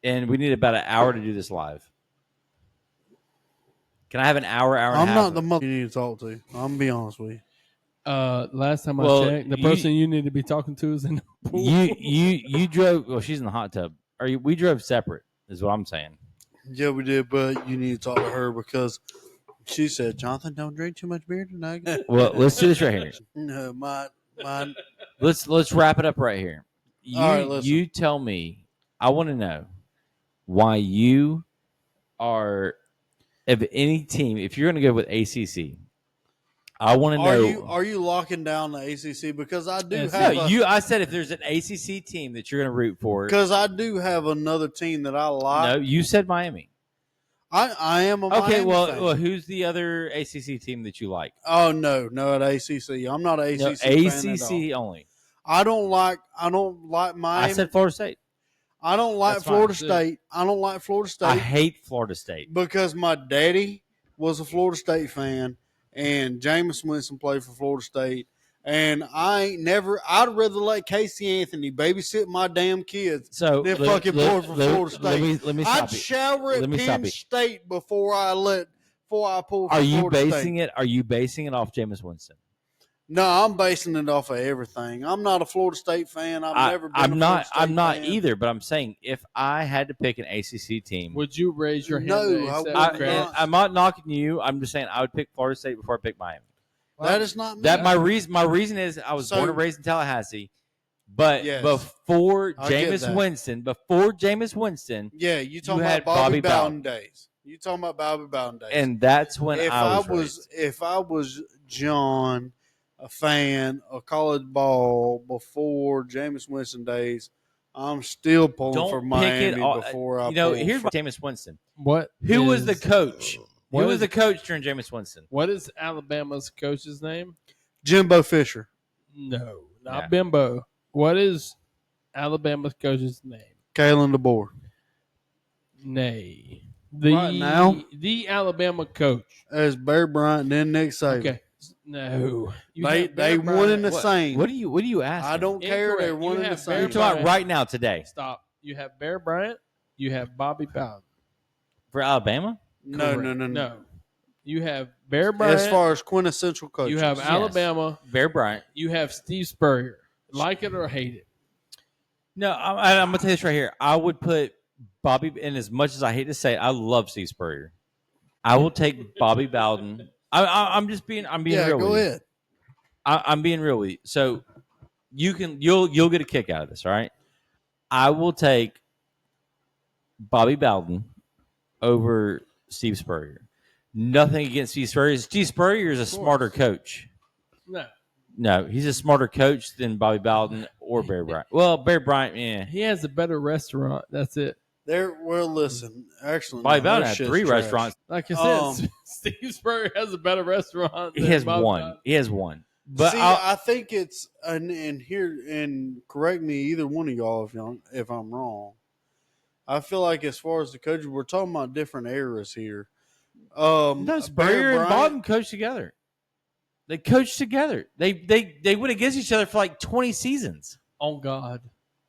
And we need about an hour to do this live. Can I have an hour and a half? I'm not the mother you need to talk to. I'm gonna be honest with you. Last time I checked, the person you need to be talking to is in the pool. You drove. Well, she's in the hot tub. We drove separate. Is what I'm saying. Yeah, we did, but you need to talk to her because she said, "Jonathan, don't drink too much beer tonight." Well, let's do this right here. No, my. Let's wrap it up right here. You tell me. I want to know why you are of any team. If you're going to go with ACC, I want to know. Are you locking down the ACC? Because I do have. No, I said if there's an ACC team that you're going to root for. Because I do have another team that I like. No, you said Miami. I am a Miami fan. Well, who's the other ACC team that you like? Oh no, at ACC. I'm not an ACC fan at all. Only. I don't like Miami. I said Florida State. I don't like Florida State. I don't like Florida State. I hate Florida State because my daddy was a Florida State fan. And Jameis Winston played for Florida State. And I'd rather let Casey Anthony babysit my damn kids than fucking play for Florida State. Let me stop I'd shower at Penn State before I pull for Florida State. Are you basing it off Jameis Winston? No, I'm basing it off of everything. I'm not a Florida State fan. I'm not either, but I'm saying if I had to pick an ACC team, would you raise your hand? No, I'm not knocking you. I'm just saying I would pick Florida State before I pick Miami. That is not me. My reason is I was born and raised in Tallahassee, but before Jameis Winston, yeah, you talking about Bobby Bowden days. You talking about Bobby Bowden days, and that's when if I was John, a fan of college ball before Jameis Winston days, I'm still pulling Don't for pick Miami it all. before I You know, pull here's for, Jameis Winston. What? Who was the is- coach? what Who was is- the coach during Jameis Winston? What is Alabama's coach's name? Jimbo Fisher. No, not Yeah. Bimbo. What is Alabama's coach's name? Kalen DeBoer. Nay. Right now? The Alabama coach. As Bear Bryant, then Nick Saban. Okay. No. You They have Bear won in the Bryant. same. What are you asking? I don't care. They Incorrect. won You in the have Bear You're same. talking about Bryant. right now today Stop. You have Bear Bryant. You have Bobby Bowden. for Alabama. No. No. You have Bear Bryant. As far as quintessential coaches, you have Yes. Alabama. Bear Bryant. You have Steve Spurrier. Like it or hate it. No, I'm gonna tell you this right here. I would put Bobby, and as much as I hate to say it, I love Steve Spurrier. I will take Bobby Bowden. I'm being yeah, real go with you. ahead. I'm being real with you. So you'll get a kick out of this, all right? I will take Bobby Bowden over Steve Spurrier. Nothing against Steve Spurrier. Steve Spurrier is a smarter coach. No. No, he's a smarter coach than Bobby Bowden or Bear Bryant. Well, Bear Bryant, yeah. He has a better restaurant. That's it. Well, listen. Actually, Bobby no, Bowden that had shit's 3 trash. restaurants. Like I Um, said, Steve Spurrier has a better restaurant. He than has Bobby one. Bowden. He has one. But See, I think it's and here and correct me either one of y'all if I'm wrong. I feel like as far as the coaches, we're talking about different eras here. no, Bear Spurrier and Bryant- Bowden coached together. They coached together. They went against each other for like 20 seasons. Oh God.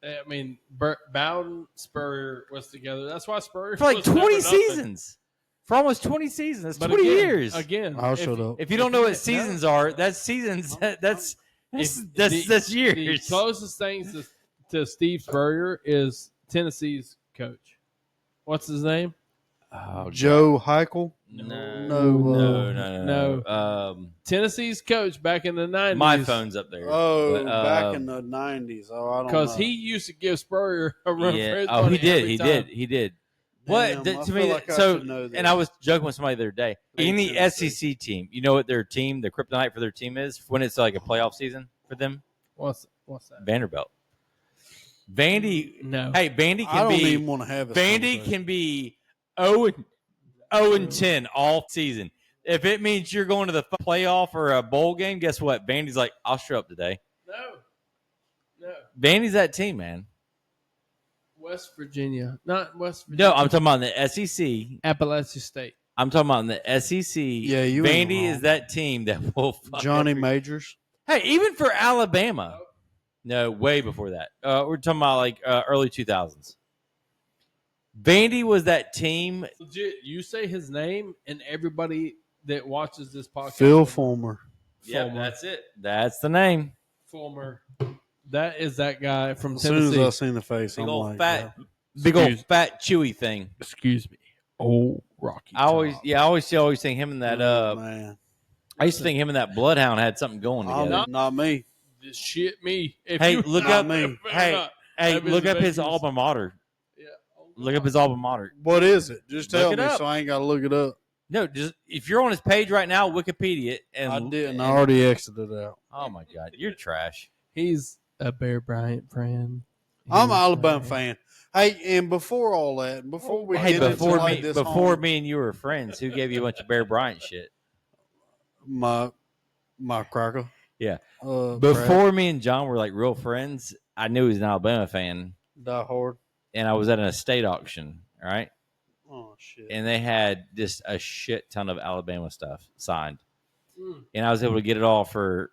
I mean, Bowden, Spurrier was together. That's why Spurrier For like was 20 never nothing. seasons. For almost 20 seasons. That's But 20 again, years. Again, I'll if- shut up. If you don't know what seasons are, that's seasons. That's The years. closest thing to Steve Spurrier is Tennessee's coach. What's his name? Oh, Joe Heichel. no. Tennessee's coach back in the 90s. My phone's up there. Oh, But, back in the '90s. Oh, I don't know. Because he used to give Spurrier a run for yeah. his Oh, money he did. every He time. did. He did. What Damn, I to feel me? like I So, should know this. and I was joking with somebody the other day. In the Tennessee. SEC team, you know what their team, the kryptonite for their team is when it's like a playoff season for them? What's that? Vanderbilt. Vandy. No. Hey, Vandy I can don't be. even want to have this Vandy conversation. can be 0-10 all season. If it means you're going to the playoff or a bowl game, guess what? Vandy's like, I'll show up today. No. Vandy's that team, man. West Virginia. Not West Virginia. No, I'm talking about in the SEC. Appalachian State. I'm talking about in the SEC. Yeah, you ain't Vandy wrong. is that team that will fuck Johnny every- Majors. Hey, even for Alabama. No, way before that. We're talking about like early 2000s. Vandy was that team. Legit, you say his name, and everybody that watches this podcast. Phil Fulmer. Yeah, Fulmer. that's it. That's the name. Fulmer. That is that guy from As soon as Tennessee. I seen the face, Big I'm old like, fat, yeah. big old fat chewy thing. Excuse me. Oh, Rocky. I always think him and that. Oh, man. I used to think him and that Bloodhound had something going together. Not me. Just shit me. If Hey, you look Not up. me. Hey, That is look up his ridiculous. alma mater. Yeah. Oh, Look up his alma mater. What is it? Just Look tell it me up. so I ain't got to look it up. No, just if you're on his page right now, Wikipedia it, and I didn't. and- I already exited out. Oh my God, you're trash. He's a Bear Bryant fan. I'm He's an Alabama trash. fan. Hey, and before all that, before we Hey, get before into like me, this before whole- me and you were friends, who gave you a bunch of Bear Bryant shit? my cracker. Yeah. Brad, Before me and John were like real friends, I knew he was an Alabama fan, Die Hard. and I was at an estate auction, all right, Oh shit. and they had just a shit ton of Alabama stuff signed, Mm. and I was able to get it all for.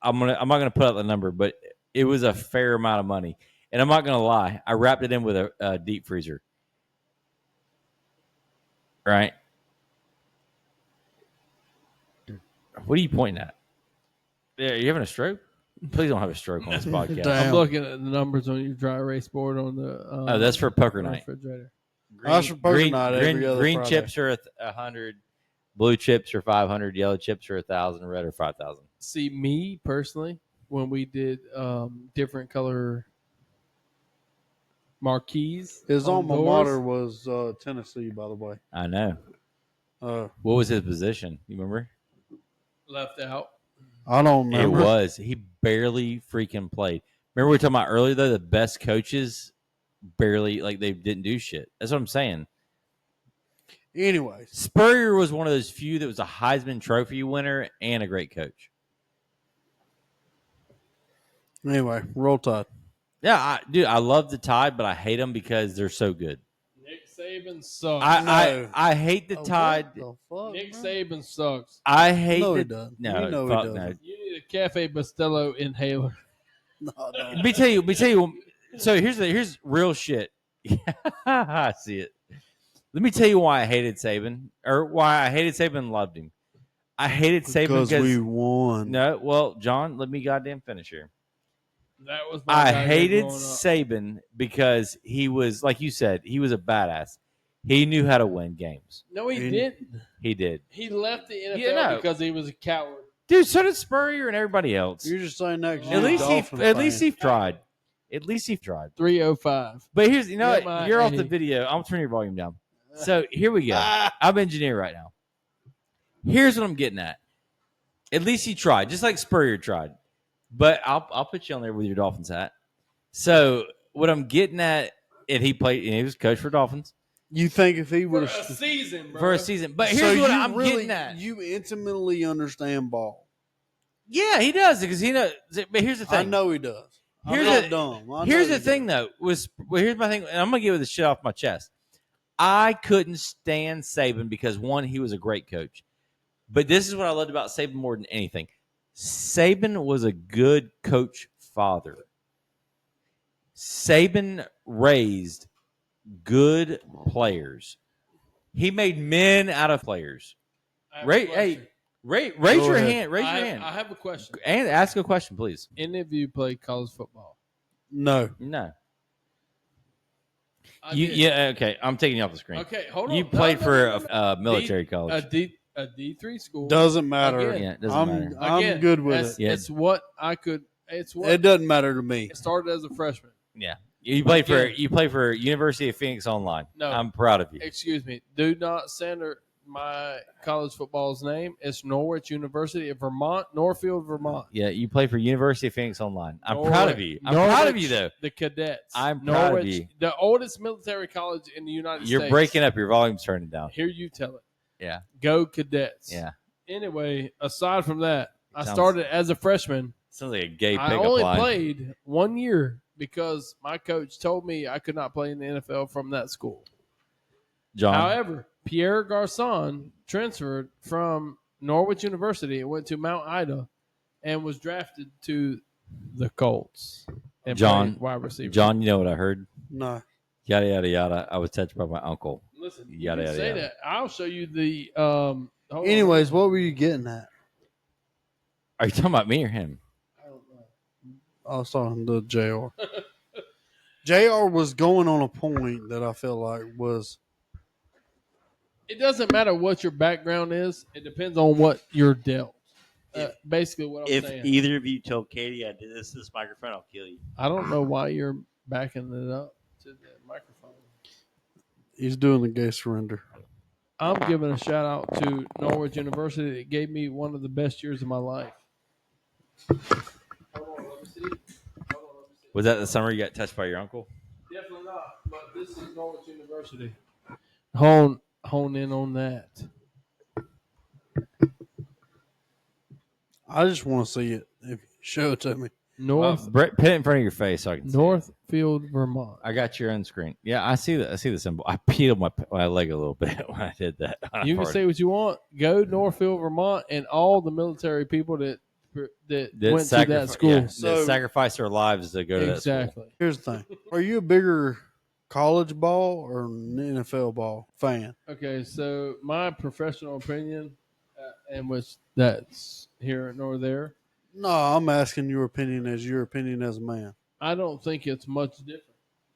I'm not gonna put out the number, but it was a fair amount of money, and I'm not gonna lie, I wrapped it in with a deep freezer, right? What are you pointing at? Yeah, are you having a stroke? Please don't have a stroke on this podcast. Damn. I'm looking at the numbers on your dry erase board on the. Oh, that's for poker night. refrigerator. I should poker night every other green Friday. chips are 100, blue chips are 500, yellow chips are 1,000, red are 5,000. See, me personally, when we did different color marquees, His on alma doors, mater was Tennessee, by the way. I know. Uh, What was his position? You remember? left out. I don't It remember. was. He barely freaking played. Remember we were talking about earlier though, the best coaches barely they didn't do shit. That's what I'm saying. Anyways, Spurrier was one of those few that was a Heisman Trophy winner and a great coach. anyway, roll Tide. Yeah, I love the Tide, but I hate them because they're so good. Nick Saban sucks. I hate the Tide. What the fuck, Nick man? Saban sucks. I hate No, the he doesn't. no. You know he fuck doesn't. no. You need a Cafe Bustelo inhaler. No, no. Let me tell you. So here's real shit. I see it. Let me tell you why I hated Saban, or why I hated Saban and loved him. I hated Saban Because because we won. no. Well, John, let me goddamn finish here. That was my I guy hated growing up. Saban because he was, like you said, he was a badass. He knew how to win games. No, he He- didn't. He did. He left the NFL Yeah, no. because he was a coward. Dude, so did Spurrier and everybody else. You're just saying that 'cause At you're a least Dolphin at least fan. he tried. At least he tried. 305. But here's Yeah, what? my You're off the A. video. I'm turning your volume down. So here we go. I'm engineer right now. Here's what I'm getting at. At least he tried, just like Spurrier tried. But I'll put you on there with your Dolphins hat. So what I'm getting at, and he was coach for Dolphins You think if he For would a have season, bro. for a season. But here's so what you I'm really, getting at. You intimately understand ball. Yeah, he does because he knows. But here's the thing. I know he does. Here's I'm not the- dumb. I Here's know the he thing, does. though. Here's my thing, and I'm gonna get this shit off my chest. I couldn't stand Saban because one, he was a great coach, but this is what I loved about Saban more than anything. Saban was a good coach father. Saban raised good players. He made men out of players. I have a Raise question. your ahead. hand. Raise your I hand. have a question. And ask a question, please. Any of you play college football? No. No. I You, did. yeah, okay. I'm taking you off the screen. Okay, hold on. You No, played no, for no, no. a military college. A D3 school. Doesn't matter. Again. Yeah, it doesn't I'm matter. I'm Again, good with it's, it. Yeah. It's what I could. It's what It doesn't matter to me. it started as a freshman. Yeah, you played Again. for University of Phoenix Online. No. I'm proud of you. Excuse me. Do not censor my college football's name. It's Norwich University of Vermont, Northfield, Vermont. Yeah, you play for University of Phoenix Online. I'm proud of you. I'm proud of you, though. The cadets. I'm proud of Norwich, you. the oldest military college in the United You're States. breaking up. Your volume's turning down. Here you tell it. Yeah, Go cadets. yeah. Anyway, aside from that, I Sounds- started as a freshman. Sounds like a gay I pickup only line. played 1 year because my coach told me I could not play in the NFL from that school. John. However, Pierre Garcon transferred from Norwich University and went to Mount Ida and was drafted to the Colts. And John- played wide receiver. John, you know what I heard? No. Yada yada yada. I was touched by my uncle. Listen, you Yada, can yada, say yada. that. I'll show you the. hold on. Anyways, what were you getting at? Are you talking about me or him? I don't know. I was talking to JR. JR was going on a point that I feel like was It doesn't matter what your background is. It depends on what you're dealt. Basically, what I'm If saying. either of you told Katie I did this to this microphone, I'll kill you. I don't know why you're backing it up to the microphone. he's doing the gay surrender. I'm giving a shout out to Norwich University that gave me one of the best years of my life. Was that the summer you got touched by your uncle? Definitely not, but this is Norwich University. Hone in on that. I just want to see it. If you show it to me. North Brett, put it in front of your face so I can see it. Northfield, Vermont. I got your own screen. Yeah, I see the symbol. I peeled my leg a little bit when I did that. You can say what you want. Go Northfield, Vermont, and all the military people that went to that school. yeah, So- that sacrificed their lives to go to that school. Exactly. Here's the thing. Are you a bigger college ball or an NFL ball fan? Okay, so my professional opinion, and which that's here nor there, No, I'm asking your opinion as a man. I don't think it's much different.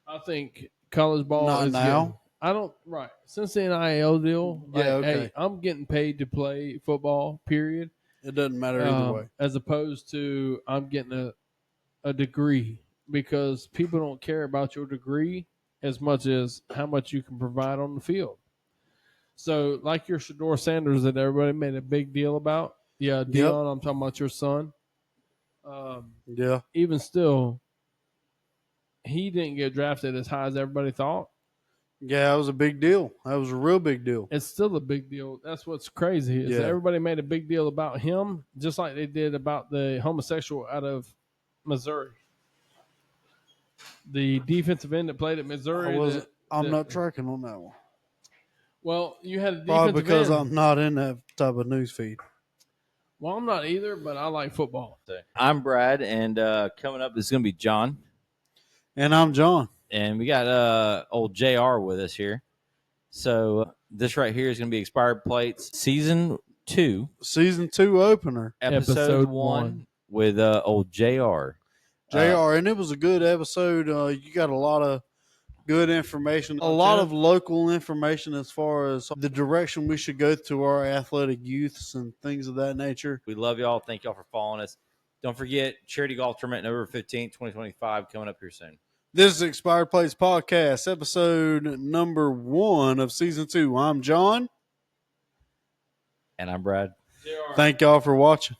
I think college ball Not is now? getting- I don't right since the NIL deal. Yeah, like, okay. Hey, I'm getting paid to play football. Period. It doesn't matter either way. As opposed to I'm getting a degree because people don't care about your degree as much as how much you can provide on the field. So, like your Shador Sanders that everybody made a big deal about. Yeah, Dion, I'm talking about your son. Yeah. Even still, he didn't get drafted as high as everybody thought. Yeah, that was a big deal. That was a real big deal. It's still a big deal. That's what's crazy is that everybody made a big deal about him, just like they did about the homosexual out of Missouri. The defensive end that played at Missouri. I'm not tracking on that one. Well, you had a defensive Probably because end. I'm not in that type of news feed. Well, I'm not either, but I like football. I'm Brad, and coming up is going to be John. And I'm John. And we got old JR with us here. So this right here is going to be Expired Plates Season 2. Season 2 opener. Episode 1 with old JR. And it was a good episode. You got a lot of good information, a lot of local information as far as the direction we should go to our athletic youths and things of that nature. We love y'all. Thank y'all for following us. Don't forget, Charity Golf Tournament November 15th, 2025, coming up here soon. This is Expired Plates Podcast, episode number 1 of Season 2. I'm John. And I'm Brad. Thank y'all for watching.